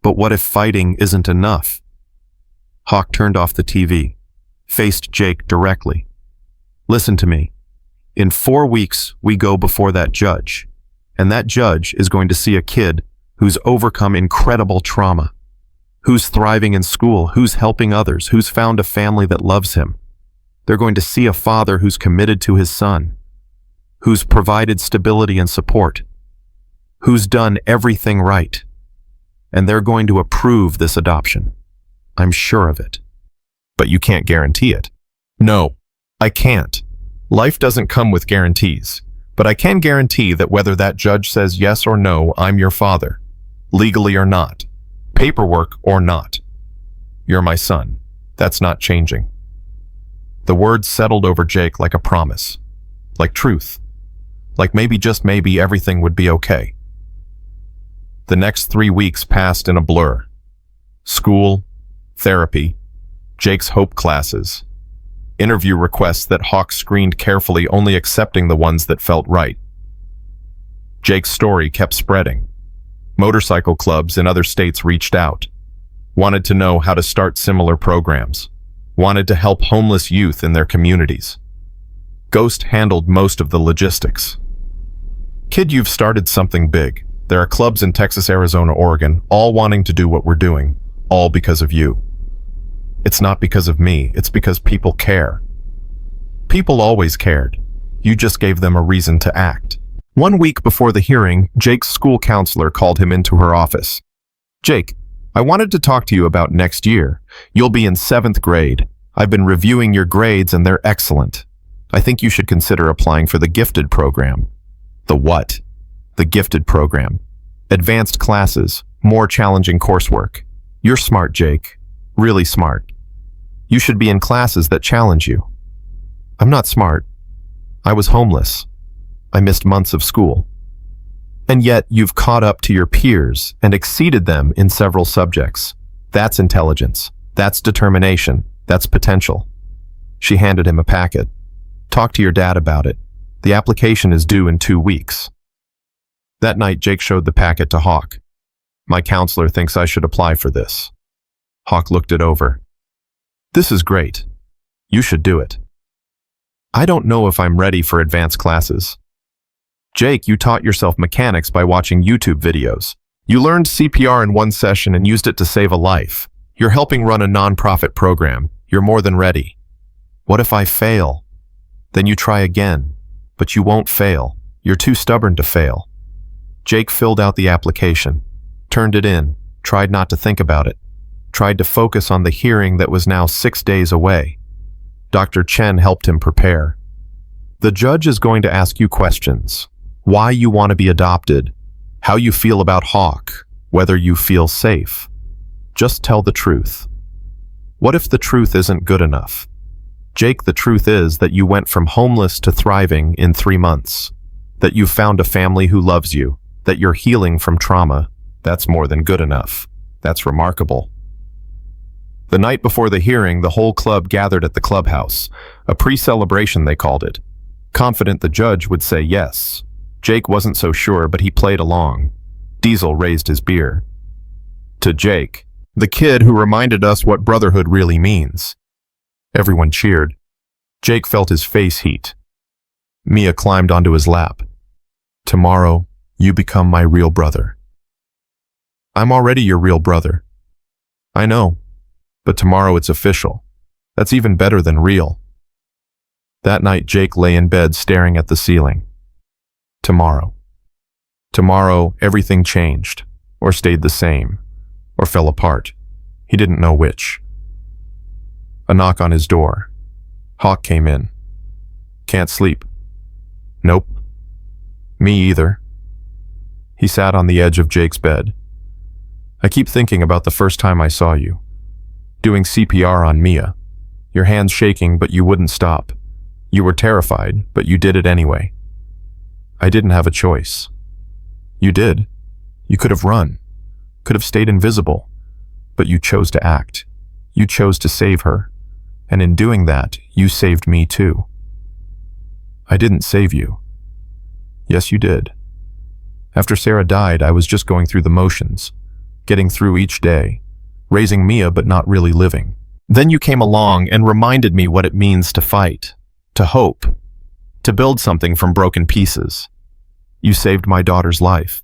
But what if fighting isn't enough? Hawk turned off the TV, faced Jake directly. Listen to me. In 4 weeks, we go before that judge, and that judge is going to see a kid who's overcome incredible trauma, who's thriving in school, who's helping others, who's found a family that loves him. They're going to see a father who's committed to his son, who's provided stability and support, who's done everything right. And they're going to approve this adoption. I'm sure of it. But you can't guarantee it. No, I can't. Life doesn't come with guarantees. But I can guarantee that whether that judge says yes or no, I'm your father. Legally or not. Paperwork or not. You're my son. That's not changing. The words settled over Jake like a promise. Like truth. Like maybe, just maybe, everything would be okay. The next 3 weeks passed in a blur. School, therapy, Jake's hope classes, interview requests that Hawk screened carefully, only accepting the ones that felt right. Jake's story kept spreading. Motorcycle clubs in other states reached out, wanted to know how to start similar programs, wanted to help homeless youth in their communities. Ghost handled most of the logistics. Kid, you've started something big. There are clubs in Texas, Arizona, Oregon, all wanting to do what we're doing, all because of you. It's not because of me, it's because people care. People always cared. You just gave them a reason to act. 1 week before the hearing, Jake's school counselor called him into her office. Jake, I wanted to talk to you about next year. You'll be in 7th grade. I've been reviewing your grades and they're excellent. I think you should consider applying for the gifted program. The what? The gifted program. Advanced classes, more challenging coursework. You're smart, Jake. Really smart. You should be in classes that challenge you. I'm not smart. I was homeless. I missed months of school. And yet you've caught up to your peers and exceeded them in several subjects. That's intelligence. That's determination. That's potential. She handed him a packet. Talk to your dad about it. The application is due in 2 weeks. That night, Jake showed the packet to Hawk. My counselor thinks I should apply for this. Hawk looked it over. This is great. You should do it. I don't know if I'm ready for advanced classes. Jake, you taught yourself mechanics by watching YouTube videos. You learned CPR in 1 session and used it to save a life. You're helping run a nonprofit program. You're more than ready. What if I fail? Then you try again. But you won't fail. You're too stubborn to fail. Jake filled out the application, turned it in, tried not to think about it, tried to focus on the hearing that was now 6 days away. Dr. Chen helped him prepare. The judge is going to ask you questions. Why you want to be adopted, how you feel about Hawk, whether you feel safe. Just tell the truth. What if the truth isn't good enough? Jake, the truth is that you went from homeless to thriving in 3 months, that you found a family who loves you, that you're healing from trauma. That's more than good enough. That's remarkable. The night before the hearing, the whole club gathered at the clubhouse, a pre-celebration they called it. Confident the judge would say yes. Jake wasn't so sure, but he played along. Diesel raised his beer. To Jake, the kid who reminded us what brotherhood really means. Everyone cheered. Jake felt his face heat. Mia climbed onto his lap. Tomorrow, you become my real brother. I'm already your real brother. I know, but tomorrow it's official. That's even better than real. That night, Jake lay in bed staring at the ceiling. Tomorrow. Tomorrow, everything changed, or stayed the same, or fell apart. He didn't know which. A knock on his door. Hawk came in. Can't sleep. Nope. Me either. He sat on the edge of Jake's bed. I keep thinking about the first time I saw you. Doing CPR on Mia. Your hands shaking, but you wouldn't stop. You were terrified, but you did it anyway. I didn't have a choice. You did. You could have run. Could have stayed invisible. But you chose to act. You chose to save her. And in doing that, you saved me too. I didn't save you. Yes, you did. After Sarah died, I was just going through the motions, getting through each day, raising Mia but not really living. Then you came along and reminded me what it means to fight, to hope, to build something from broken pieces. You saved my daughter's life,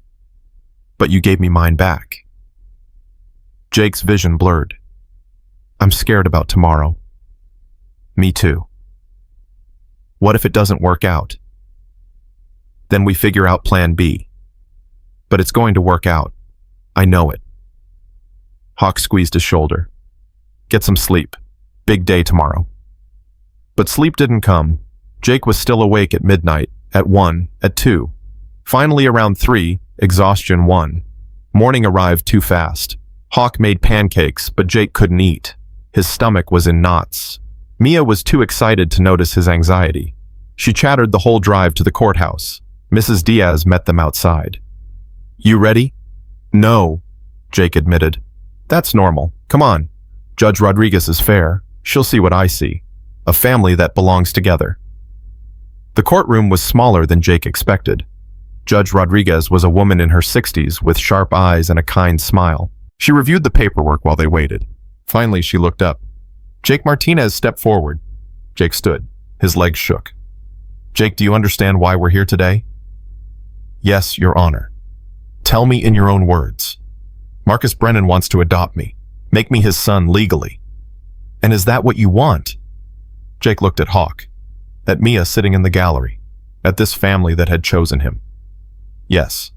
but you gave me mine back. Jake's vision blurred. I'm scared about tomorrow. Me too. What if it doesn't work out? Then we figure out plan B. But it's going to work out. I know it. Hawk squeezed his shoulder. Get some sleep. Big day tomorrow. But sleep didn't come. Jake was still awake at midnight, at 1, at 2. Finally around 3, exhaustion won. Morning arrived too fast. Hawk made pancakes, but Jake couldn't eat. His stomach was in knots. Mia was too excited to notice his anxiety. She chattered the whole drive to the courthouse. Mrs. Diaz met them outside. You ready? No, Jake admitted. That's normal. Come on. Judge Rodriguez is fair. She'll see what I see. A family that belongs together. The courtroom was smaller than Jake expected. Judge Rodriguez was a woman in her 60s with sharp eyes and a kind smile. She reviewed the paperwork while they waited. Finally, she looked up. Jake Martinez stepped forward. Jake stood. His legs shook. Jake, do you understand why we're here today? Yes, Your Honor. Tell me in your own words. Marcus Brennan wants to adopt me, make me his son legally. And is that what you want? Jake looked at Hawk, at Mia sitting in the gallery, at this family that had chosen him. Yes,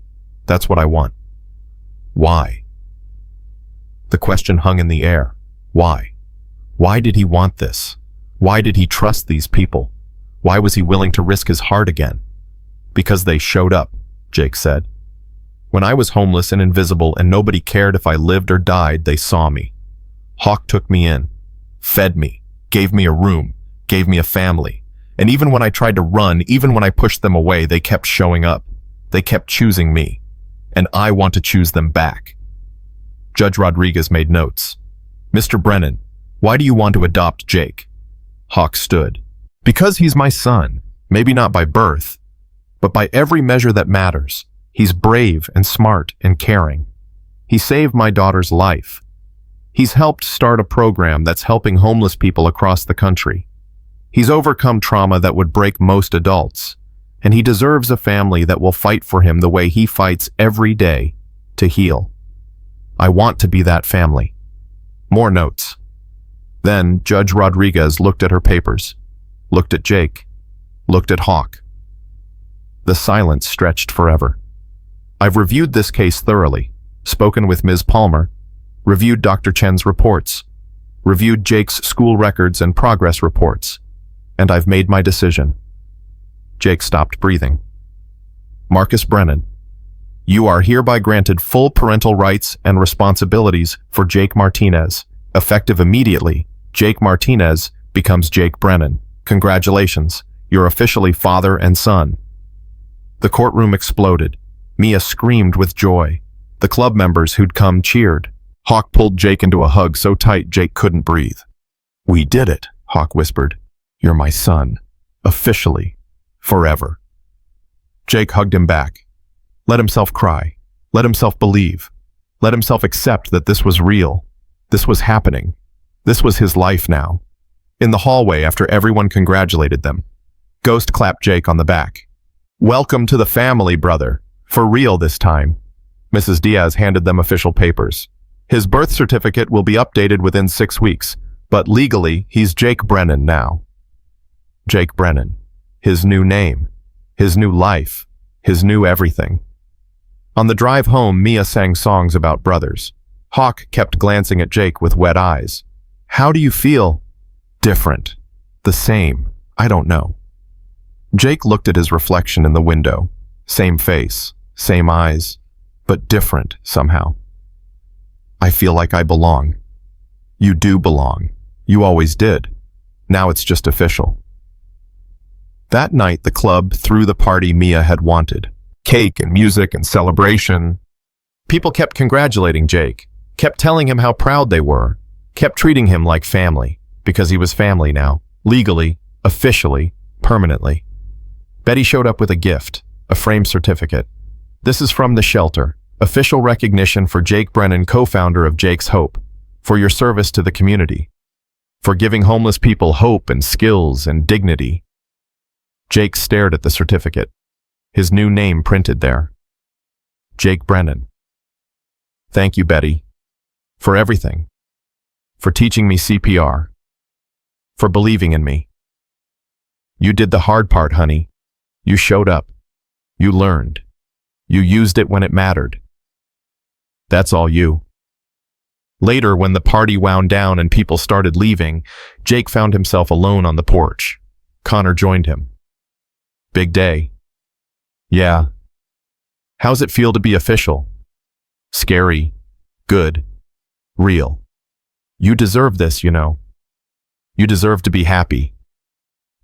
that's what I want. Why? The question hung in the air. Why? Why did he want this? Why did he trust these people? Why was he willing to risk his heart again? Because they showed up, Jake said. When I was homeless and invisible and nobody cared if I lived or died, they saw me. Hawk took me in, fed me, gave me a room, gave me a family. And even when I tried to run, even when I pushed them away, they kept showing up. They kept choosing me. And I want to choose them back. Judge Rodriguez made notes. Mr. Brennan, why do you want to adopt Jake? Hawk stood. Because he's my son, maybe not by birth, but by every measure that matters. He's brave and smart and caring. He saved my daughter's life. He's helped start a program that's helping homeless people across the country. He's overcome trauma that would break most adults, and he deserves a family that will fight for him the way he fights every day to heal. I want to be that family. More notes. Then Judge Rodriguez looked at her papers, looked at Jake, looked at Hawk. The silence stretched forever. I've reviewed this case thoroughly. spoken with Ms. Palmer, reviewed Dr. Chen's reports, reviewed Jake's school records and progress reports, and I've made my decision. Jake stopped breathing. Marcus Brennan, you are hereby granted full parental rights and responsibilities for Jake Martinez. Effective immediately, Jake Martinez becomes Jake Brennan. Congratulations, you're officially father and son. The courtroom exploded. Mia screamed with joy. The club members who'd come cheered. Hawk pulled Jake into a hug so tight Jake couldn't breathe. We did it, Hawk whispered. You're my son. Officially. Forever. Jake hugged him back. Let himself cry. Let himself believe. Let himself accept that this was real. This was happening. This was his life now. In the hallway after everyone congratulated them, Ghost clapped Jake on the back. Welcome to the family, brother. For real this time. Mrs. Diaz handed them official papers. His birth certificate will be updated within 6 weeks, but legally, he's Jake Brennan now. Jake Brennan. His new name. His new life. His new everything. On the drive home, Mia sang songs about brothers. Hawk kept glancing at Jake with wet eyes. How do you feel? Different. The same. I don't know. Jake looked at his reflection in the window. Same face, same eyes, but different somehow. I feel like I belong. You do belong. You always did. Now it's just official. That night, the club threw the party Mia had wanted. Cake and music and celebration. People kept congratulating Jake, kept telling him how proud they were, kept treating him like family, because he was family now, legally, officially, permanently. Betty showed up with a gift, a framed certificate. This is from the shelter, official recognition for Jake Brennan, co-founder of Jake's Hope, for your service to the community, for giving homeless people hope and skills and dignity. Jake stared at the certificate, his new name printed there. Jake Brennan. Thank you, Betty, for everything, for teaching me CPR, for believing in me. You did the hard part, honey. You showed up. You learned. You used it when it mattered. That's all you. Later, when the party wound down and people started leaving, Jake found himself alone on the porch. Connor joined him. Big day. Yeah. How's it feel to be official? Scary. Good. Real. You deserve this, you know. You deserve to be happy.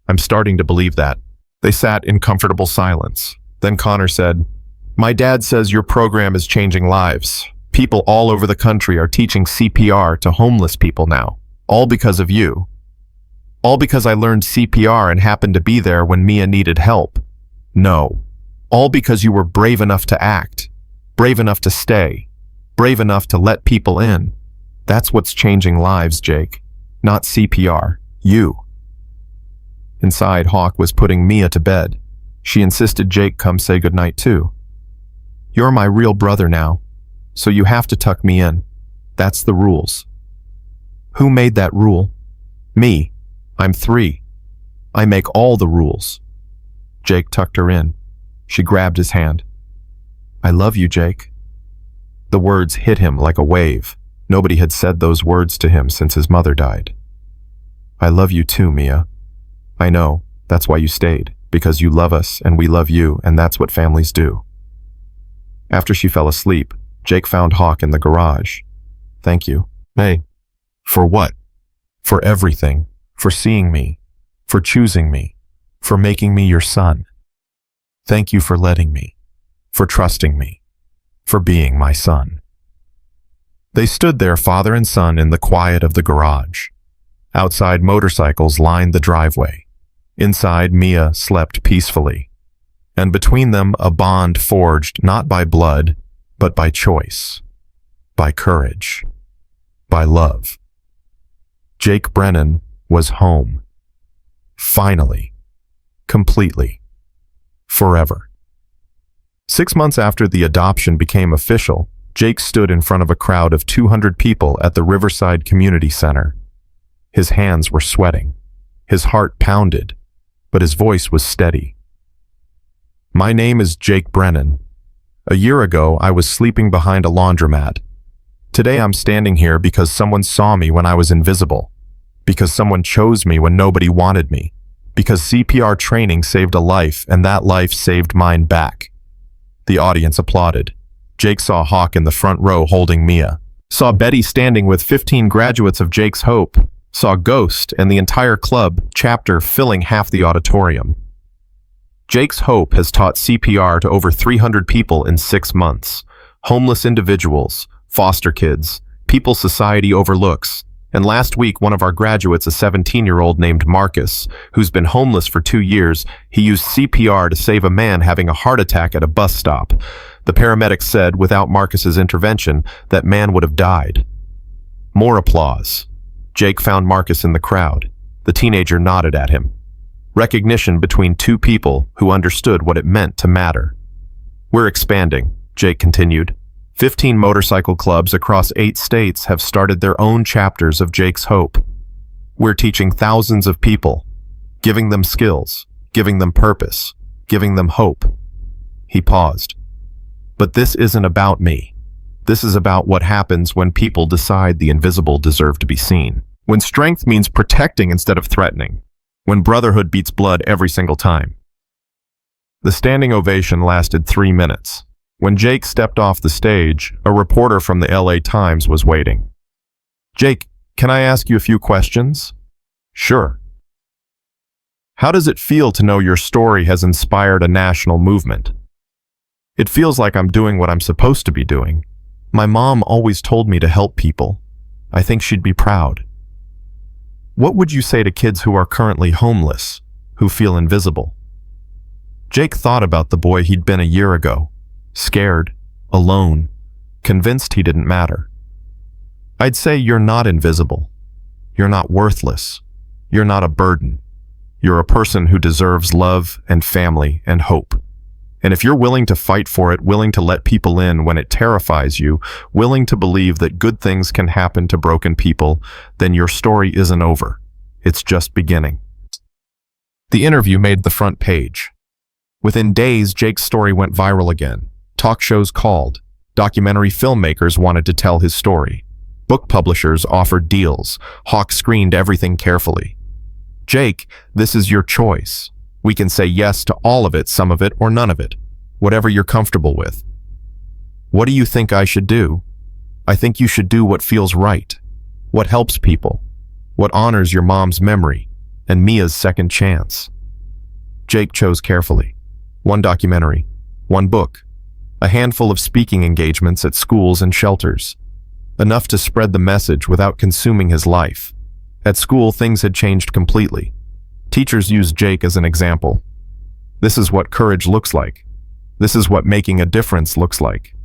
I'm starting to believe that. They sat in comfortable silence. Then Connor said, My dad says your program is changing lives. People all over the country are teaching CPR to homeless people now. All because of you. All because I learned CPR and happened to be there when Mia needed help. No. All because you were brave enough to act. Brave enough to stay. Brave enough to let people in. That's what's changing lives, Jake. Not CPR. You. Inside, Hawk was putting Mia to bed. She insisted Jake come say goodnight too. You're my real brother now, so you have to tuck me in. That's the rules. Who made that rule? Me. I'm 3. I make all the rules. Jake tucked her in. She grabbed his hand. I love you, Jake. The words hit him like a wave. Nobody had said those words to him since his mother died. I love you too, Mia. I know, that's why you stayed, because you love us and we love you, and that's what families do. After she fell asleep, Jake found Hawk in the garage. Thank you. Hey. For what? For everything. For seeing me. For choosing me. For making me your son. Thank you for letting me. For trusting me. For being my son. They stood there, father and son, in the quiet of the garage. Outside, motorcycles lined the driveway. Inside, Mia slept peacefully. And between them, a bond forged not by blood, but by choice. By courage. By love. Jake Brennan was home. Finally. Completely. Forever. 6 months after the adoption became official, Jake stood in front of a crowd of 200 people at the Riverside Community Center. His hands were sweating. His heart pounded, but his voice was steady. My name is Jake Brennan. A year ago, I was sleeping behind a laundromat. Today I'm standing here because someone saw me when I was invisible. Because someone chose me when nobody wanted me. Because CPR training saved a life and that life saved mine back. The audience applauded. Jake saw Hawk in the front row holding Mia. Saw Betty standing with 15 graduates of Jake's Hope. Saw Ghost and the entire club chapter filling half the auditorium. Jake's Hope has taught CPR to over 300 people in 6 months. Homeless individuals, foster kids, people society overlooks. And last week, one of our graduates, a 17-year-old named Marcus, who's been homeless for 2 years, he used CPR to save a man having a heart attack at a bus stop. The paramedics said, without Marcus's intervention, that man would have died. More applause. Jake found Marcus in the crowd. The teenager nodded at him. Recognition between two people who understood what it meant to matter. We're expanding, Jake continued. 15 motorcycle clubs across 8 states have started their own chapters of Jake's Hope. We're teaching thousands of people, giving them skills, giving them purpose, giving them hope. He paused. But this isn't about me. This is about what happens when people decide the invisible deserve to be seen. When strength means protecting instead of threatening. When brotherhood beats blood every single time. The standing ovation lasted 3 minutes. When Jake stepped off the stage, a reporter from the LA Times was waiting. Jake, can I ask you a few questions? Sure. How does it feel to know your story has inspired a national movement? It feels like I'm doing what I'm supposed to be doing. My mom always told me to help people. I think she'd be proud. What would you say to kids who are currently homeless, who feel invisible? Jake thought about the boy he'd been a year ago. Scared, alone, convinced he didn't matter. I'd say you're not invisible. You're not worthless. You're not a burden. You're a person who deserves love and family and hope. And if you're willing to fight for it, willing to let people in when it terrifies you, willing to believe that good things can happen to broken people, then your story isn't over. It's just beginning. The interview made the front page. Within days, Jake's story went viral again. Talk shows called. Documentary filmmakers wanted to tell his story. Book publishers offered deals. Hawk screened everything carefully. Jake, this is your choice. We can say yes to all of it, some of it, or none of it. Whatever you're comfortable with. What do you think I should do? I think you should do what feels right. What helps people. What honors your mom's memory and Mia's second chance. Jake chose carefully. 1 documentary, 1 book, a handful of speaking engagements at schools and shelters. Enough to spread the message without consuming his life. At school, things had changed completely. Teachers used Jake as an example. This is what courage looks like. This is what making a difference looks like.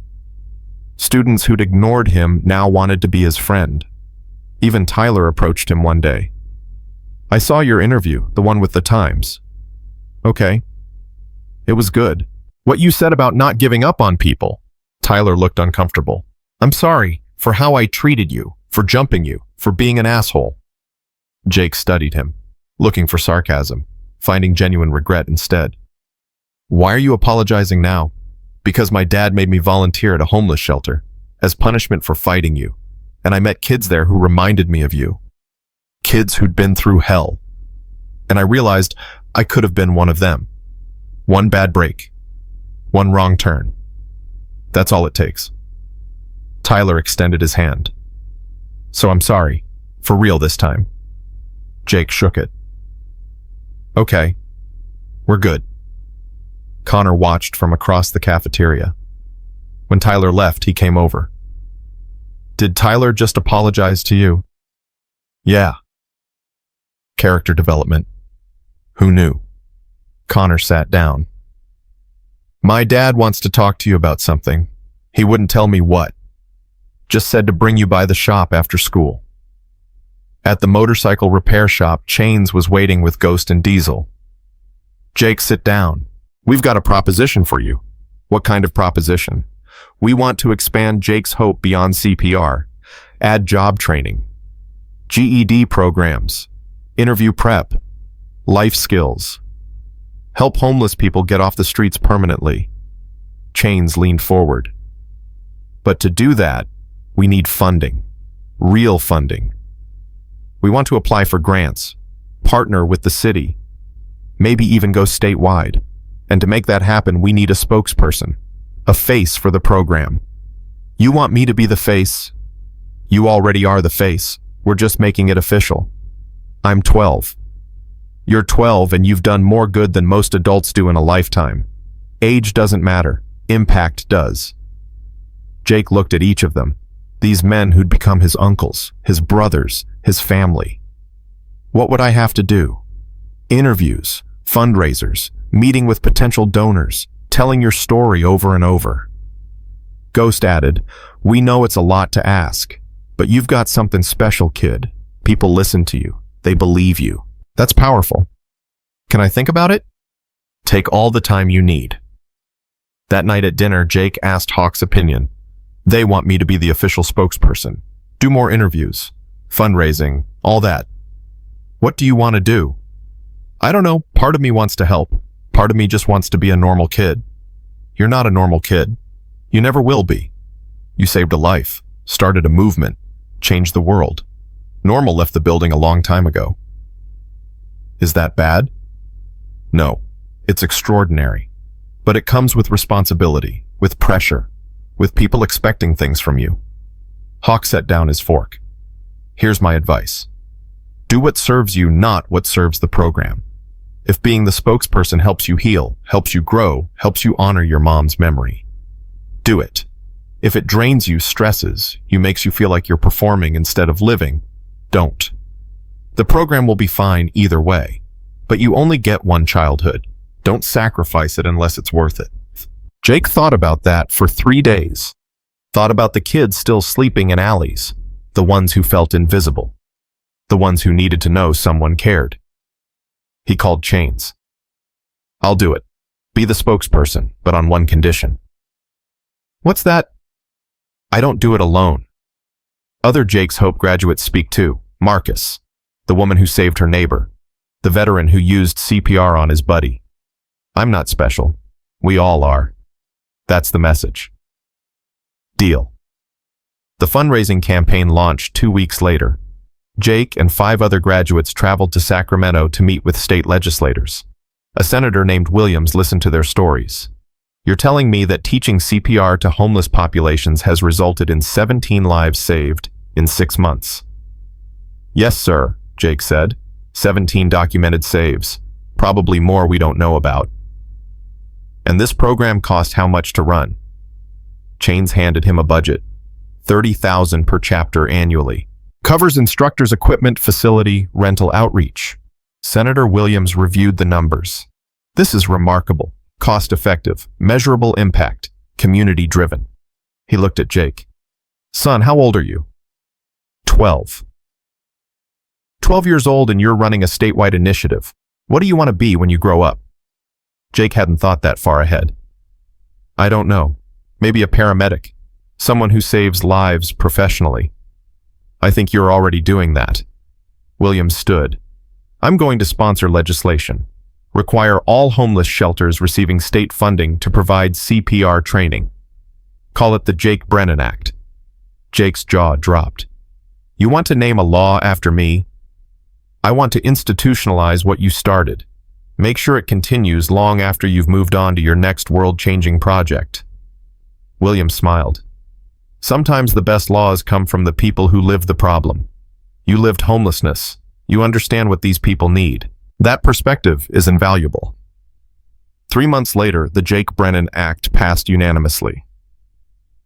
Students who'd ignored him now wanted to be his friend. Even Tyler approached him one day. I saw your interview, the one with the Times. Okay. It was good. What you said about not giving up on people. Tyler looked uncomfortable. I'm sorry for how I treated you, for jumping you, for being an asshole. Jake studied him, looking for sarcasm, finding genuine regret instead. Why are you apologizing now? Because my dad made me volunteer at a homeless shelter, as punishment for fighting you, and I met kids there who reminded me of you. Kids who'd been through hell. And I realized I could have been one of them. 1 bad break. 1 wrong turn. That's all it takes. Tyler extended his hand. So I'm sorry. For real this time. Jake shook it. Okay. We're good. Connor watched from across the cafeteria. When Tyler left, he came over. Did Tyler just apologize to you? Yeah. Character development. Who knew? Connor sat down. My dad wants to talk to you about something. He wouldn't tell me what. Just said to bring you by the shop after school. At the motorcycle repair shop, Chains was waiting with Ghost and Diesel. Jake, sit down. We've got a proposition for you. What kind of proposition? We want to expand Jake's Hope beyond CPR. Add job training. GED programs. Interview prep. Life skills. Help homeless people get off the streets permanently. Chains leaned forward. But to do that, we need funding. Real funding. We want to apply for grants, partner with the city, maybe even go statewide. And to make that happen, we need a spokesperson, a face for the program. You want me to be the face? You already are the face. We're just making it official. I'm 12. You're 12 and you've done more good than most adults do in a lifetime. Age doesn't matter. Impact does. Jake looked at each of them, these men who'd become his uncles, his brothers, his family. What would I have to do? Interviews, fundraisers, meeting with potential donors, telling your story over and over. Ghost added, "We know it's a lot to ask, but you've got something special, kid. People listen to you. They believe you. That's powerful. Can I think about it?" "Take all the time you need." That night at dinner, Jake asked Hawk's opinion. "They want me to be the official spokesperson. Do more interviews, fundraising, all that. What do you want to do?" "I don't know. Part of me wants to help. Part of me just wants to be a normal kid." "You're not a normal kid. You never will be. You saved a life, started a movement, changed the world. Normal left the building a long time ago." "Is that bad?" "No, it's extraordinary. But it comes with responsibility, with pressure, with people expecting things from you." Hawk set down his fork. "Here's my advice. Do what serves you, not what serves the program. If being the spokesperson helps you heal, helps you grow, helps you honor your mom's memory, do it. If it drains you, stresses you, makes you feel like you're performing instead of living, don't. The program will be fine either way, but you only get one childhood. Don't sacrifice it unless it's worth it." Jake thought about that for 3 days. Thought about the kids still sleeping in alleys, the ones who felt invisible, the ones who needed to know someone cared. He called Chains. "I'll do it. Be the spokesperson, but on one condition." "What's that?" "I don't do it alone. Other Jake's Hope graduates speak too. Marcus, the woman who saved her neighbor, the veteran who used CPR on his buddy. I'm not special. We all are. That's the message." Deal. The fundraising campaign launched 2 weeks later. Jake and 5 other graduates traveled to Sacramento to meet with state legislators. A senator named Williams listened to their stories. "You're telling me that teaching CPR to homeless populations has resulted in 17 lives saved in 6 months?" "Yes, sir," Jake said. 17 documented saves. Probably more we don't know about. "And this program cost how much to run?" Chains handed him a budget. $30,000 per chapter annually. Covers instructors' equipment, facility, rental, outreach. Senator Williams reviewed the numbers. "This is remarkable, cost-effective, measurable impact, community-driven." He looked at Jake. "Son, how old are you?" 12. 12 years old and you're running a statewide initiative. What do you want to be when you grow up?" Jake hadn't thought that far ahead. "I don't know. Maybe a paramedic. Someone who saves lives professionally." "I think you're already doing that." Williams stood. "I'm going to sponsor legislation. Require all homeless shelters receiving state funding to provide CPR training. Call it the Jake Brennan Act." Jake's jaw dropped. "You want to name a law after me?" "I want to institutionalize what you started. Make sure it continues long after you've moved on to your next world-changing project." Williams smiled. "Sometimes the best laws come from the people who live the problem. You lived homelessness. You understand what these people need. That perspective is invaluable." 3 months later, the Jake Brennan Act passed unanimously.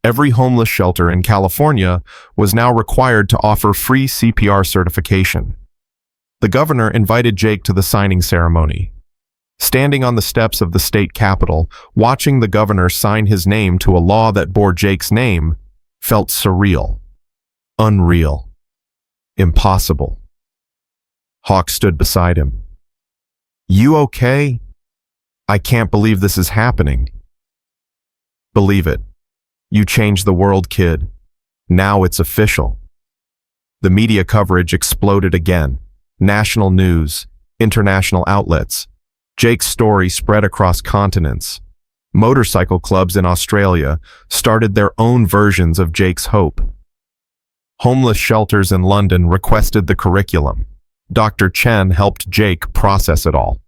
Every homeless shelter in California was now required to offer free CPR certification. The governor invited Jake to the signing ceremony. Standing on the steps of the state capitol, watching the governor sign his name to a law that bore Jake's name felt surreal, unreal, impossible. Hawk stood beside him. "You okay? I can't believe this is happening." "Believe it. You changed the world, kid. Now it's official." The media coverage exploded again. National news, international outlets. Jake's story spread across continents. Motorcycle clubs in Australia started their own versions of Jake's Hope. Homeless shelters in London requested the curriculum. Dr. Chen helped Jake process it all.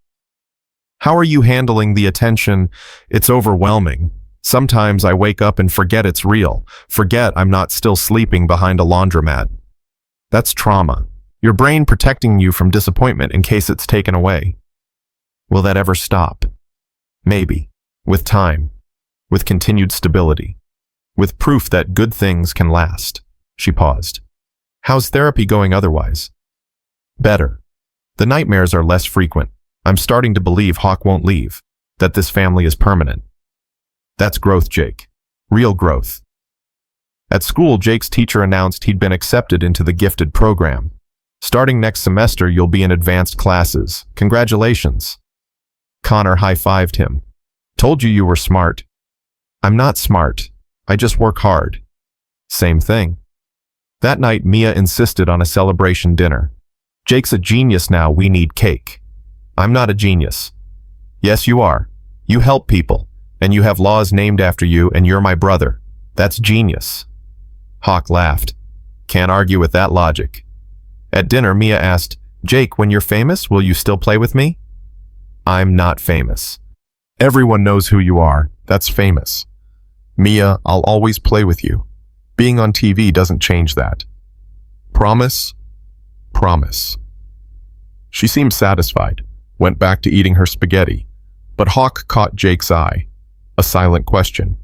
How are you handling the attention? It's overwhelming. Sometimes I wake up and forget it's real, forget I'm not still sleeping behind a laundromat. That's trauma. Your brain protecting you from disappointment in case it's taken away. Will that ever stop? Maybe. With time. With continued stability. With proof that good things can last. She paused. How's therapy going otherwise? Better. The nightmares are less frequent. I'm starting to believe Hawk won't leave, that this family is permanent. That's growth, Jake. Real growth. At school, Jake's teacher announced he'd been accepted into the gifted program. Starting next semester, you'll be in advanced classes. Congratulations. Connor high-fived him. Told you were smart. I'm not smart. I just work hard. Same thing. That night, Mia insisted on a celebration dinner. Jake's a genius now, we need cake. I'm not a genius. Yes, you are. You help people, and you have laws named after you, and you're my brother. That's genius. Hawk laughed. Can't argue with that logic. At dinner, Mia asked, Jake, when you're famous, will you still play with me? I'm not famous. Everyone knows who you are. That's famous. Mia, I'll always play with you. Being on TV doesn't change that. Promise? Promise. She seemed satisfied, went back to eating her spaghetti, but Hawk caught Jake's eye. A silent question.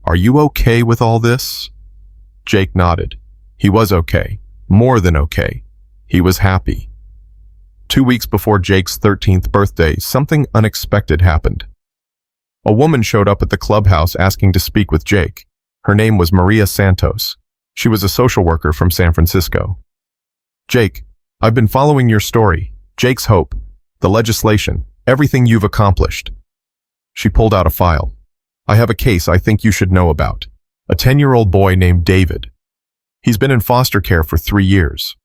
Are you okay with all this? Jake nodded. He was okay. More than okay. He was happy. 2 weeks before Jake's 13th birthday, something unexpected happened. A woman showed up at the clubhouse asking to speak with Jake. Her name was Maria Santos. She was a social worker from San Francisco. Jake, I've been following your story. Jake's Hope, the legislation, everything you've accomplished. She pulled out a file. I have a case I think you should know about. A 10-year-old boy named David. He's been in foster care for 3 years.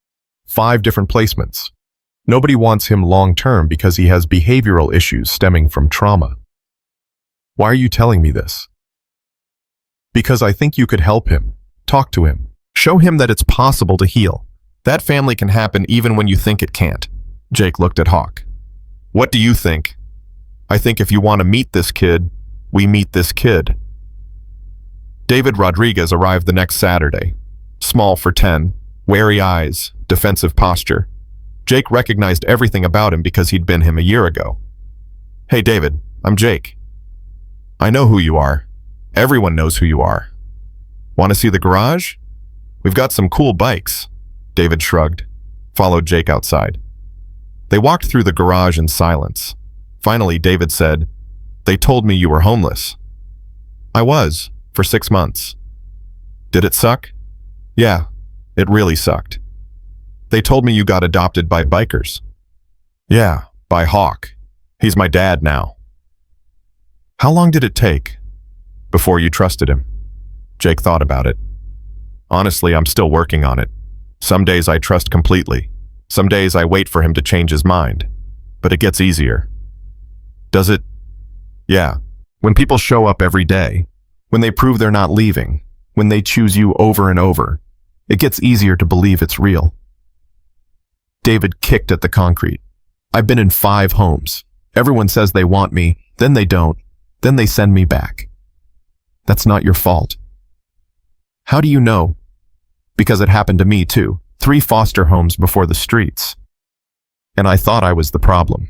5 different placements. Nobody wants him long-term because he has behavioral issues stemming from trauma. Why are you telling me this? Because I think you could help him. Talk to him. Show him that it's possible to heal. That family can happen even when you think it can't. Jake looked at Hawk. What do you think? I think if you want to meet this kid, we meet this kid. David Rodriguez arrived the next Saturday. Small for 10, wary eyes, defensive posture. Jake recognized everything about him because he'd been him a year ago. Hey David, I'm Jake. I know who you are. Everyone knows who you are. Want to see the garage? We've got some cool bikes. David shrugged, followed Jake outside. They walked through the garage in silence. Finally, David said, They told me you were homeless. I was, for 6 months. Did it suck? Yeah, it really sucked. They told me you got adopted by bikers. Yeah, by Hawk. He's my dad now. How long did it take before you trusted him? Jake thought about it. Honestly, I'm still working on it. Some days I trust completely. Some days I wait for him to change his mind. But it gets easier. Does it? Yeah. When people show up every day, when they prove they're not leaving, when they choose you over and over, it gets easier to believe it's real. David kicked at the concrete. I've been in 5 homes. Everyone says they want me, then they don't, then they send me back. That's not your fault. How do you know? Because it happened to me too. 3 foster homes before the streets. And I thought I was the problem.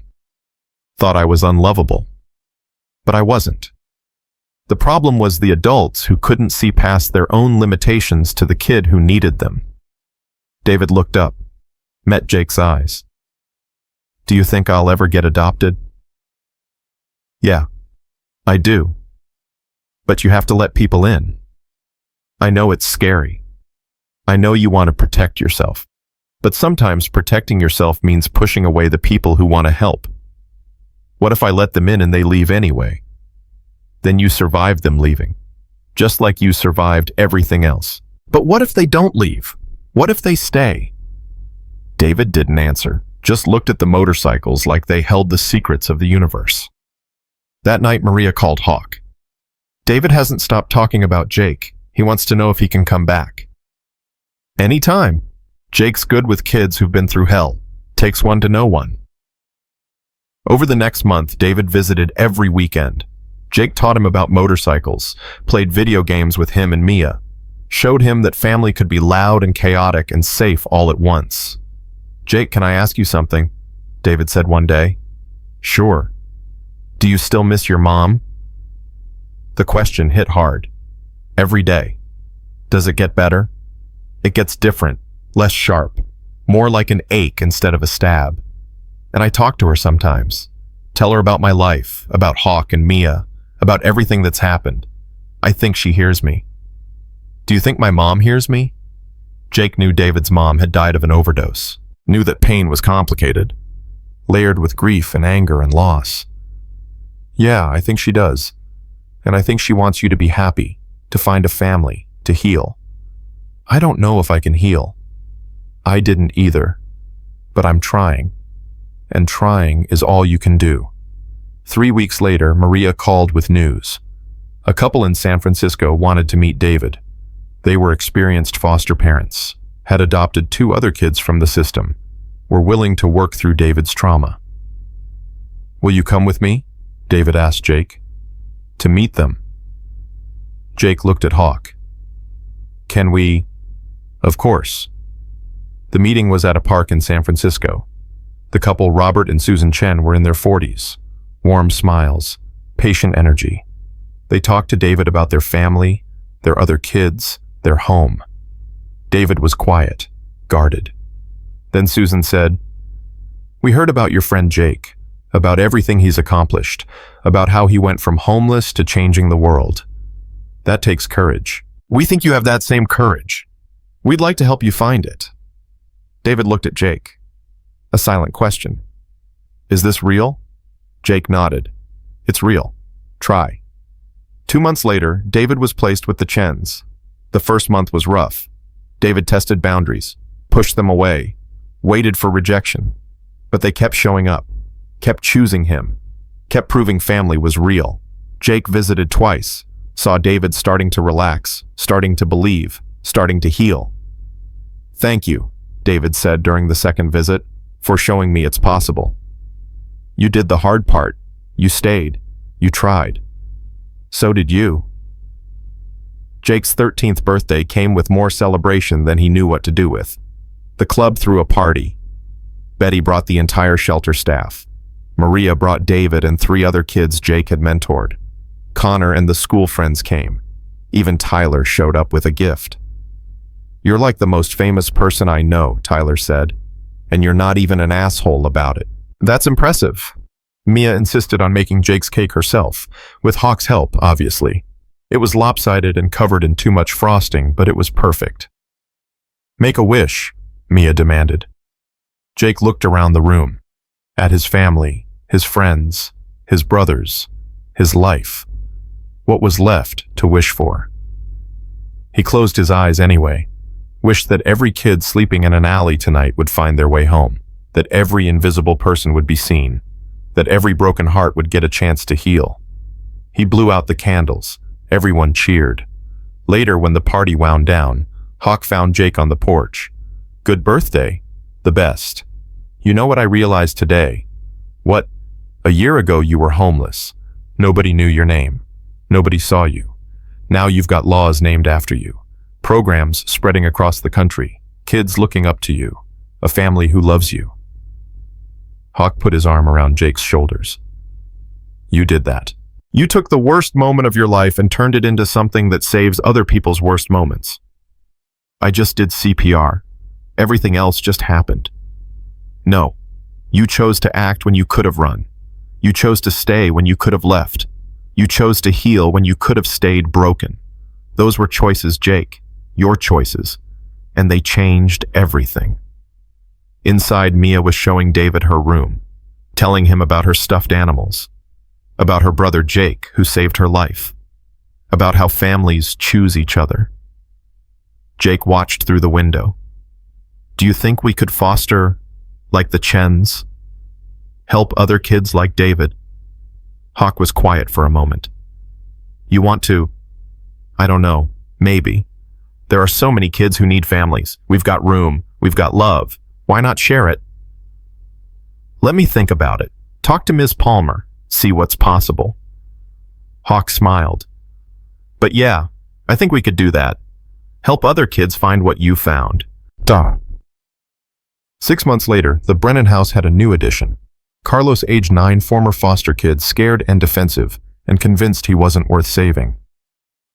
Thought I was unlovable. But I wasn't. The problem was the adults who couldn't see past their own limitations to the kid who needed them. David looked up, met Jake's eyes. Do you think I'll ever get adopted? Yeah, I do. But you have to let people in. I know it's scary. I know you want to protect yourself. But sometimes protecting yourself means pushing away the people who want to help. What if I let them in and they leave anyway? Then you survived them leaving, just like you survived everything else. But what if they don't leave? What if they stay? David didn't answer, just looked at the motorcycles like they held the secrets of the universe. That night, Maria called Hawk. David hasn't stopped talking about Jake. He wants to know if he can come back. Anytime. Jake's good with kids who've been through hell. Takes one to know one. Over the next month, David visited every weekend. Jake taught him about motorcycles, played video games with him and Mia, showed him that family could be loud and chaotic and safe all at once. "Jake, can I ask you something?" David said one day. "Sure." "Do you still miss your mom?" The question hit hard. Every day. Does it get better? It gets different, less sharp, more like an ache instead of a stab. And I talk to her sometimes. Tell her about my life, about Hawk and Mia, about everything that's happened. I think she hears me. Do you think my mom hears me? Jake knew David's mom had died of an overdose, knew that pain was complicated, layered with grief and anger and loss. "Yeah, I think she does. And I think she wants you to be happy, to find a family, to heal." "I don't know if I can heal." "I didn't either. But I'm trying. And trying is all you can do." 3 weeks later, Maria called with news. A couple in San Francisco wanted to meet David. They were experienced foster parents, had adopted 2 other kids from the system, were willing to work through David's trauma. "Will you come with me?" David asked Jake. "To meet them." Jake looked at Hawk. "Can we?" "Of course." The meeting was at a park in San Francisco. The couple, Robert and Susan Chen, were in their 40s. Warm smiles, patient energy. They talked to David about their family, their other kids, their home. David was quiet, guarded. Then Susan said, "We heard about your friend Jake, about everything he's accomplished, about how he went from homeless to changing the world. That takes courage. We think you have that same courage. We'd like to help you find it." David looked at Jake. A silent question. "Is this real?" Jake nodded. "It's real. Try." 2 months later, David was placed with the Chens. The first month was rough. David tested boundaries, pushed them away, waited for rejection. But they kept showing up, kept choosing him, kept proving family was real. Jake visited twice, saw David starting to relax, starting to believe, starting to heal. "Thank you," David said during the second visit, "for showing me it's possible. You did the hard part. You stayed. You tried. So did you." Jake's 13th birthday came with more celebration than he knew what to do with. The club threw a party. Betty brought the entire shelter staff. Maria brought David and 3 other kids Jake had mentored. Connor and the school friends came. Even Tyler showed up with a gift. "You're like the most famous person I know," Tyler said, "and you're not even an asshole about it." "That's impressive." Mia insisted on making Jake's cake herself, with Hawk's help, obviously. It was lopsided and covered in too much frosting, but it was perfect. "Make a wish," Mia demanded. Jake looked around the room, at his family, his friends, his brothers, his life. What was left to wish for? He closed his eyes anyway, wished that every kid sleeping in an alley tonight would find their way home, that every invisible person would be seen, that every broken heart would get a chance to heal. He blew out the candles. Everyone cheered. Later, when the party wound down, Hawk found Jake on the porch. "Good birthday. The best. You know what I realized today? What? A year ago you were homeless. Nobody knew your name. Nobody saw you. Now you've got laws named after you. Programs spreading across the country. Kids looking up to you. A family who loves you." Hawk put his arm around Jake's shoulders. "You did that. You took the worst moment of your life and turned it into something that saves other people's worst moments. I just did CPR. Everything else just happened. No, you chose to act when you could have run. You chose to stay when you could have left. You chose to heal when you could have stayed broken. Those were choices, Jake, your choices, and they changed everything." Inside, Mia was showing David her room, telling him about her stuffed animals, about her brother Jake, who saved her life, about how families choose each other. Jake watched through the window. "Do you think we could foster, like the Chens? Help other kids like David?" Hawk was quiet for a moment. You want to? I don't know. Maybe. There are so many kids who need families. We've got room. We've got love. Why not share it? Let me think about it. Talk to Ms. Palmer. See what's possible. Hawk smiled. But yeah, I think we could do that. Help other kids find what you found. Duh. 6 months later, the Brennan house had a new addition. Carlos, age 9, former foster kid, scared and defensive, and convinced he wasn't worth saving.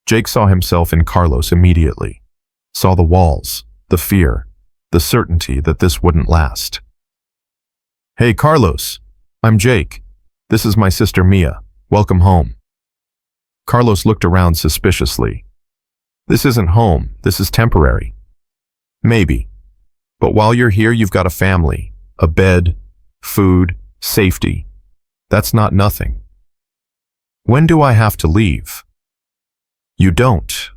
Jake saw himself in Carlos immediately. Saw the walls, the fear, the certainty that this wouldn't last. Hey, Carlos. I'm Jake. This is my sister Mia. Welcome home. Carlos looked around suspiciously. This isn't home. This is temporary. Maybe. But while you're here, you've got a family, a bed, food, safety. That's not nothing. When do I have to leave? You don't.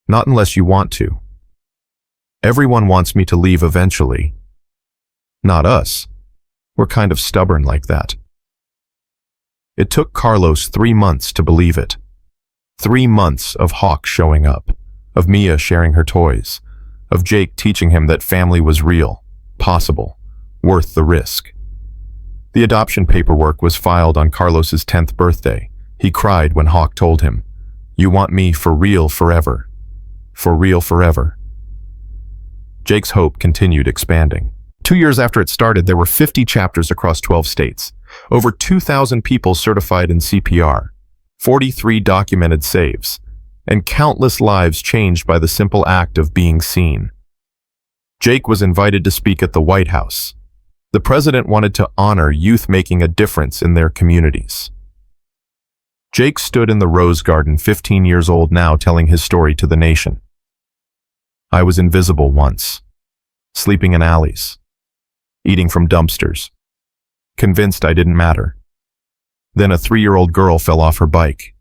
Not unless you want to. Everyone wants me to leave eventually. Not us. We're kind of stubborn like that. It took Carlos 3 months to believe it. 3 months of Hawk showing up, of Mia sharing her toys, of Jake teaching him that family was real, possible, worth the risk. The adoption paperwork was filed on Carlos's 10th birthday. He cried when Hawk told him, "You want me for real forever. For real forever." Jake's hope continued expanding. 2 years after it started, there were 50 chapters across 12 states, over 2,000 people certified in CPR, 43 documented saves, and countless lives changed by the simple act of being seen. Jake was invited to speak at the White House. The president wanted to honor youth making a difference in their communities. Jake stood in the Rose Garden, 15 years old now, telling his story to the nation. I was invisible once, sleeping in alleys, eating from dumpsters, convinced I didn't matter. Then a 3-year-old girl fell off her bike,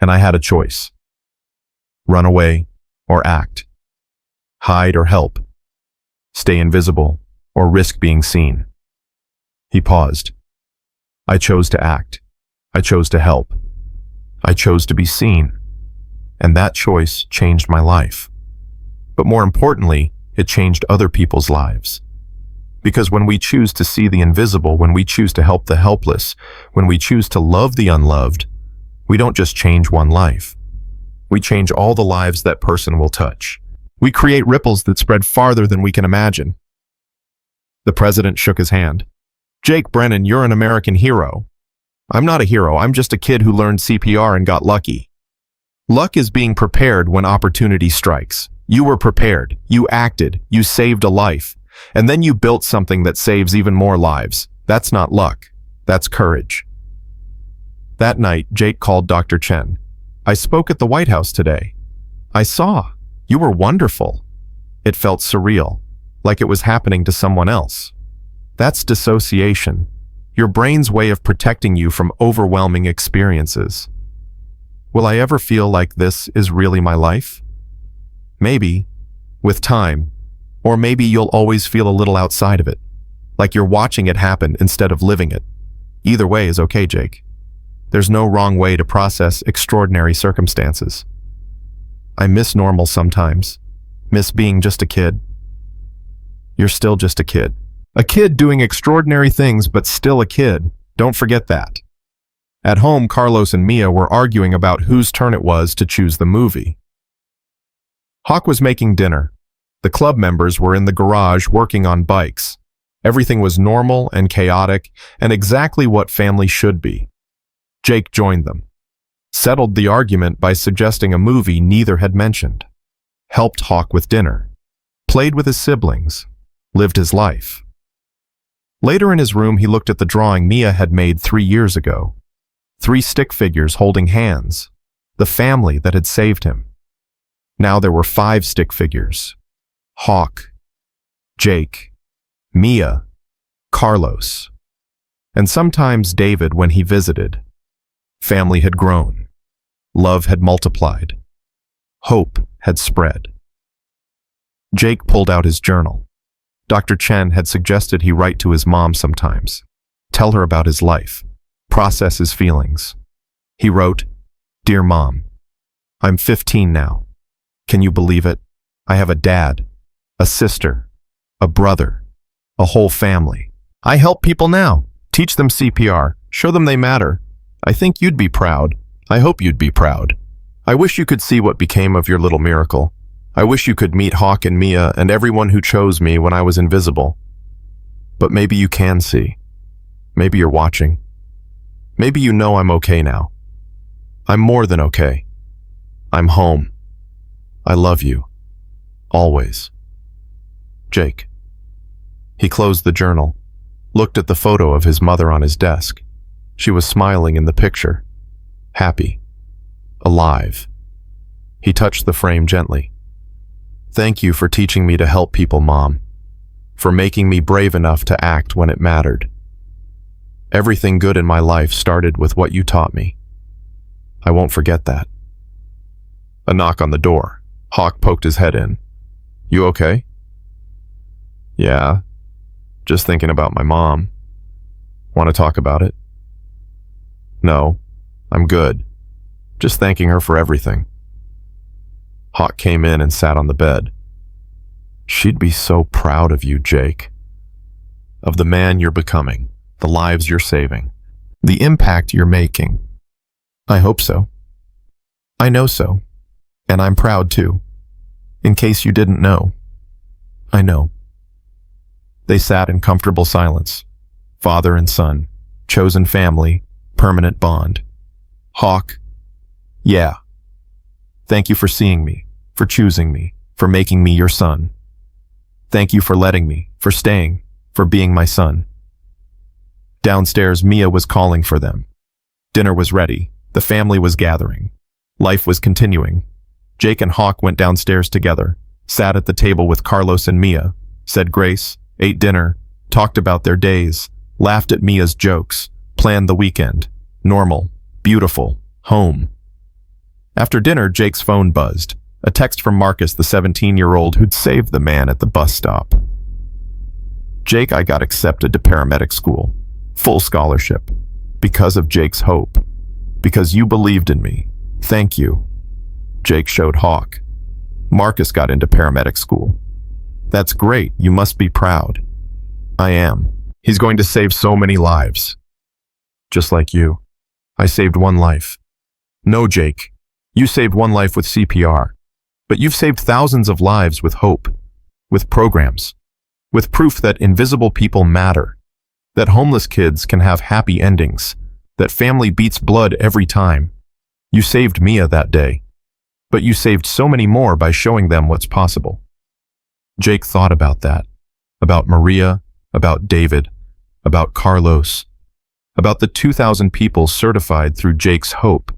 and I had a choice. Run away or act. Hide or help. Stay invisible or risk being seen. He paused. I chose to act. I chose to help. I chose to be seen. And that choice changed my life. But more importantly, it changed other people's lives. Because when we choose to see the invisible, when we choose to help the helpless, when we choose to love the unloved, we don't just change one life. We change all the lives that person will touch. We create ripples that spread farther than we can imagine. The president shook his hand. Jake Brennan, you're an American hero. I'm not a hero. I'm just a kid who learned CPR and got lucky. Luck is being prepared when opportunity strikes. You were prepared. You acted. You saved a life. And then you built something that saves even more lives. That's not luck. That's courage. That night, Jake called Dr. Chen. I spoke at the White House today. I saw. You were wonderful. It felt surreal, like it was happening to someone else. That's dissociation, your brain's way of protecting you from overwhelming experiences. Will I ever feel like this is really my life? Maybe, with time, or maybe you'll always feel a little outside of it, like you're watching it happen instead of living it. Either way is okay, Jake. There's no wrong way to process extraordinary circumstances. I miss normal sometimes. Miss being just a kid. You're still just a kid. A kid doing extraordinary things, but still a kid. Don't forget that. At home, Carlos and Mia were arguing about whose turn it was to choose the movie. Hawk was making dinner. The club members were in the garage working on bikes. Everything was normal and chaotic, and exactly what family should be. Jake joined them, settled the argument by suggesting a movie neither had mentioned, helped Hawk with dinner, played with his siblings, lived his life. Later in his room, he looked at the drawing Mia had made 3 years ago. 3 stick figures holding hands, the family that had saved him. Now there were 5 stick figures. Hawk, Jake, Mia, Carlos, and sometimes David when he visited. Family had grown. Love had multiplied. Hope had spread. Jake pulled out his journal. Dr. Chen had suggested he write to his mom sometimes, tell her about his life, process his feelings. He wrote, Dear Mom, I'm 15 now. Can you believe it? I have a dad, a sister, a brother, a whole family. I help people now, teach them CPR, show them they matter. I think you'd be proud. I hope you'd be proud. I wish you could see what became of your little miracle. I wish you could meet Hawk and Mia and everyone who chose me when I was invisible. But maybe you can see. Maybe you're watching. Maybe you know I'm okay now. I'm more than okay. I'm home. I love you. Always. Jake. He closed the journal, looked at the photo of his mother on his desk. She was smiling in the picture, happy, alive. He touched the frame gently. Thank you for teaching me to help people, Mom, for making me brave enough to act when it mattered. Everything good in my life started with what you taught me. I won't forget that. A knock on the door. Hawk poked his head in. You okay? Yeah, just thinking about my mom. Want to talk about it? No, I'm good. Just thanking her for everything. Hawk came in and sat on the bed. She'd be so proud of you, Jake. Of the man you're becoming, the lives you're saving, the impact you're making. I hope so. I know so. And I'm proud too. In case you didn't know. I know. They sat in comfortable silence. Father and son, chosen family, permanent bond. Hawk, yeah. Thank you for seeing me, for choosing me, for making me your son. Thank you for letting me, for staying, for being my son. Downstairs, Mia was calling for them. Dinner was ready. The family was gathering. Life was continuing. Jake and Hawk went downstairs together, sat at the table with Carlos and Mia, said grace, ate dinner, talked about their days, laughed at Mia's jokes, planned the weekend. Normal, beautiful, home. After dinner, Jake's phone buzzed. A text from Marcus, the 17-year-old who'd saved the man at the bus stop. Jake, I got accepted to paramedic school. Full scholarship. Because of Jake's hope. Because you believed in me. Thank you. Jake showed Hawk. Marcus got into paramedic school. That's great. You must be proud. I am. He's going to save so many lives. Just like you. I saved one life. No, Jake. You saved one life with CPR. But you've saved thousands of lives with hope. With programs. With proof that invisible people matter. That homeless kids can have happy endings. That family beats blood every time. You saved Mia that day. But you saved so many more by showing them what's possible. Jake thought about that. About Maria, about David, about Carlos, about the 2,000 people certified through Jake's hope,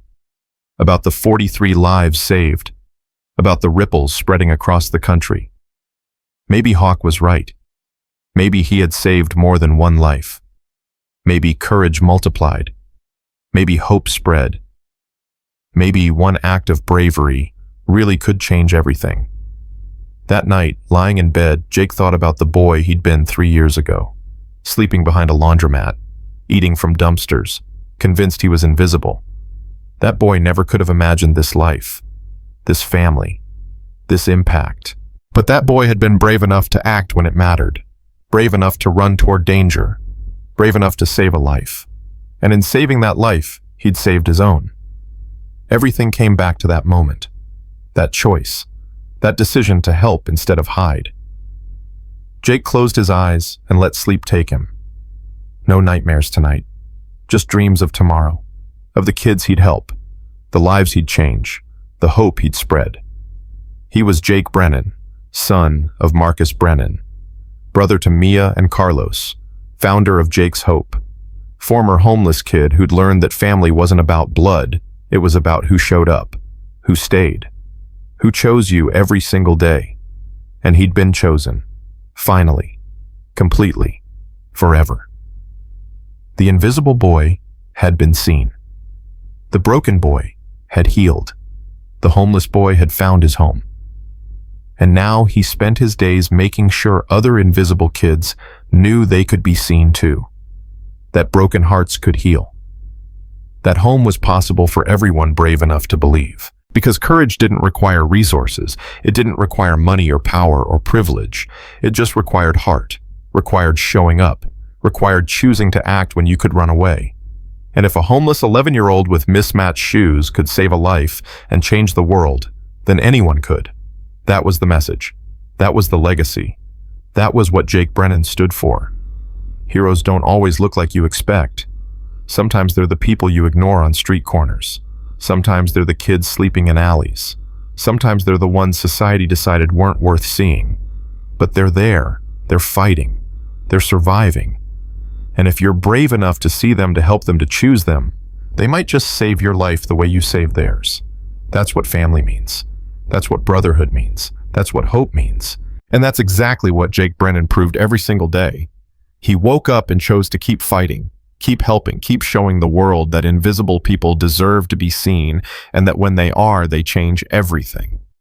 about the 43 lives saved, about the ripples spreading across the country. Maybe Hawk was right. Maybe he had saved more than one life. Maybe courage multiplied. Maybe hope spread. Maybe one act of bravery really could change everything. That night, lying in bed, Jake thought about the boy he'd been 3 years ago, sleeping behind a laundromat, eating from dumpsters, convinced he was invisible. That boy never could have imagined this life, this family, this impact. But that boy had been brave enough to act when it mattered, brave enough to run toward danger, brave enough to save a life. And in saving that life, he'd saved his own. Everything came back to that moment, that choice, that decision to help instead of hide. Jake closed his eyes and let sleep take him. No nightmares tonight, just dreams of tomorrow, of the kids he'd help, the lives he'd change, the hope he'd spread. He was Jake Brennan, son of Marcus Brennan, brother to Mia and Carlos, founder of Jake's Hope, former homeless kid who'd learned that family wasn't about blood, it was about who showed up, who stayed, who chose you every single day. And he'd been chosen, finally, completely, forever. The invisible boy had been seen. The broken boy had healed. The homeless boy had found his home. And now he spent his days making sure other invisible kids knew they could be seen too, that broken hearts could heal. That home was possible for everyone brave enough to believe. Because courage didn't require resources, it didn't require money or power or privilege. It just required heart, required showing up, required choosing to act when you could run away. And if a homeless 11-year-old with mismatched shoes could save a life and change the world, then anyone could. That was the message. That was the legacy. That was what Jake Brennan stood for. Heroes don't always look like you expect. Sometimes they're the people you ignore on street corners. Sometimes they're the kids sleeping in alleys. Sometimes they're the ones society decided weren't worth seeing. But they're there. They're fighting. They're surviving. And if you're brave enough to see them, to help them, to choose them, they might just save your life the way you saved theirs. That's what family means. That's what brotherhood means. That's what hope means. And that's exactly what Jake Brennan proved every single day. He woke up and chose to keep fighting, keep helping, keep showing the world that invisible people deserve to be seen, and that when they are, they change everything.